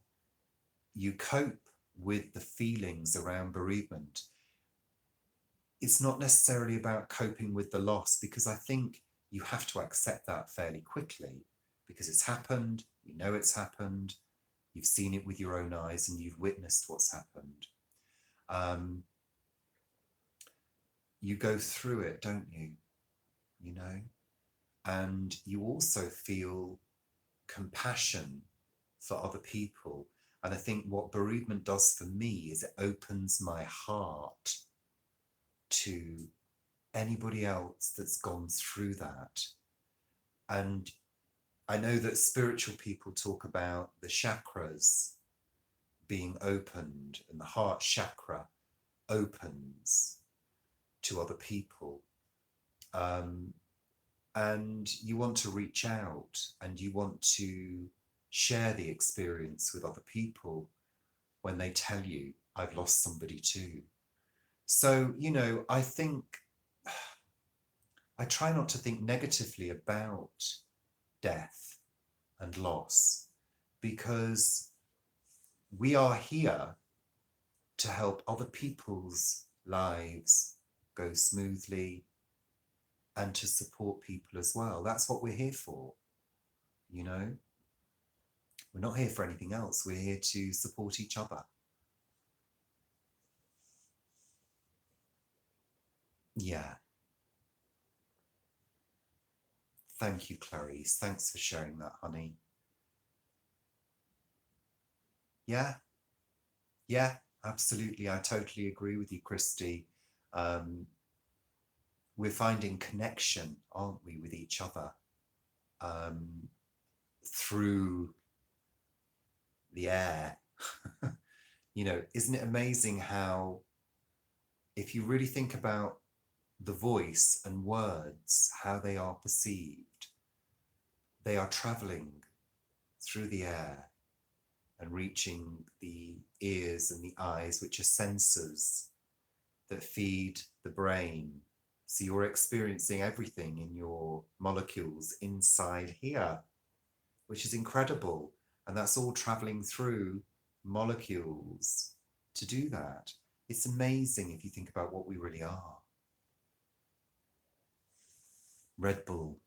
Speaker 1: you cope with the feelings around bereavement. It's not necessarily about coping with the loss, because I think you have to accept that fairly quickly, because it's happened, you know it's happened, you've seen it with your own eyes and you've witnessed what's happened. You go through it, don't you? You know? And you also feel compassion for other people. And I think what bereavement does for me is it opens my heart to anybody else that's gone through that. And I know that spiritual people talk about the chakras being opened, and the heart chakra opens to other people. And you want to reach out and you want to share the experience with other people when they tell you, I've lost somebody too. So, you know, I think I try not to think negatively about death and loss, because we are here to help other people's lives go smoothly and to support people as well. That's what we're here for, you know? We're not here for anything else. We're here to support each other. Yeah. Thank you, Clarice. Thanks for sharing that, honey. Yeah. Yeah, absolutely. I totally agree with you, Christy. We're finding connection, aren't we, with each other through the air. You know, isn't it amazing how, if you really think about the voice and words, how they are perceived, they are traveling through the air and reaching the ears and the eyes, which are sensors that feed the brain. So you're experiencing everything in your molecules inside here, which is incredible. And that's all traveling through molecules to do that. It's amazing if you think about what we really are. Red Bull.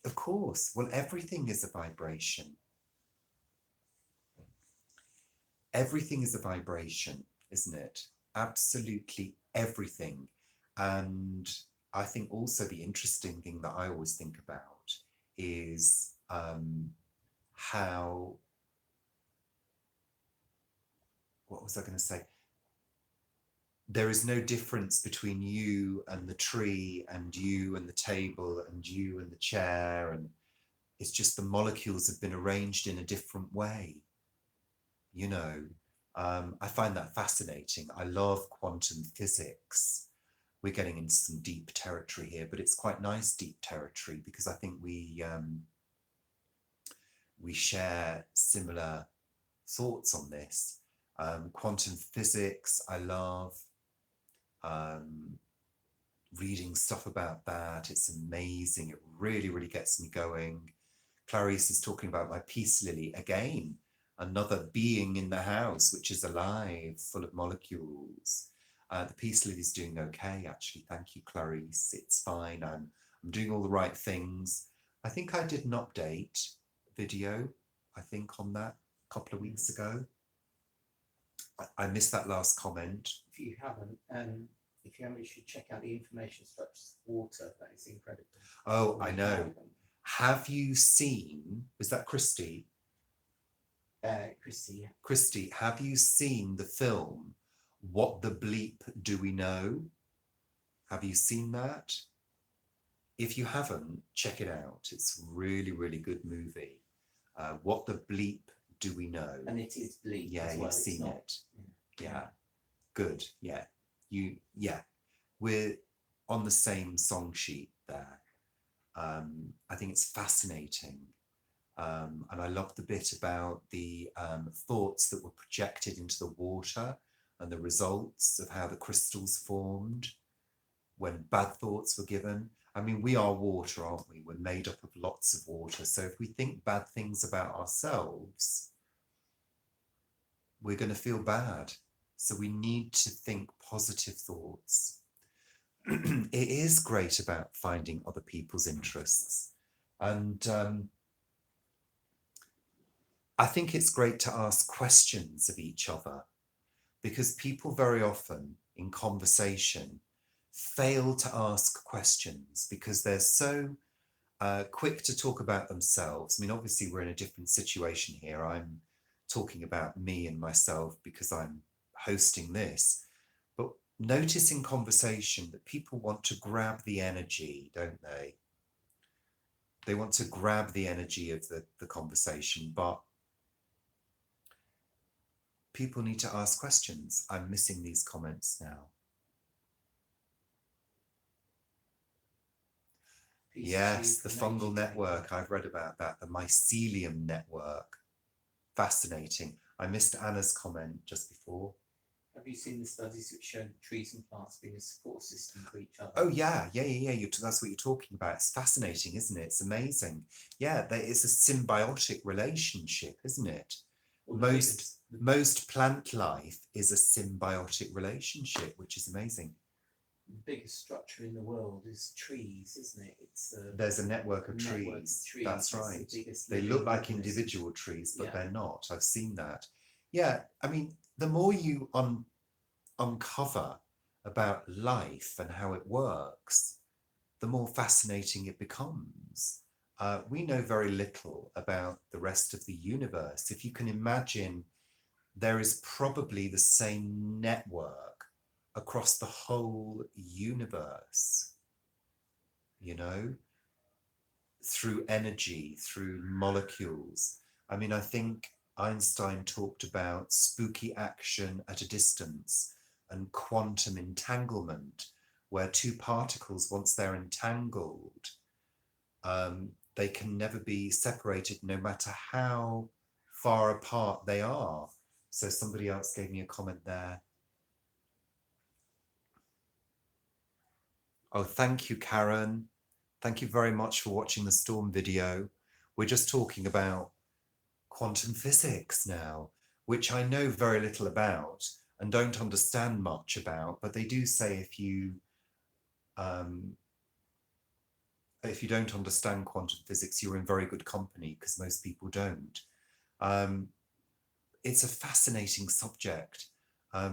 Speaker 1: Of course. Well, everything is a vibration. Everything is a vibration, isn't it? Absolutely everything. And I think also the interesting thing that I always think about is how, what was I going to say? there is no difference between you and the tree and you and the table and you and the chair, and it's just the molecules have been arranged in a different way, you know. I find that fascinating. I love quantum physics. We're getting into some deep territory here, but it's quite nice deep territory because I think we share similar thoughts on this. Quantum physics, I love. Um, Reading stuff about that. It's amazing. It really, really gets me going. Clarice is talking about my peace lily again, another being in the house which is alive, full of molecules. The peace lily is doing okay, actually. Thank you, Clarice. It's fine. I'm doing all the right things. I think I did an update video, I think, on that a couple of weeks ago. I missed that last comment.
Speaker 2: If you haven't, you should check out the information structures of water. That is incredible.
Speaker 1: Oh, I know. Have you seen, is that Christy?
Speaker 2: Christy, yeah.
Speaker 1: Christy, have you seen the film What the Bleep Do We Know? Have you seen that? If you haven't, check it out. It's a really, really good movie. What the Bleep Do We Know?
Speaker 2: And it is bleep.
Speaker 1: Yeah,
Speaker 2: as well.
Speaker 1: you've seen
Speaker 2: not,
Speaker 1: it. Yeah. Good. Yeah. We're on the same song sheet there. I think it's fascinating. And I love the bit about the thoughts that were projected into the water and the results of how the crystals formed when bad thoughts were given. I mean, we are water, aren't we? We're made up of lots of water. So if we think bad things about ourselves, we're going to feel bad. So we need to think positive thoughts. It is great about finding other people's interests. And I think it's great to ask questions of each other, because people very often in conversation fail to ask questions because they're so quick to talk about themselves. I mean, obviously we're in a different situation here. I'm talking about me and myself because I'm hosting this, but notice in conversation that people want to grab the energy, don't they? They want to grab the energy of the conversation, but people need to ask questions. I'm missing these comments now. Yes, the fungal network. I've read about that. The mycelium network. Fascinating. I missed Anna's comment just before.
Speaker 2: Have you seen the studies which show trees and plants being a support system for each other?
Speaker 1: Oh, yeah. That's what you're talking about. It's fascinating, isn't it? It's amazing. Yeah, it's a symbiotic relationship, isn't it? Well, most plant life is a symbiotic relationship, which is amazing.
Speaker 2: The biggest structure in the world is trees, isn't it?
Speaker 1: There's a network of trees. That's right. They look like individual trees, but they're not. I've seen that. Yeah, I mean, the more you uncover about life and how it works, the more fascinating it becomes. We know very little about the rest of the universe. If you can imagine, there is probably the same network across the whole universe, through energy, through molecules. I mean, I think Einstein talked about spooky action at a distance and quantum entanglement, where two particles, once they're entangled, they can never be separated no matter how far apart they are. So somebody else gave me a comment there. Oh, thank you, Karen. Thank you very much for watching the storm video. We're just talking about quantum physics now, which I know very little about and don't understand much about, but they do say if you don't understand quantum physics, you're in very good company, because most people don't. It's a fascinating subject.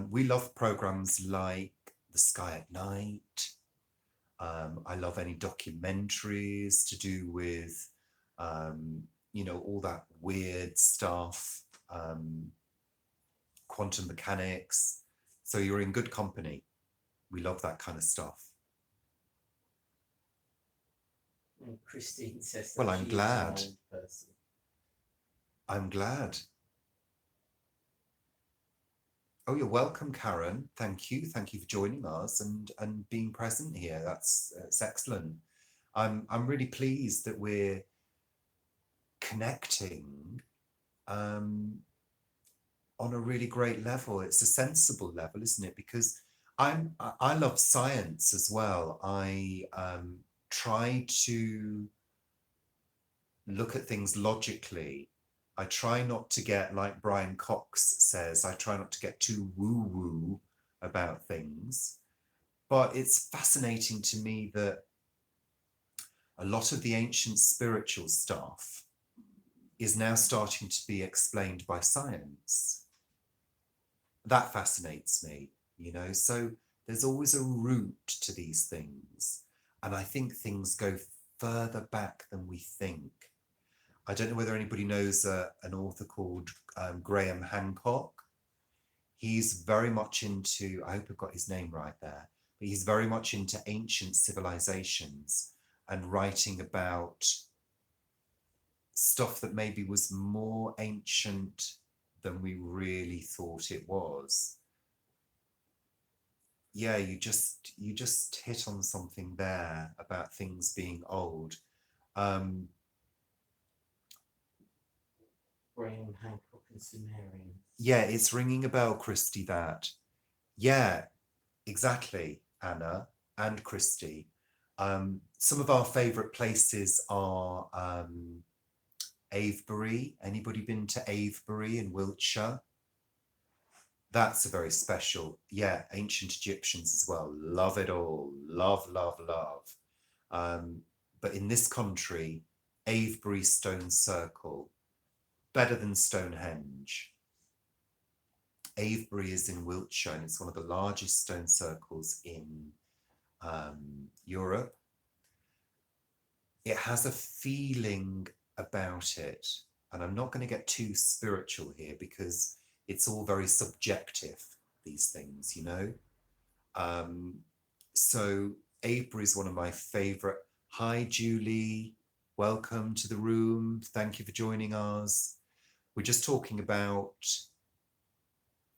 Speaker 1: We love programs like The Sky at Night. I love any documentaries to do with, all that weird stuff, quantum mechanics. So you're in good company. We love that kind of stuff.
Speaker 2: And Christine says that
Speaker 1: Well, I'm
Speaker 2: she
Speaker 1: glad.
Speaker 2: is an old person.
Speaker 1: I'm glad. Oh, you're welcome, Karen. Thank you. Thank you for joining us and being present here. That's excellent. I'm really pleased that we're connecting on a really great level. It's a sensible level, isn't it? Because I love science as well. I try to look at things logically. I try not to get, like Brian Cox says, I try not to get too woo-woo about things. But it's fascinating to me that a lot of the ancient spiritual stuff is now starting to be explained by science. That fascinates me, you know. So there's always a root to these things. And I think things go further back than we think. I don't know whether anybody knows an author called Graham Hancock. He's very much into, I hope I've got his name right there, but he's very much into ancient civilizations and writing about stuff that maybe was more ancient than we really thought it was. Yeah, you just hit on something there about things being old.
Speaker 2: Graham Hancock and Sumerian.
Speaker 1: Yeah, it's ringing a bell, Christy, that. Yeah, exactly, Anna and Christy. Some of our favourite places are Avebury. Anybody been to Avebury in Wiltshire? That's a very special, yeah, ancient Egyptians as well. Love it all. Love, love, love. But in this country, Avebury Stone Circle, better than Stonehenge. Avebury is in Wiltshire and it's one of the largest stone circles in Europe. It has a feeling about it, and I'm not going to get too spiritual here because it's all very subjective, these things, you know. So Avebury is one of my favorite. Hi, Julie. Welcome to the room. Thank you for joining us. We're just talking about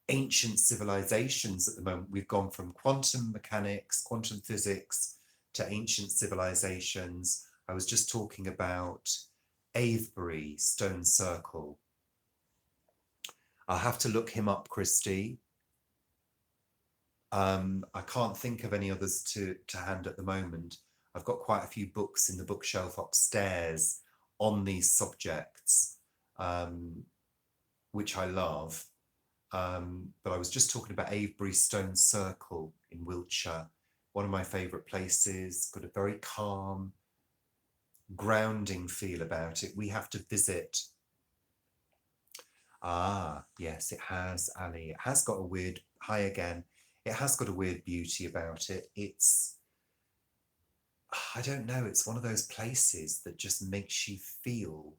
Speaker 1: ancient civilizations at the moment. We've gone from quantum mechanics, quantum physics to ancient civilizations. I was just talking about Avebury Stone Circle. I'll have to look him up, Christy. I can't think of any others to hand at the moment. I've got quite a few books in the bookshelf upstairs on these subjects, which I love. But I was just talking about Avebury Stone Circle in Wiltshire, one of my favourite places, got a very calm, grounding feel about it. We have to visit. Ah, yes, it has, Ali. It has got a weird, hi again. It has got a weird beauty about it. It's, I don't know, it's one of those places that just makes you feel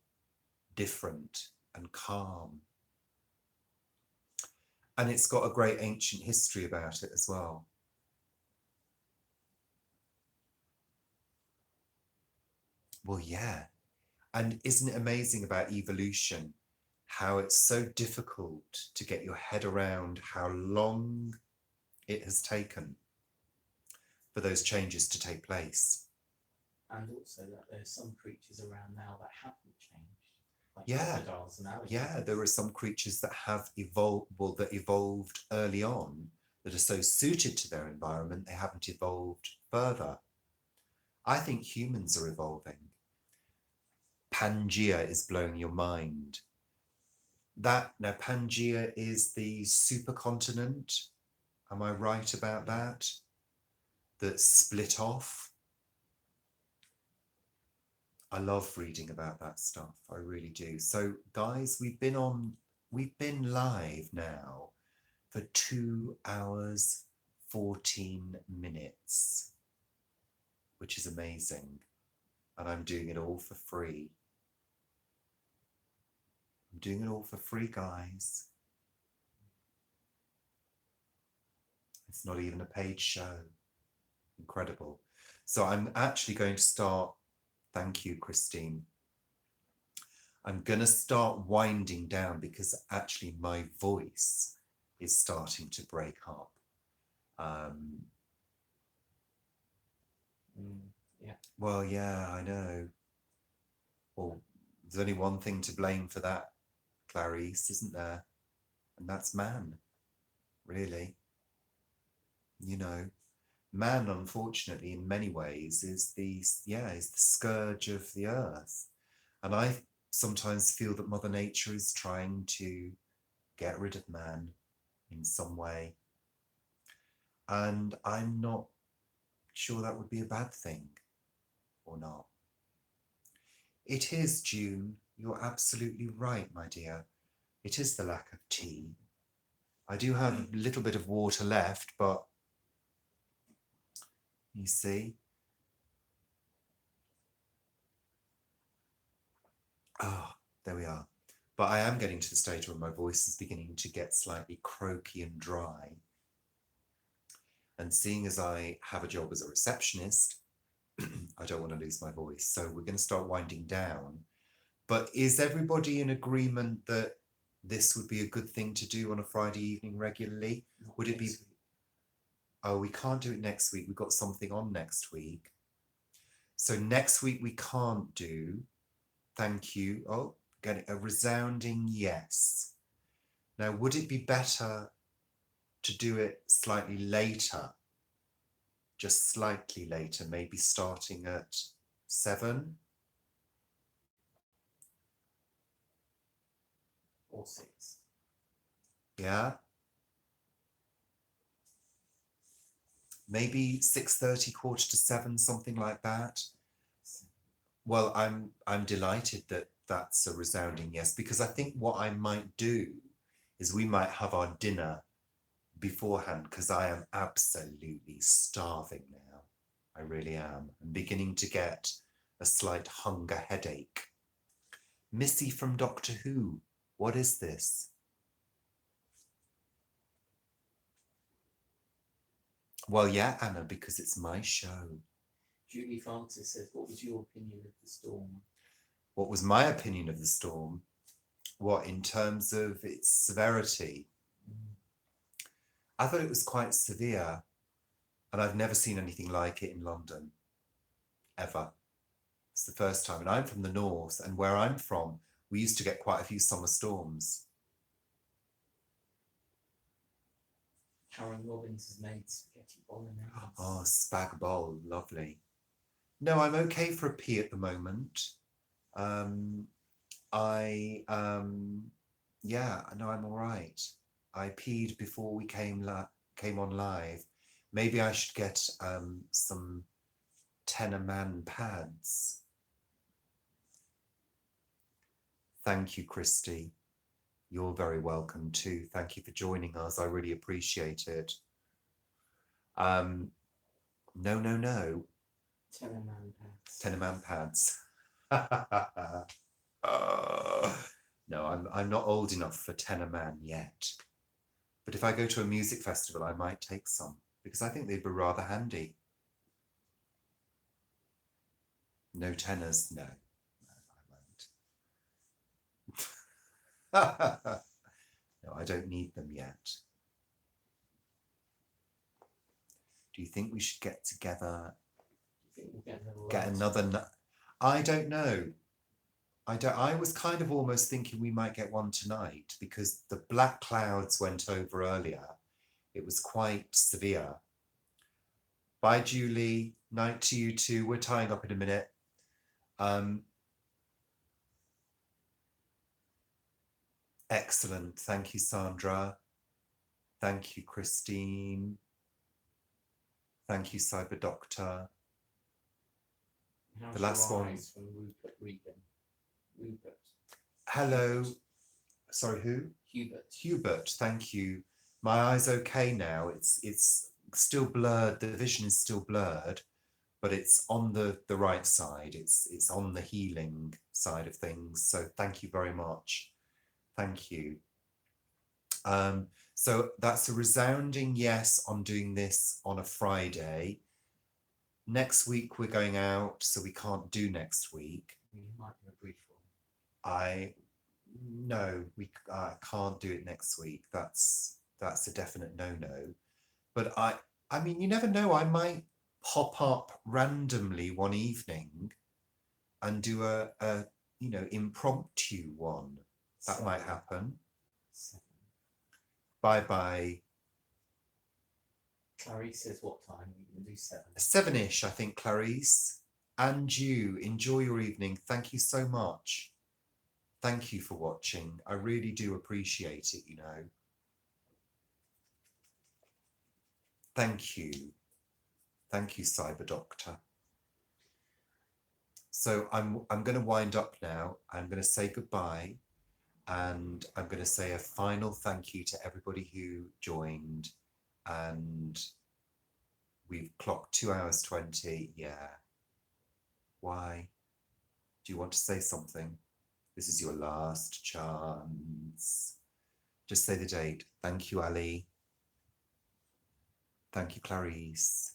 Speaker 1: different and calm. And it's got a great ancient history about it as well. Well, yeah. And isn't it amazing about evolution, how it's so difficult to get your head around how long it has taken for those changes to take place?
Speaker 2: And also that there's some creatures around now that haven't changed. Like
Speaker 1: Yeah.
Speaker 2: crocodiles and alligators.
Speaker 1: Yeah, there are some creatures that have evolved, well, that evolved early on that are so suited to their environment, they haven't evolved further. I think humans are evolving. Pangea is blowing your mind. Now Pangea is the supercontinent. Am I right about that? That split off. I love reading about that stuff. I really do. So guys, we've been live now for 2 hours, 14 minutes, which is amazing. And I'm doing it all for free. I'm doing it all for free, guys. It's not even a paid show. Incredible. So I'm actually going to start, thank you, Christine. I'm going to start winding down because actually my voice is starting to break up.
Speaker 2: Yeah.
Speaker 1: Well, yeah, I know. Well, there's only one thing to blame for that, Clarice, isn't there? And that's man, really. You know, man, unfortunately, in many ways, is the scourge of the earth. And I sometimes feel that Mother Nature is trying to get rid of man in some way. And I'm not sure that would be a bad thing or not. It is June. You're absolutely right, my dear. It is the lack of tea. I do have a little bit of water left, but you see. Oh, there we are. But I am getting to the stage where my voice is beginning to get slightly croaky and dry. And seeing as I have a job as a receptionist, I don't want to lose my voice. So we're going to start winding down. But is everybody in agreement that this would be a good thing to do on a Friday evening regularly? Would it be? Oh, we can't do it next week. We've got something on next week. So next week we can't do. Thank you. Oh, getting a resounding yes. Now, would it be better to do it slightly later? Just slightly later, maybe starting at 7?
Speaker 2: Or 6.
Speaker 1: Yeah. Maybe 6:30, 6:45, something like that. Well, I'm delighted that that's a resounding yes, because I think what I might do is we might have our dinner beforehand, because I am absolutely starving now. I really am. I'm beginning to get a slight hunger headache. Missy from Doctor Who, what is this? Well, yeah, Anna, because it's my show.
Speaker 2: Julie Francis says, what was your opinion of the storm?
Speaker 1: What was my opinion of the storm? What, in terms of its severity? I thought it was quite severe, and I've never seen anything like it in London, ever. It's the first time, and I'm from the north, and where I'm from, we used to get quite a few summer storms.
Speaker 2: Karen Robbins has made spaghetti bolognese.
Speaker 1: Oh, spag bol, lovely. No, I'm okay for a pee at the moment. Yeah, no, I'm all right. I peed before we came on live. Maybe I should get some tenor man pads. Thank you, Christy. You're very welcome too. Thank you for joining us. I really appreciate it. No.
Speaker 2: Tenor man pads.
Speaker 1: Tenor man pads. No, I'm not old enough for tenor man yet. But if I go to a music festival, I might take some, because I think they'd be rather handy. No tenors, no. I won't. No, I don't need them yet. Do you think we should get together? Get another? I don't know. I was kind of almost thinking we might get one tonight, because the black clouds went over earlier. It was quite severe. Bye, Julie. Night to you too. We're tying up in a minute. Excellent. Thank you, Sandra. Thank you, Christine. Thank you, Cyber Doctor.
Speaker 2: How's
Speaker 1: the last
Speaker 2: your
Speaker 1: one.
Speaker 2: eyes from Rupert Regan? Rupert.
Speaker 1: Hello. Sorry, who?
Speaker 2: Hubert.
Speaker 1: Hubert, thank you. My eye's okay now. It's still blurred. The vision is still blurred, but it's on the right side. It's on the healing side of things. So thank you very much. Thank you. So that's a resounding yes on doing this on a Friday. Next week we're going out, so we can't do next week.
Speaker 2: You might do a brief one.
Speaker 1: No, we can't do it next week. That's a definite no. But I mean, you never know. I might pop up randomly one evening and do a impromptu one. That might happen.
Speaker 2: 7.
Speaker 1: Bye.
Speaker 2: Clarice says what time? You can do 7.
Speaker 1: 7-ish, I think, Clarice. And you, enjoy your evening. Thank you so much. Thank you for watching. I really do appreciate it, you know. Thank you. Thank you, Cyber Doctor. So I'm going to wind up now. I'm going to say goodbye. And I'm going to say a final thank you to everybody who joined. And we've clocked 2 hours 20. Yeah. Why? Do you want to say something? This is your last chance. Just say the date. Thank you, Ali. Thank you, Clarice.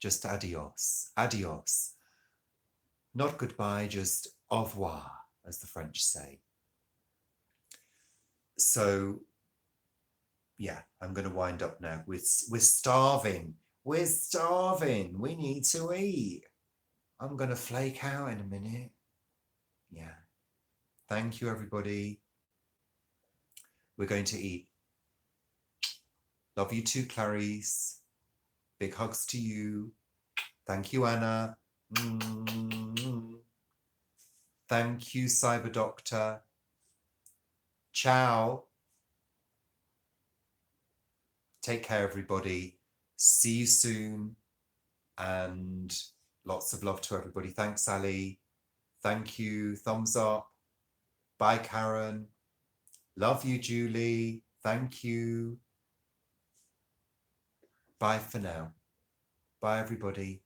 Speaker 1: Just adios. Adios. Not goodbye, just au revoir, as the French say. So, yeah, I'm going to wind up now. We're starving. We're starving. We need to eat. I'm going to flake out in a minute. Yeah. Thank you, everybody. We're going to eat. Love you too, Clarice. Big hugs to you. Thank you, Anna. Thank you, Cyber Doctor. Ciao. Take care, everybody. See you soon. And lots of love to everybody. Thanks, Ali. Thank you. Thumbs up. Bye, Karen. Love you, Julie. Thank you. Bye for now. Bye, everybody.